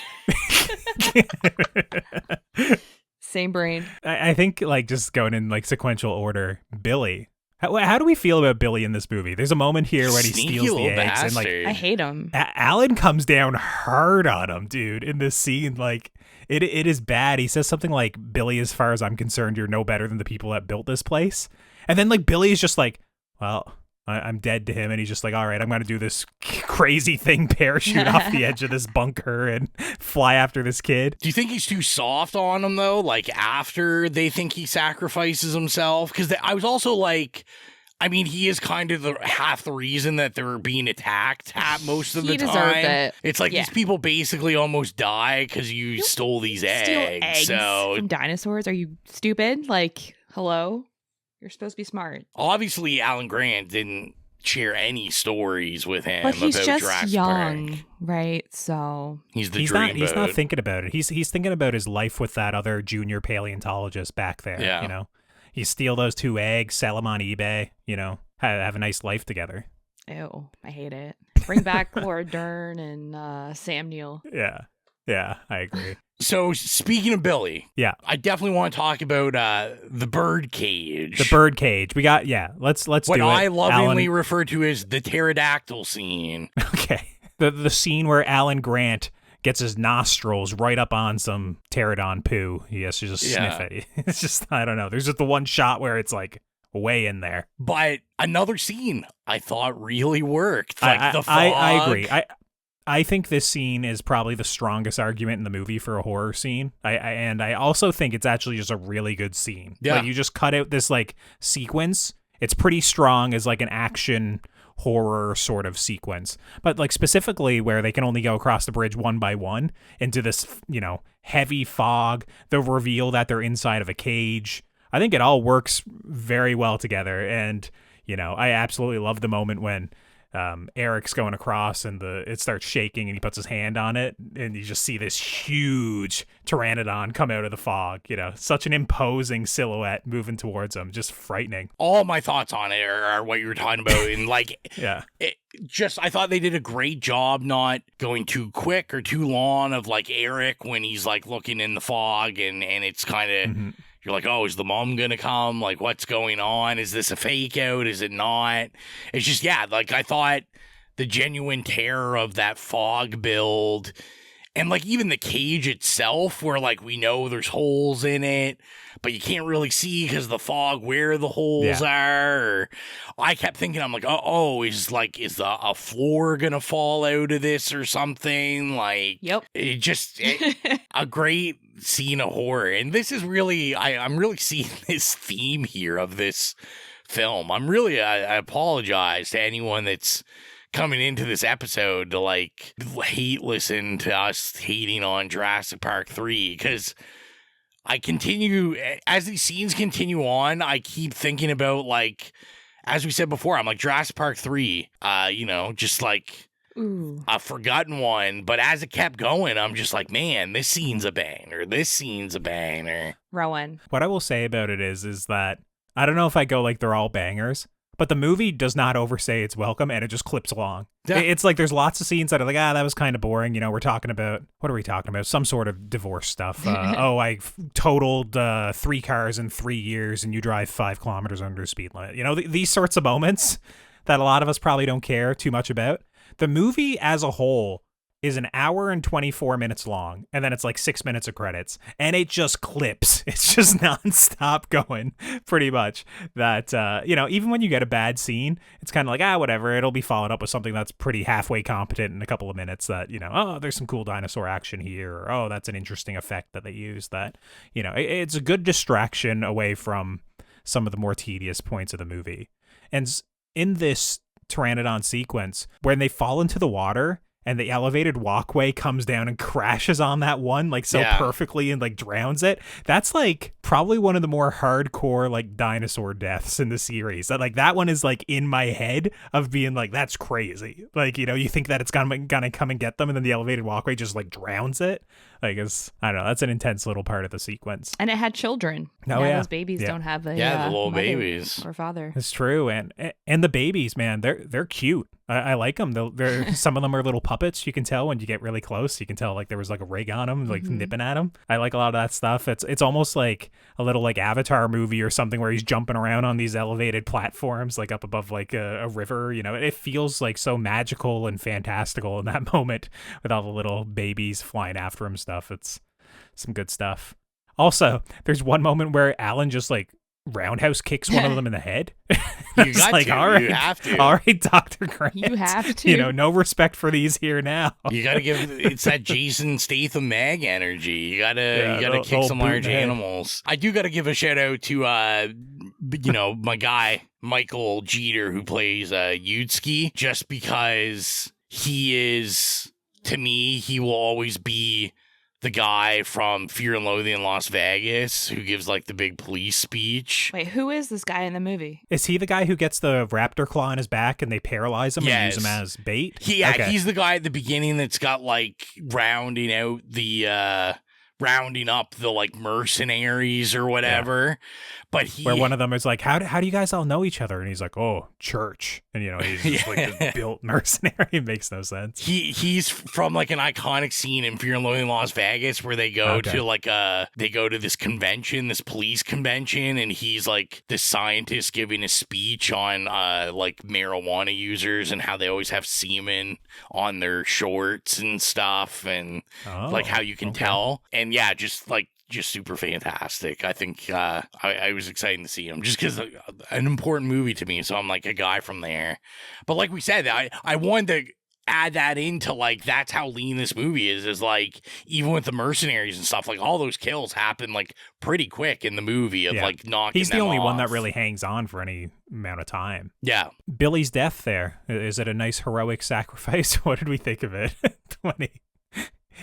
Speaker 9: Same brain.
Speaker 8: I think, like, just going in like sequential order, Billy. How do we feel about Billy in this movie? There's a moment here when he steals the eggs
Speaker 7: bastard.
Speaker 8: and like
Speaker 9: I hate him.
Speaker 8: Alan comes down hard on him, dude, in this scene. Like it is bad. He says something like, "Billy, as far as I'm concerned, you're no better than the people that built this place." And then like Billy is just like, "Well, I'm dead to him," and he's just like, "All right, I'm gonna do this crazy thing, parachute off the edge of this bunker and fly after this kid."
Speaker 7: Do you think he's too soft on him though? Like after they think he sacrifices himself? Because I was also like, I mean, he is kind of half the reason that they're being attacked most of the time.
Speaker 9: Deserved it.
Speaker 7: It's like these people basically almost die because you stole these eggs. So
Speaker 9: from dinosaurs? Are you stupid? Like, hello? You're supposed to be smart.
Speaker 7: Obviously, Alan Grant didn't share any stories with him
Speaker 9: but he's
Speaker 7: about
Speaker 9: just
Speaker 7: Jurassic
Speaker 9: young,
Speaker 7: Park.
Speaker 9: Right? So
Speaker 7: He's
Speaker 8: He's not thinking about it. He's thinking about his life with that other junior paleontologist back there.
Speaker 7: Yeah.
Speaker 8: You know, he steal those 2 eggs, sell them on eBay. You know, have a nice life together.
Speaker 9: Ew, I hate it. Bring back Laura Dern and Sam Neill.
Speaker 8: Yeah, I agree.
Speaker 7: So speaking of Billy,
Speaker 8: yeah,
Speaker 7: I definitely want to talk about the bird cage.
Speaker 8: The bird cage. We got let's
Speaker 7: what
Speaker 8: do it.
Speaker 7: I lovingly
Speaker 8: Alan...
Speaker 7: refer to as the pterodactyl scene.
Speaker 8: Okay, the scene where Alan Grant gets his nostrils right up on some pterodon poo. He has to just sniff it. It's just, I don't know. There's just the one shot where it's like way in there.
Speaker 7: But another scene I thought really worked. Like the fog.
Speaker 8: I agree. I think this scene is probably the strongest argument in the movie for a horror scene. I also think it's actually just a really good scene.
Speaker 7: Yeah.
Speaker 8: Like, you just cut out this like sequence. It's pretty strong as like an action horror sort of sequence. But like specifically where they can only go across the bridge one by one into this, you know, heavy fog, the reveal that they're inside of a cage. I think it all works very well together. And, you know, I absolutely love the moment when Eric's going across and it starts shaking and he puts his hand on it and you just see this huge pteranodon come out of the fog. You know, such an imposing silhouette moving towards him, just frightening.
Speaker 7: All my thoughts on it are what you were talking about, and like,
Speaker 8: yeah,
Speaker 7: I thought they did a great job not going too quick or too long of like Eric when he's like looking in the fog and it's kind of. You're like, oh, is the mom going to come? Like, what's going on? Is this a fake out? Is it not? It's just, yeah, like I thought the genuine terror of that fog build and like even the cage itself where like we know there's holes in it, but you can't really see because the fog where the holes are. I kept thinking, I'm like, is a floor going to fall out of this or something? Like,
Speaker 9: yep.
Speaker 7: A great scene of horror. And this is really, I'm really seeing this theme here of this film. I apologize to anyone that's coming into this episode to like listen to us hating on Jurassic Park 3, because I continue, as these scenes continue on, I keep thinking about, like, as we said before, I'm like, Jurassic Park 3, just like a forgotten one. But as it kept going, I'm just like, man, this scene's a banger. This scene's a banger.
Speaker 9: Rowan.
Speaker 8: What I will say about it is that I don't know if I go like they're all bangers, but the movie does not overstay its welcome and it just clips along. Yeah. It's like there's lots of scenes that are like, that was kind of boring. You know, what are we talking about? Some sort of divorce stuff. I totaled 3 cars in 3 years and you drive 5 kilometers under the speed limit. You know, these sorts of moments that a lot of us probably don't care too much about. The movie as a whole is an hour and 24 minutes long, and then it's like 6 minutes of credits, and it just clips. It's just nonstop going, pretty much. That, even when you get a bad scene, it's kind of like, whatever, it'll be followed up with something that's pretty halfway competent in a couple of minutes that, there's some cool dinosaur action here, or, that's an interesting effect that they use that, it's a good distraction away from some of the more tedious points of the movie. And in this Pteranodon sequence, when they fall into the water and the elevated walkway comes down and crashes on that one like so perfectly and like drowns it, that's like probably one of the more hardcore like dinosaur deaths in the series. That one is like in my head of being like, that's crazy. Like, you know, you think that it's gonna come and get them, and then the elevated walkway just like drowns it. Like, it's, I don't know, that's an intense little part of the sequence.
Speaker 9: And it had children.
Speaker 8: Oh, yeah.
Speaker 9: Those babies don't have a
Speaker 7: the little
Speaker 9: mother
Speaker 7: babies
Speaker 9: or father.
Speaker 8: It's true, and the babies, man, they're cute. I like them. They're some of them are little puppets. You can tell when you get really close. You can tell like there was like a rig on them, like nipping at them. I like a lot of that stuff. It's almost like a little like Avatar movie or something where he's jumping around on these elevated platforms like up above like a river. You know, it feels like so magical and fantastical in that moment with all the little babies flying after him. It's some good stuff. Also, there's one moment where Alan just like roundhouse kicks one of them in the head.
Speaker 7: You got
Speaker 8: like,
Speaker 7: to.
Speaker 8: all right,
Speaker 7: You have to.
Speaker 8: All right, Dr. Grant.
Speaker 9: You have to.
Speaker 8: You know, no respect for these here now.
Speaker 7: You gotta it's that Jason Statham mag energy. You gotta kick some large animals. I do gotta give a shout out to my guy Michael Jeter, who plays Bluesky, just because he is, to me, he will always be the guy from Fear and Loathing in Las Vegas who gives like the big police speech.
Speaker 9: Wait, who is this guy in the movie?
Speaker 8: Is he the guy who gets the raptor claw in his back and they paralyze him and use him as bait?
Speaker 7: He's the guy at the beginning that's got like rounding up the like mercenaries or whatever. Yeah. But
Speaker 8: where one of them is like, how do you guys all know each other? And he's like, oh, church. And, you know, he's just like this built mercenary. It makes no sense.
Speaker 7: He's from like an iconic scene in Fear and Loathing in Las Vegas where they go to like they go to this convention, this police convention, and he's like the scientist giving a speech on like marijuana users and how they always have semen on their shorts and stuff, and like how you can tell. And yeah, just super fantastic. I think I was excited to see him just because an important movie to me. So I'm like a guy from there. But like we said, I wanted to add that into like, that's how lean this movie is like, even with the mercenaries and stuff, like all those kills happen like pretty quick in the movie of like knocking
Speaker 8: He's the
Speaker 7: them
Speaker 8: only
Speaker 7: off.
Speaker 8: one that really hangs on for any amount of time.
Speaker 7: Yeah.
Speaker 8: Billy's death there. Is it a nice heroic sacrifice? What did we think of it? When he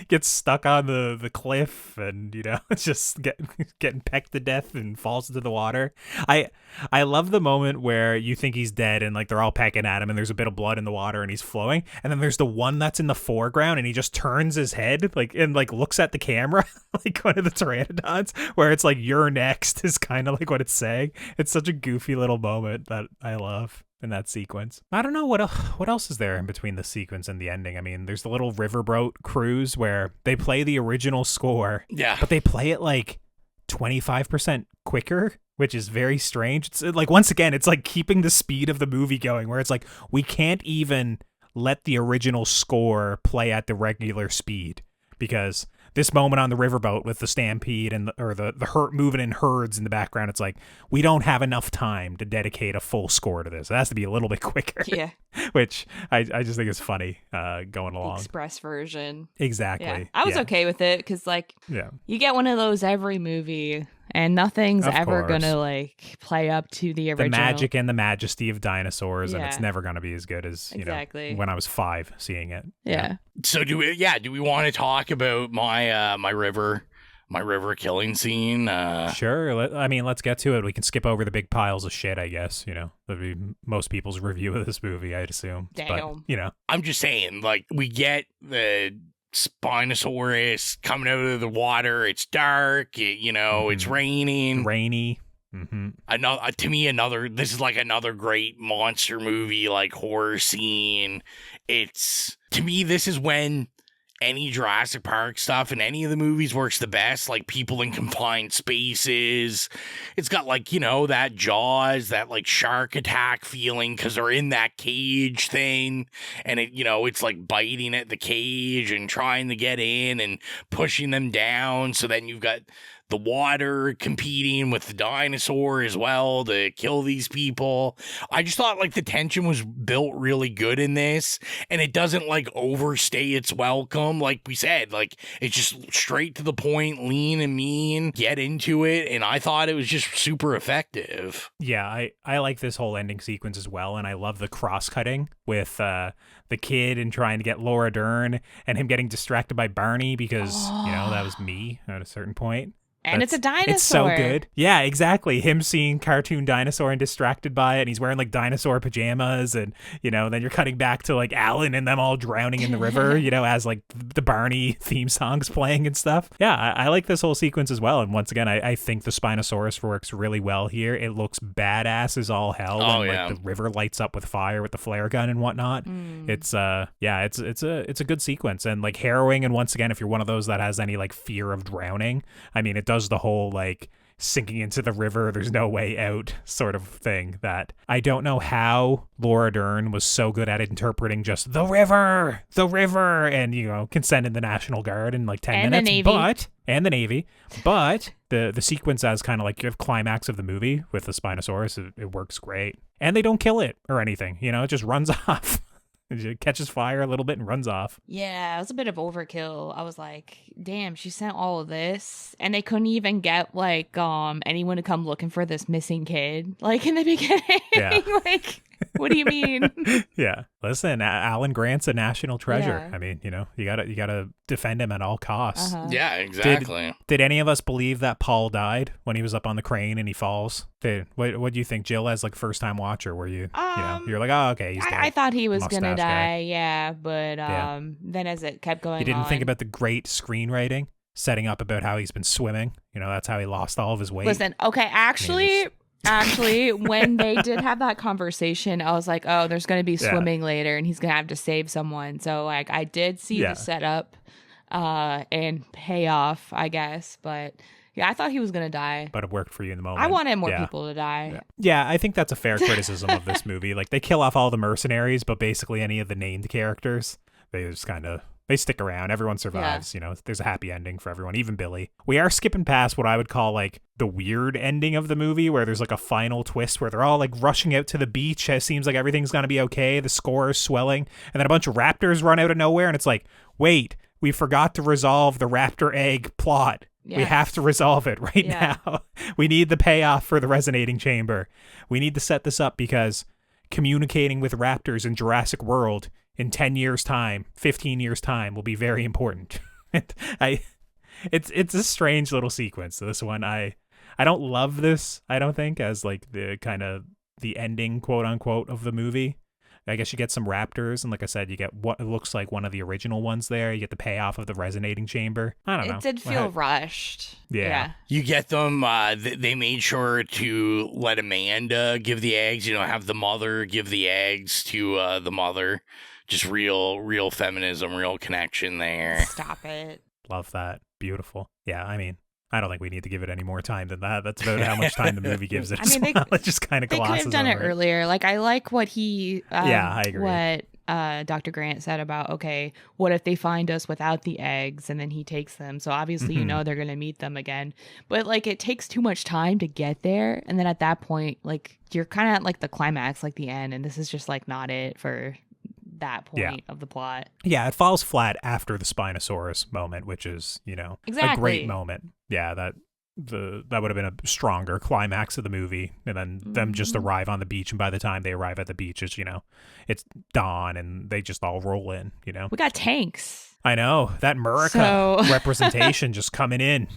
Speaker 8: gets stuck on the cliff and, you know, just getting pecked to death and falls into the water. I love the moment where you think he's dead and like they're all pecking at him and there's a bit of blood in the water and he's flowing, and then there's the one that's in the foreground and he just turns his head like and like looks at the camera like one of the pteranodons, where it's like, you're next is kind of like what it's saying. It's such a goofy little moment that I love in that sequence. I don't know what else is there in between the sequence and the ending. I mean, there's the little riverboat cruise where they play the original score, but they play it like 25% quicker, which is very strange. It's like, once again, it's like keeping the speed of the movie going, where it's like, we can't even let the original score play at the regular speed, because this moment on the riverboat with the stampede and the hurt moving in herds in the background, it's like, we don't have enough time to dedicate a full score to this. It has to be a little bit quicker. Yeah. Which I just think is funny going along.
Speaker 9: Express version.
Speaker 8: Exactly.
Speaker 9: Yeah. I was okay with it because like, you get one of those every movie and nothing's ever going to like play up to the original.
Speaker 8: The magic and the majesty of dinosaurs, and it's never going to be as good as, you know, when I was 5 seeing it.
Speaker 9: Yeah.
Speaker 7: So do we want to talk about my river killing scene?
Speaker 8: Sure. I mean, let's get to it. We can skip over the big piles of shit, I guess. You know, that'd be most people's review of this movie, I'd assume.
Speaker 9: Damn.
Speaker 8: But, you know,
Speaker 7: I'm just saying, like, we get the Spinosaurus coming out of the water. It's dark. It's raining.
Speaker 8: Rainy. Mm-hmm.
Speaker 7: To me, this is like another great monster movie, like horror scene. To me, this is when any Jurassic Park stuff in any of the movies works the best, like people in confined spaces. It's got like, you know, that Jaws, that like shark attack feeling because they're in that cage thing, and it, you know, it's like biting at the cage and trying to get in and pushing them down. So then you've got the water competing with the dinosaur as well to kill these people. I just thought like the tension was built really good in this, and it doesn't like overstay its welcome. Like we said, like it's just straight to the point, lean and mean, get into it. And I thought it was just super effective.
Speaker 8: Yeah, I like this whole ending sequence as well, and I love the cross-cutting with the kid and trying to get Laura Dern and him getting distracted by Barney because, that was me at a certain point.
Speaker 9: And it's a dinosaur.
Speaker 8: It's so good. Yeah, exactly. Him seeing cartoon dinosaur and distracted by it, and he's wearing like dinosaur pajamas, and then you're cutting back to like Alan and them all drowning in the river, as like the Barney theme songs playing and stuff. Yeah, I like this whole sequence as well. And once again, I think the Spinosaurus works really well here. It looks badass as all hell.
Speaker 7: Oh,
Speaker 8: when,
Speaker 7: yeah.
Speaker 8: like the river lights up with fire with the flare gun and whatnot. It's it's a good sequence and like harrowing. And once again, if you're one of those that has any like fear of drowning, I mean, it does the whole like sinking into the river, there's no way out sort of thing that I don't know how Laura Dern was so good at interpreting just the river, and can send in the National Guard in like 10
Speaker 9: and
Speaker 8: minutes.
Speaker 9: The Navy.
Speaker 8: And the Navy. But the sequence as kind of like your climax of the movie with the Spinosaurus, it works great. And they don't kill it or anything, it just runs off. It catches fire a little bit and runs off.
Speaker 9: Yeah, it was a bit of overkill. I was like, damn, she sent all of this. And they couldn't even get like anyone to come looking for this missing kid. Like in the beginning.
Speaker 8: Yeah.
Speaker 9: Like, what do you mean?
Speaker 8: Yeah. Listen, Alan Grant's a national treasure.
Speaker 9: Yeah.
Speaker 8: I mean, you gotta defend him at all costs.
Speaker 9: Uh-huh.
Speaker 7: Yeah, exactly.
Speaker 8: Did any of us believe that Paul died when he was up on the crane and he falls? What do you think, Jill, as like first time watcher? Were you, you're like, oh, okay, he's dead.
Speaker 9: I thought he was gonna
Speaker 8: Mustache
Speaker 9: die.
Speaker 8: guy.
Speaker 9: Yeah, but then as it kept going,
Speaker 8: You didn't
Speaker 9: on,
Speaker 8: think about the great screenwriting setting up about how he's been swimming. That's how he lost all of his weight.
Speaker 9: Listen, okay, actually, when they did have that conversation, I was like, oh, there's going to be swimming later and he's going to have to save someone. So like I did see the setup and payoff, I guess. But yeah, I thought he was going to die.
Speaker 8: But it worked for you in the moment.
Speaker 9: I wanted more people to die.
Speaker 8: Yeah, I think that's a fair criticism of this movie. Like they kill off all the mercenaries, but basically any of the named characters, they just kind of... They stick around. Everyone survives. There's a happy ending for everyone, even Billy. We are skipping past what I would call like the weird ending of the movie where there's like a final twist where they're all like rushing out to the beach. It seems like everything's going to be okay. The score is swelling. And then a bunch of raptors run out of nowhere. And it's like, wait, we forgot to resolve the raptor egg plot. Yes. We have to resolve it right now. We need the payoff for the resonating chamber. We need to set this up because communicating with raptors in Jurassic World in 10 years' time, 15 years' time will be very important. It's a strange little sequence. This one, I don't love this, I don't think, as like the kind of the ending, quote unquote, of the movie. I guess you get some raptors, and like I said, you get what looks like one of the original ones there. You get the payoff of the resonating chamber. I don't know.
Speaker 9: It did feel rushed.
Speaker 8: Yeah.
Speaker 7: You get them, they made sure to let Amanda give the eggs, have the mother give the eggs to the mother. Just real feminism, real connection there.
Speaker 9: Stop it.
Speaker 8: Love that. Beautiful. Yeah, I mean, I don't think we need to give it any more time than that. That's about how much time the movie gives it.
Speaker 9: I mean,
Speaker 8: it just kind of glosses over.
Speaker 9: They could have done it earlier. Like, I like what he...
Speaker 8: I agree.
Speaker 9: What Dr. Grant said about, okay, what if they find us without the eggs and then he takes them? So obviously, they're going to meet them again. But, like, it takes too much time to get there. And then at that point, like, you're kind of at, like, the climax, like, the end. And this is just, like, not it for... that point of the plot.
Speaker 8: Yeah, it falls flat after the Spinosaurus moment, which is,
Speaker 9: exactly.
Speaker 8: a great moment. Yeah, that would have been a stronger climax of the movie. And then them just arrive on the beach, and by the time they arrive at the beach, it's dawn and they just all roll in,
Speaker 9: We got tanks.
Speaker 8: I know, that America representation just coming in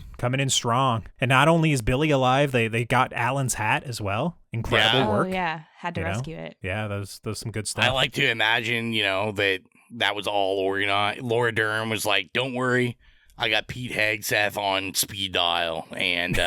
Speaker 8: strong. And not only is Billy alive, they got Alan's hat as well. Incredible work.
Speaker 9: Oh, yeah. Had to rescue it.
Speaker 8: Yeah, that was some good stuff.
Speaker 7: I like to imagine, that was all organized. Laura Dern was like, don't worry, I got Pete Hegseth on speed dial. And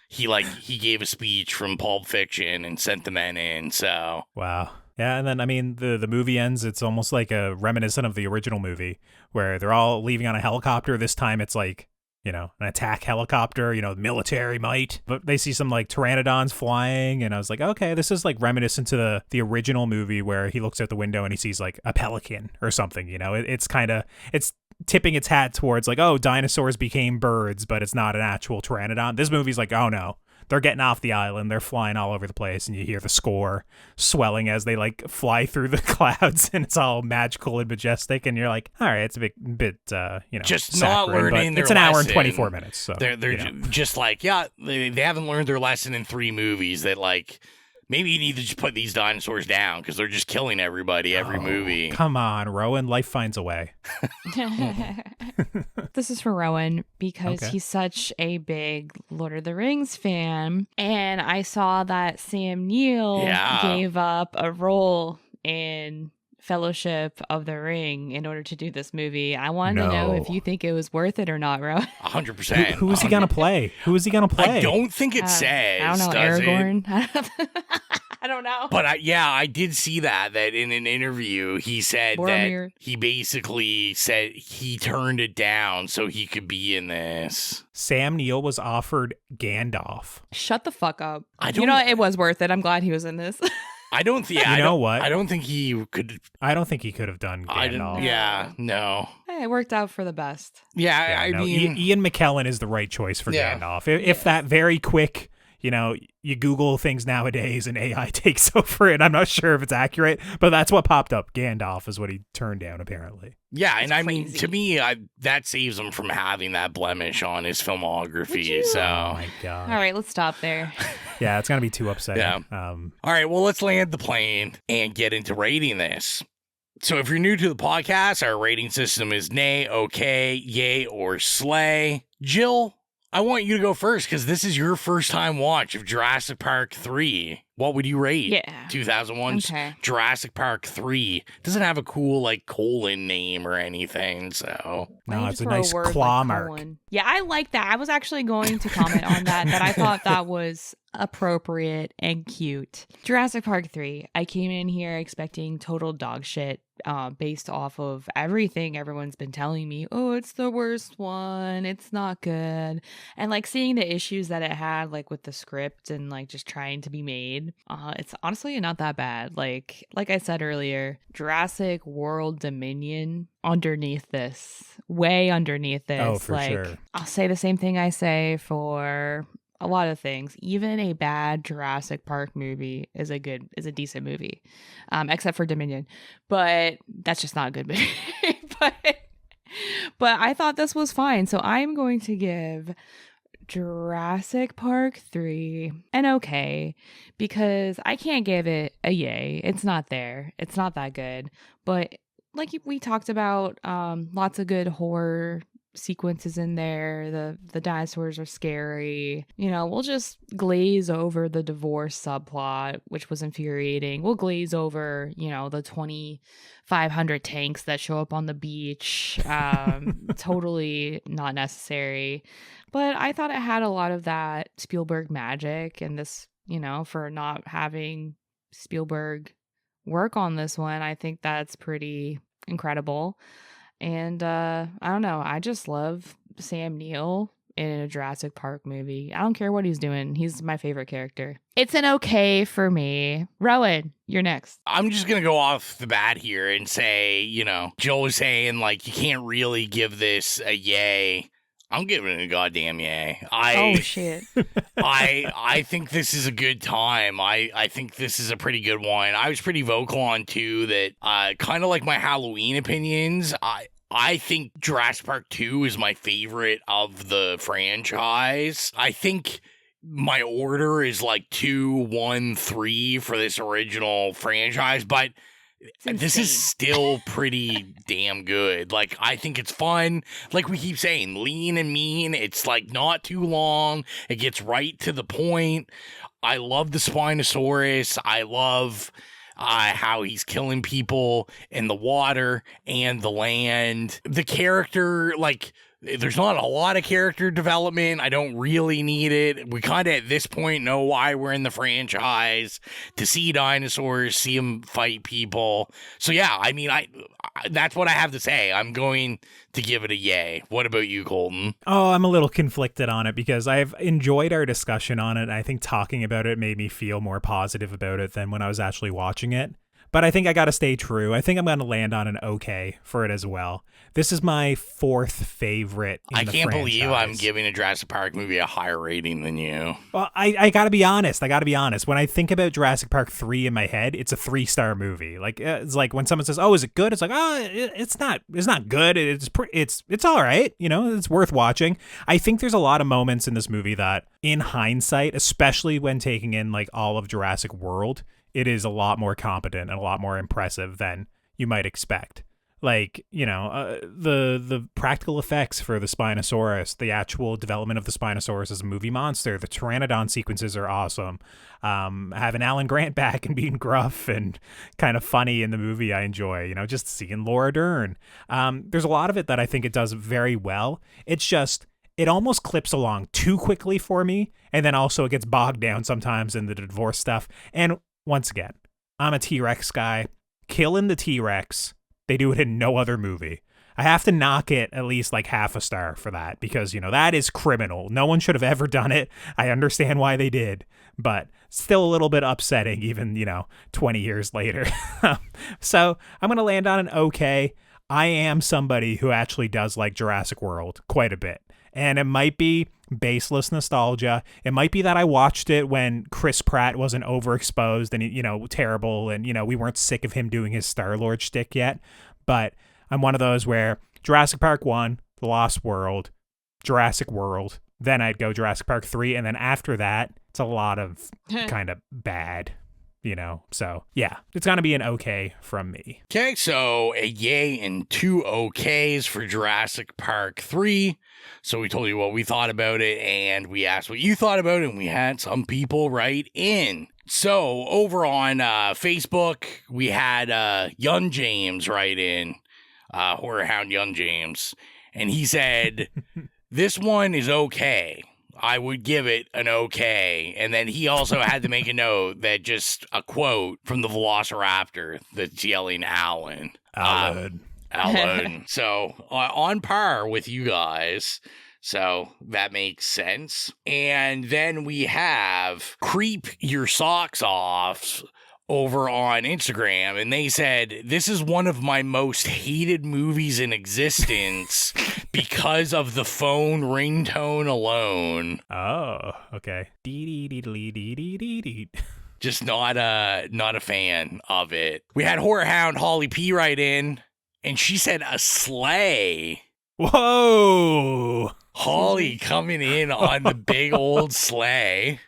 Speaker 7: he gave a speech from Pulp Fiction and sent the men in, so.
Speaker 8: Wow. Yeah, and then, I mean, the movie ends, it's almost like a reminiscent of the original movie, where they're all leaving on a helicopter. This time it's like, an attack helicopter, military might. But they see some, like, pteranodons flying, and I was like, okay, this is, like, reminiscent to the original movie where he looks out the window and he sees, like, a pelican or something, It's kind of, it's tipping its hat towards like, oh, dinosaurs became birds, but it's not an actual pteranodon. This movie's like, oh no, they're getting off the island, they're flying all over the place, and you hear the score swelling as they like fly through the clouds, and it's all magical and majestic, and you're like, all right, it's a bit
Speaker 7: just
Speaker 8: saccharine,
Speaker 7: not learning their
Speaker 8: it's an
Speaker 7: lesson.
Speaker 8: hour and 24 minutes. So
Speaker 7: they're just like, yeah, they haven't learned their lesson in 3 movies that like. Maybe you need to just put these dinosaurs down because they're just killing everybody every movie.
Speaker 8: Come on, Rowan. Life finds a way.
Speaker 9: This is for Rowan because he's such a big Lord of the Rings fan. And I saw that Sam Neill gave up a role in Fellowship of the Ring in order to do this movie. I wanted to know if you think it was worth it or not, Rowan.
Speaker 7: 100%.
Speaker 8: Who is he going to play? Who is he going to play?
Speaker 7: I don't think it says.
Speaker 9: I don't know, Aragorn. I don't know.
Speaker 7: But I did see that in an interview, he said
Speaker 9: Boromir.
Speaker 7: that he basically said he turned it down so he could be in this.
Speaker 8: Sam Neill was offered Gandalf.
Speaker 9: Shut the fuck up. It was worth it. I'm glad he was in this.
Speaker 7: I don't think.
Speaker 8: You know what?
Speaker 7: I don't think he could.
Speaker 8: I don't think he could have done Gandalf.
Speaker 7: No.
Speaker 9: It worked out for the best.
Speaker 7: Yeah, I mean,
Speaker 8: Ian McKellen is the right choice for Gandalf. If that very quick, you Google things nowadays and AI takes over it. I'm not sure if it's accurate, but that's what popped up. Gandalf is what he turned down, apparently.
Speaker 7: Yeah, and I mean, to me, that saves him from having that blemish on his filmography. So,
Speaker 8: oh my God.
Speaker 9: All right, let's stop there.
Speaker 8: Yeah, it's gonna be too upsetting.
Speaker 7: Yeah. All right, well, let's land the plane and get into rating this. So if you're new to the podcast, our rating system is nay, okay, yay, or slay. Jill, I want you to go first because this is your first time watch of Jurassic Park 3. What would you rate? 2001's Jurassic Park 3. Doesn't have a cool colon name or anything, so.
Speaker 8: No, it's a nice claw mark.
Speaker 9: Colon. Yeah, I like that. I was actually going to comment on that I thought that was appropriate and cute. Jurassic Park 3. I came in here expecting total dog shit based off of everything everyone's been telling me. Oh, it's the worst one. It's not good. And seeing the issues that it had with the script and just trying to be made. It's honestly not that bad. Like I said earlier, Jurassic World Dominion underneath this, way underneath this.
Speaker 8: Oh, for sure.
Speaker 9: I'll say the same thing I say for a lot of things. Even a bad Jurassic Park movie is a decent movie, except for Dominion. But that's just not a good movie. But I thought this was fine. So I'm going to give Jurassic Park 3 an okay, because I can't give it a yay. It's not there. It's not that good. But like we talked about, lots of good horror sequences in there. The dinosaurs are scary. We'll just glaze over the divorce subplot, which was infuriating. We'll glaze over, the 2,500 tanks that show up on the beach. Totally not necessary. But I thought it had a lot of that Spielberg magic, and this, for not having Spielberg work on this one, I think that's pretty incredible. And I don't know, I just love Sam Neill in a Jurassic Park movie. I don't care what he's doing. He's my favorite character. It's an okay for me. Rowan, you're next.
Speaker 7: I'm just going to go off the bat here and say, Joe was saying, you can't really give this a yay. I'm giving it a goddamn yay.
Speaker 9: Oh, shit.
Speaker 7: I think this is a good time. I think this is a pretty good one. I was pretty vocal on, too, that kind of like my Halloween opinions, I think Jurassic Park 2 is my favorite of the franchise. I think my order is 2, 1, 3 for this original franchise, but this is still pretty damn good. I think it's fun. Like we keep saying, lean and mean. It's not too long. It gets right to the point. I love the Spinosaurus. I love how he's killing people in the water and the land. The character, there's not a lot of character development. I don't really need it. We kind of, at this point, know why we're in the franchise, to see dinosaurs, see them fight people. So, yeah, I mean, that's what I have to say. I'm going to give it a yay. What about you, Colton?
Speaker 8: Oh, I'm a little conflicted on it because I've enjoyed our discussion on it. I think talking about it made me feel more positive about it than when I was actually watching it. But I think I got to stay true. I think I'm going to land on an okay for it as well. This is my fourth favorite in
Speaker 7: I
Speaker 8: the
Speaker 7: can't
Speaker 8: franchise.
Speaker 7: believe I'm giving a Jurassic Park movie a higher rating than you.
Speaker 8: Well, I got to be honest. When I think about Jurassic Park 3 in my head, it's a 3-star movie. Like it's like when someone says, "Oh, is it good?" It's like, "Oh, it's not good. It's all right. You know, it's worth watching." I think there's a lot of moments in this movie that in hindsight, especially when taking in like all of Jurassic World, it is a lot more competent and a lot more impressive than you might expect. Like, you know, the practical effects for the Spinosaurus, the actual development of the Spinosaurus as a movie monster, the Pteranodon sequences are awesome. Having Alan Grant back and being gruff and kind of funny in the movie, I enjoy. You know, just seeing Laura Dern. There's a lot of it that I think it does very well. It's just, it almost clips along too quickly for me, and then also it gets bogged down sometimes in the divorce stuff. And once again, I'm a T-Rex guy. Killing the T-Rex, they do it in no other movie. I have to knock it at least like half a star for that because, you know, that is criminal. No one should have ever done it. I understand why they did, but still a little bit upsetting even, you know, 20 years later. So I'm going to land on an okay. I am somebody who actually does like Jurassic World quite a bit. And it might be baseless nostalgia. It might be that I watched it when Chris Pratt wasn't overexposed and, you know, terrible. And, you know, we weren't sick of him doing his Star-Lord shtick yet. But I'm one of those where Jurassic Park 1, The Lost World, Jurassic World, then I'd go Jurassic Park 3. And then after that, it's a lot of kind of bad, you know. So, yeah, it's going to be an okay from me.
Speaker 7: Okay, so a yay and 2 okays for Jurassic Park 3. So we told you what we thought about it, and we asked what you thought about it, and we had some people write in. So over on Facebook, we had Young James write in, Horror Hound Young James, and he said, this one is okay. I would give it an okay. And then he also had to make a note that just a quote from the Velociraptor that's yelling Alan.
Speaker 8: Alan.
Speaker 7: So on par with you guys. So that makes sense. And then we have Creep Your Socks Off over on Instagram, and they said, this is one of my most hated movies in existence because of the phone ringtone alone.
Speaker 8: Oh, okay.
Speaker 7: Just not a fan of it. We had Horror Hound Holly P write in, and she said a sleigh.
Speaker 8: Whoa!
Speaker 7: Holly coming in on the big old sleigh.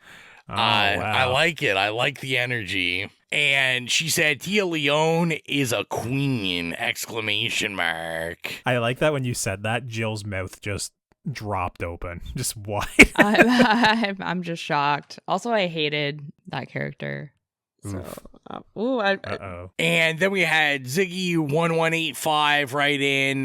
Speaker 8: Oh, wow.
Speaker 7: I like it. I like the energy. And she said, Tia Leone is a queen, exclamation mark.
Speaker 8: I like that when you said that, Jill's mouth just dropped open. Just wide.
Speaker 9: I'm just shocked. Also, I hated that character. So,
Speaker 7: And then we had Ziggy1185 right in.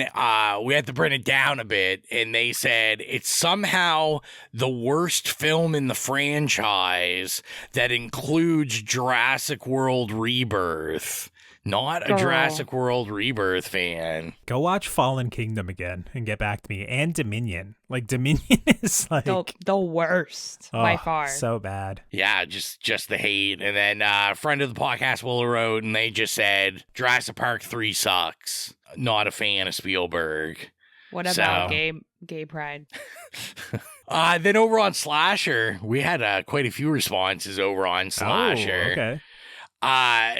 Speaker 7: We had to bring it down a bit, and they said it's somehow the worst film in the franchise that includes Jurassic World Rebirth. Not a Jurassic World Rebirth fan.
Speaker 8: Go watch Fallen Kingdom again and get back to me. And Dominion. Like, Dominion is like
Speaker 9: the worst by far.
Speaker 8: So bad.
Speaker 7: Yeah, just the hate. And then friend of the podcast, Willow wrote, and they just said Jurassic Park 3 sucks. Not a fan of Spielberg.
Speaker 9: What about gay pride?
Speaker 7: Then over on Slasher, we had quite a few responses over on Slasher.
Speaker 8: Oh, okay.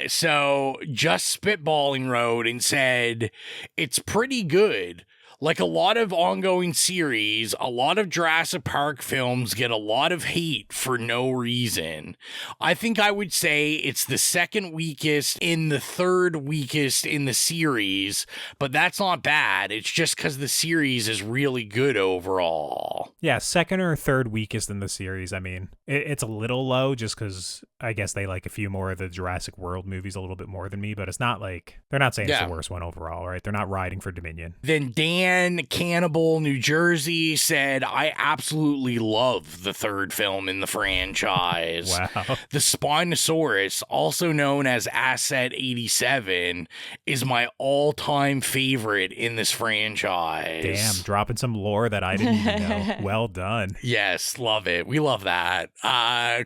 Speaker 7: So just spitballing wrote and said, it's pretty good. Like a lot of ongoing series, a lot of Jurassic Park films get a lot of hate for no reason. I think I would say it's the second weakest in the third weakest in the series, but that's not bad. It's just because the series is really good overall.
Speaker 8: Yeah, second or third weakest in the series. I mean, it's a little low just because I guess they like a few more of the Jurassic World movies a little bit more than me, but it's not like, they're not saying it's the worst one overall, right? They're not riding for Dominion.
Speaker 7: Then Dan Dan Cannibal, New Jersey, said, I absolutely love the third film in the franchise.
Speaker 8: Wow.
Speaker 7: The Spinosaurus, also known as Asset 87, is my all-time favorite in this franchise.
Speaker 8: Damn, dropping some lore that I didn't even know. Well done.
Speaker 7: Yes, love it. We love that.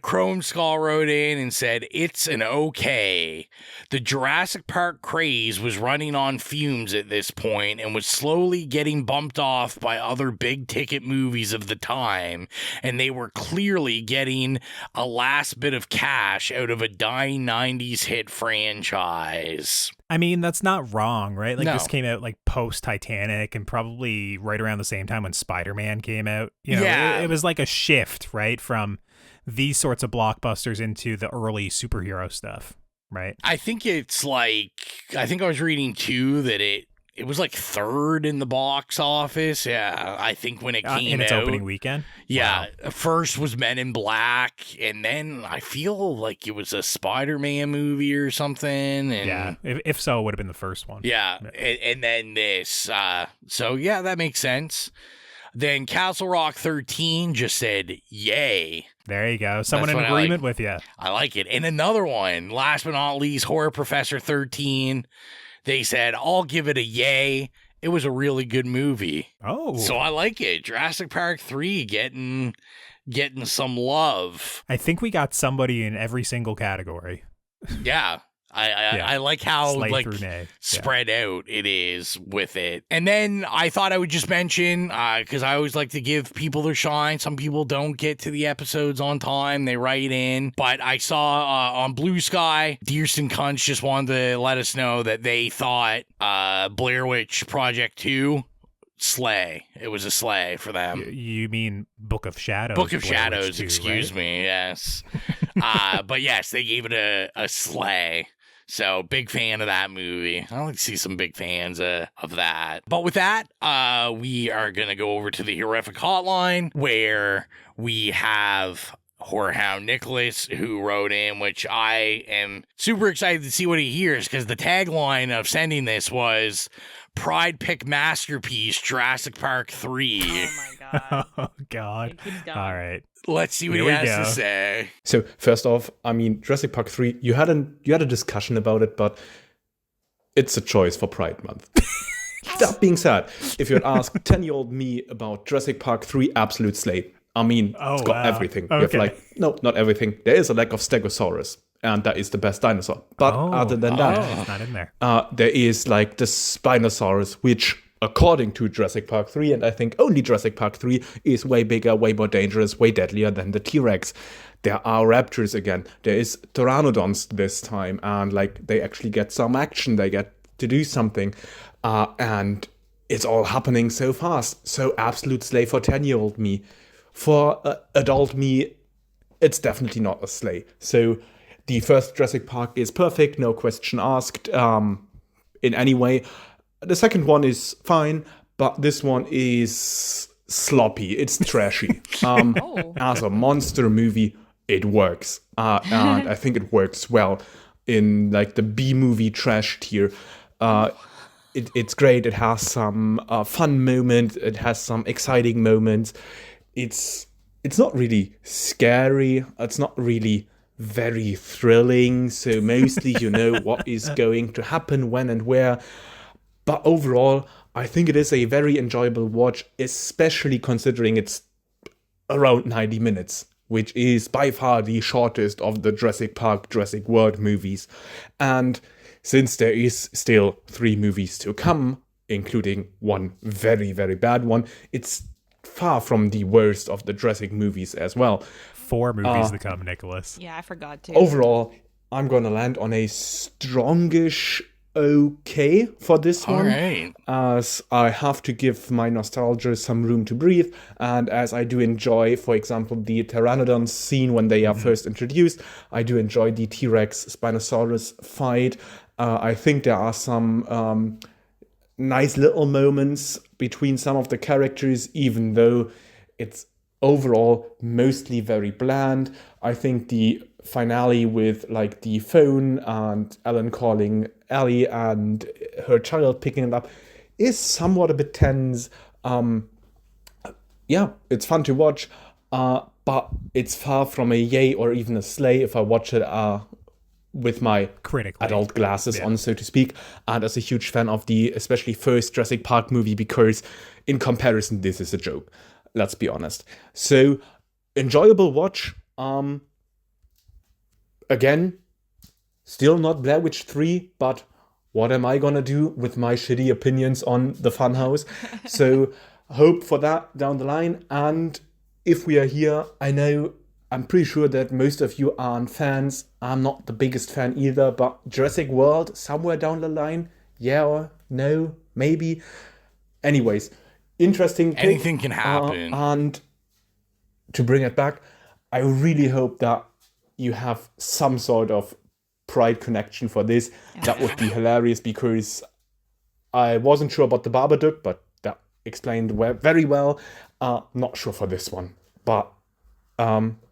Speaker 7: Chrome Skull wrote in and said, it's an okay. The Jurassic Park craze was running on fumes at this point and was slowly getting bumped off by other big ticket movies of the time, and they were clearly getting a last bit of cash out of a dying 90s hit franchise.
Speaker 8: I mean, that's not wrong, right? Like,
Speaker 7: No.
Speaker 8: this came out like post-Titanic and probably right around the same time when Spider-Man came out. You know,
Speaker 7: Yeah.
Speaker 8: it was like a shift, right, from these sorts of blockbusters into the early superhero stuff, right?
Speaker 7: I think it's like, I think I was reading too that it was like third in the box office. Yeah, I think when it came
Speaker 8: In its
Speaker 7: out.
Speaker 8: opening weekend?
Speaker 7: Yeah,
Speaker 8: Wow.
Speaker 7: first was Men in Black, and then I feel like it was a Spider-Man movie or something. And
Speaker 8: Yeah, if so, it would have been the first one.
Speaker 7: Yeah, and then this. So, yeah, that makes sense. Then Castle Rock 13 just said, yay.
Speaker 8: There you go. Someone
Speaker 7: That's
Speaker 8: in
Speaker 7: what I
Speaker 8: agreement
Speaker 7: like.
Speaker 8: with you.
Speaker 7: I like it. And another one, last but not least, Horror Professor 13. They said, I'll give it a yay. It was a really good movie.
Speaker 8: Oh.
Speaker 7: So I like it. Jurassic Park 3 getting some love.
Speaker 8: I think we got somebody in every single category.
Speaker 7: Yeah. I like how
Speaker 8: Slay
Speaker 7: like
Speaker 8: through Nay.
Speaker 7: spread out it is with it. And then I thought I would just mention, because I always like to give people their shine. Some people don't get to the episodes on time. They write in. But I saw on Bluesky, Dearston Cunts just wanted to let us know that they thought Blair Witch Project 2 slay. It was a slay for them.
Speaker 8: You mean Book of Shadows?
Speaker 7: Book of
Speaker 8: Blair Witch
Speaker 7: Shadows,
Speaker 8: 2,
Speaker 7: excuse
Speaker 8: right?
Speaker 7: me, yes. But yes, they gave it a slay. So, big fan of that movie. I like to see some big fans of that. But with that, we are going to go over to the Horrific Hotline, where we have Whorehound Nicholas, who wrote in, which I am super excited to see what he hears, because the tagline of sending this was Pride Pick Masterpiece Jurassic Park 3.
Speaker 9: Oh my god.
Speaker 8: Oh, God. All right.
Speaker 7: Let's see what
Speaker 8: Here
Speaker 7: he
Speaker 8: we
Speaker 7: has to
Speaker 8: go.
Speaker 7: say.
Speaker 12: So first off, I mean, Jurassic Park 3, you had a discussion about it, but it's a choice for Pride Month. That being said, if you had asked 10-year-old me about Jurassic Park 3, absolute slay. I mean, it's got everything. You have
Speaker 8: Okay.
Speaker 12: no, not everything. There is a lack of Stegosaurus, and that is the best dinosaur. But other than that,
Speaker 8: it's not in there.
Speaker 12: there is like the Spinosaurus, which according to Jurassic Park 3, and I think only Jurassic Park 3, is way bigger, way more dangerous, way deadlier than the T-Rex. There are raptors again. There is pteranodons this time, and like they actually get some action. They get to do something, and it's all happening so fast. So absolute slay for 10-year-old me. For adult me, it's definitely not a slay. So the first Jurassic Park is perfect, no question asked, in any way. The second one is fine, but this one is sloppy. It's trashy. As a monster movie, it works. And I think it works well in like the B-movie trash tier. It's great. It has some fun moments. It has some exciting moments. It's not really scary. It's not really very thrilling. So mostly you know what is going to happen, when and where. But overall, I think it is a very enjoyable watch, especially considering it's around 90 minutes, which is by far the shortest of the Jurassic Park, Jurassic World movies. And since there is still 3 movies to come, including one very, very bad one, it's far from the worst of the Jurassic movies as well.
Speaker 8: 4 movies to come, Nicholas.
Speaker 9: Yeah, I forgot to.
Speaker 12: Overall, I'm going to land on a strongish okay for this one,
Speaker 7: right.
Speaker 12: As I have to give my nostalgia some room to breathe, and as I do enjoy, for example, the Pteranodon scene when they are first introduced. I do enjoy the T-Rex Spinosaurus fight. I think there are some nice little moments between some of the characters, even though it's overall mostly very bland. I think the finale with like the phone and Alan calling Ellie and her child picking it up is somewhat a bit tense. Yeah, it's fun to watch, but it's far from a yay or even a slay if I watch it with my
Speaker 8: critically
Speaker 12: adult glasses on, so to speak, and as a huge fan of the especially first Jurassic Park movie, because in comparison, this is a joke. Let's be honest. So, enjoyable watch. Again, still not Blair Witch 3, but what am I gonna do with my shitty opinions on the Funhouse? So, hope for that down the line. And if we are here, I'm pretty sure that most of you aren't fans. I'm not the biggest fan either, but Jurassic World, somewhere down the line, yeah or no, maybe. Anyways, interesting.
Speaker 7: Anything can happen.
Speaker 12: And to bring it back, I really hope that you have some sort of pride connection for this. That would be hilarious, because I wasn't sure about the Babadook, but that explained very well. Not sure for this one, but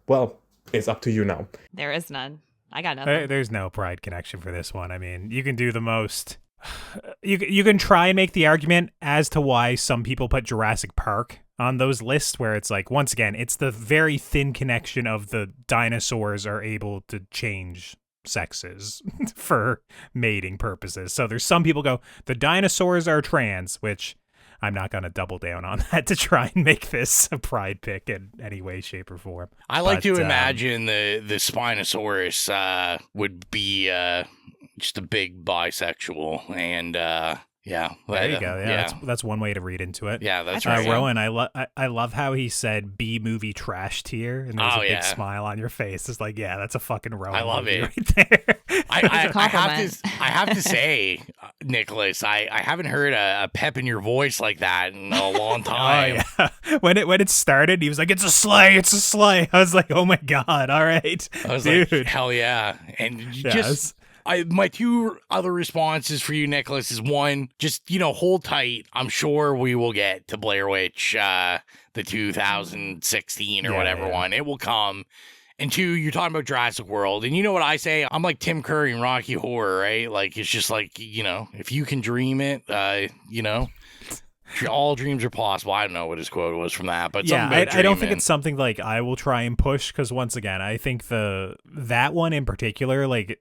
Speaker 12: well, it's up to you now.
Speaker 13: There is none. I got nothing.
Speaker 8: There's no pride connection for this one. I mean, you can do the most. You can try and make the argument as to why some people put Jurassic Park on those lists, where it's like, once again, it's the very thin connection of the dinosaurs are able to change sexes for mating purposes. So there's some people go, the dinosaurs are trans, which I'm not going to double down on that to try and make this a pride pick in any way, shape, or form.
Speaker 7: I like to imagine the Spinosaurus would be just a big bisexual, and yeah,
Speaker 8: there you go. Yeah, that's one way to read into it.
Speaker 7: Yeah, that's right.
Speaker 8: Rowan, I love how he said B movie trash tier, and there's a big smile on your face. It's like, yeah, that's a fucking Rowan.
Speaker 7: I love it
Speaker 8: right there.
Speaker 7: I have to say, Nicholas, I haven't heard a pep in your voice like that in a long time.
Speaker 8: Oh, yeah. When it started, he was like, "It's a sleigh, it's a sleigh." I was like, "Oh my god, all right,
Speaker 7: I was
Speaker 8: dude,
Speaker 7: like, hell yeah!" And just. My two other responses for you, Nicholas, is one, just, hold tight. I'm sure we will get to Blair Witch, the 2016 or whatever one. It will come. And two, you're talking about Jurassic World. And you know what I say? I'm like Tim Curry in Rocky Horror, right? Like, it's just like, if you can dream it, all dreams are possible. I don't know what his quote was from that, but
Speaker 8: I don't think it's something like I will try and push, because once again, I think that one in particular, like,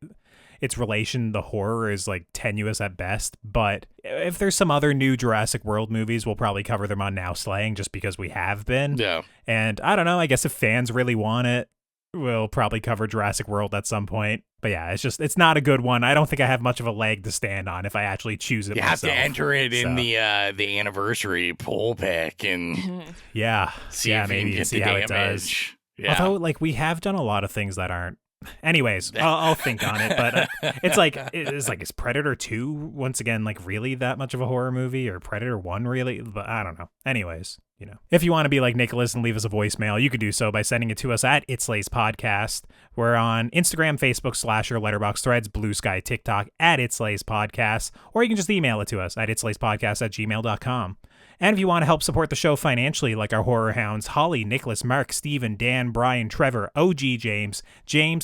Speaker 8: its relation, the horror is like tenuous at best, but if there's some other new Jurassic World movies, we'll probably cover them on Now Slaying, just because we have been.
Speaker 7: Yeah.
Speaker 8: And I don't know, I guess if fans really want it, we'll probably cover Jurassic World at some point. But yeah, it's not a good one. I don't think I have much of a leg to stand on if I actually choose it myself.
Speaker 7: You have to enter it in the anniversary poll pick and
Speaker 8: see
Speaker 7: if
Speaker 8: maybe
Speaker 7: you can
Speaker 8: see
Speaker 7: get
Speaker 8: how
Speaker 7: the
Speaker 8: it
Speaker 7: damage.
Speaker 8: does.
Speaker 7: Yeah.
Speaker 8: Although, like, we have done a lot of things that aren't. Anyways, I'll think on it, but is Predator 2 once again like really that much of a horror movie, or Predator 1 really? But I don't know. Anyways, if you want to be like Nicholas and leave us a voicemail, you could do so by sending it to us at It's Lay's Podcast. We're on Instagram, Facebook, Slasher, Letterboxd, Threads, Bluesky, TikTok at It's Lay's Podcast, or you can just email it to us at itslayspodcast@gmail.com. And if you want to help support the show financially, like our horror hounds, Holly, Nicholas, Mark, Steven, Dan, Brian, Trevor, OG James,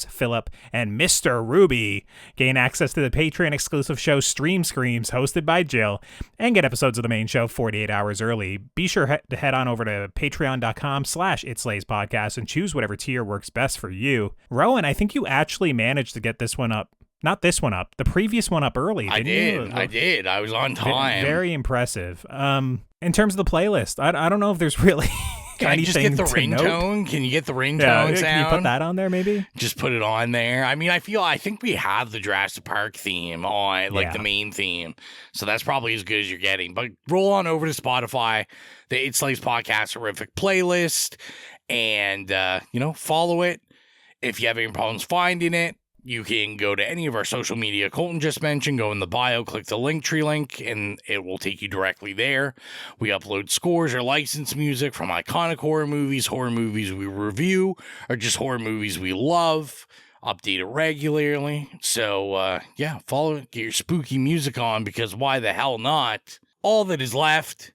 Speaker 8: Philip, and Mr. Ruby, gain access to the Patreon exclusive show Stream Screams, hosted by Jill, and get episodes of the main show 48 hours early. Be sure to head on over to patreon.com/itslays podcast and choose whatever tier works best for you. Rowan, I think you actually managed to get this one up. Not this one up, the previous one up early, didn't you?
Speaker 7: I did. I was on time.
Speaker 8: Very impressive. In terms of the playlist, I don't know if there's really
Speaker 7: Can I just get the ringtone? Can you get the ringtone sound?
Speaker 8: Can you put that on there, maybe?
Speaker 7: Just put it on there. I mean, I think we have the Jurassic Park theme on, the main theme. So that's probably as good as you're getting. But roll on over to Spotify, the It's Lay's Podcast Horrific playlist, and, follow it. If you have any problems finding it, you can go to any of our social media Colton just mentioned, go in the bio, click the Linktree link, and it will take you directly there. We upload scores or licensed music from iconic horror movies we review, or just horror movies we love. Update it regularly. So, follow it, get your spooky music on, because why the hell not? All that is left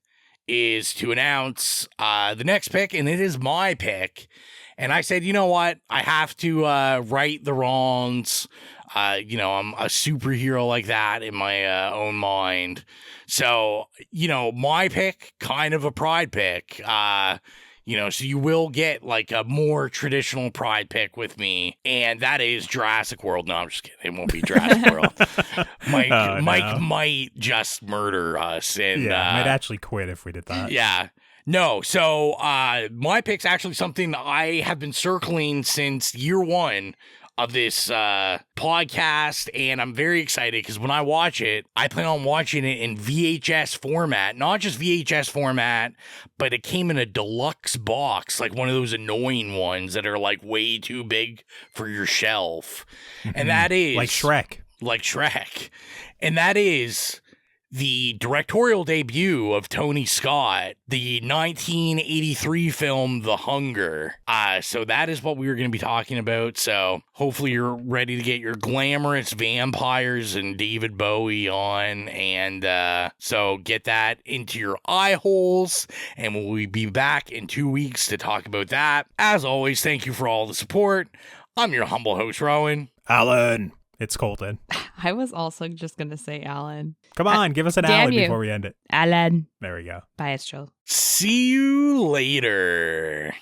Speaker 7: is to announce the next pick, and it is my pick. And I said, you know what? I have to right the wrongs. I'm a superhero like that in my own mind. So, my pick, kind of a pride pick. So you will get like a more traditional pride pick with me, and that is Jurassic World. No, I'm just kidding. It won't be Jurassic World. Mike might just murder us. And
Speaker 8: might actually quit if we did that.
Speaker 7: Yeah. No, so my pick's actually something I have been circling since year one of this podcast, and I'm very excited because when I watch it, I plan on watching it in VHS format. Not just VHS format, but it came in a deluxe box, like one of those annoying ones that are like way too big for your shelf. And that is...
Speaker 8: Like Shrek.
Speaker 7: And that is... the directorial debut of Tony Scott, the 1983 film The Hunger. So that is what we were going to be talking about. So hopefully you're ready to get your glamorous vampires and David Bowie on. And so get that into your eye holes. And we'll be back in 2 weeks to talk about that. As always, thank you for all the support. I'm your humble host, Rowan.
Speaker 8: Alan. It's Colton.
Speaker 13: I was also just going to say Alan.
Speaker 8: Come on, give us an Alan before we end it.
Speaker 9: Alan.
Speaker 8: There we go.
Speaker 13: Bye, it's Joel.
Speaker 7: See you later.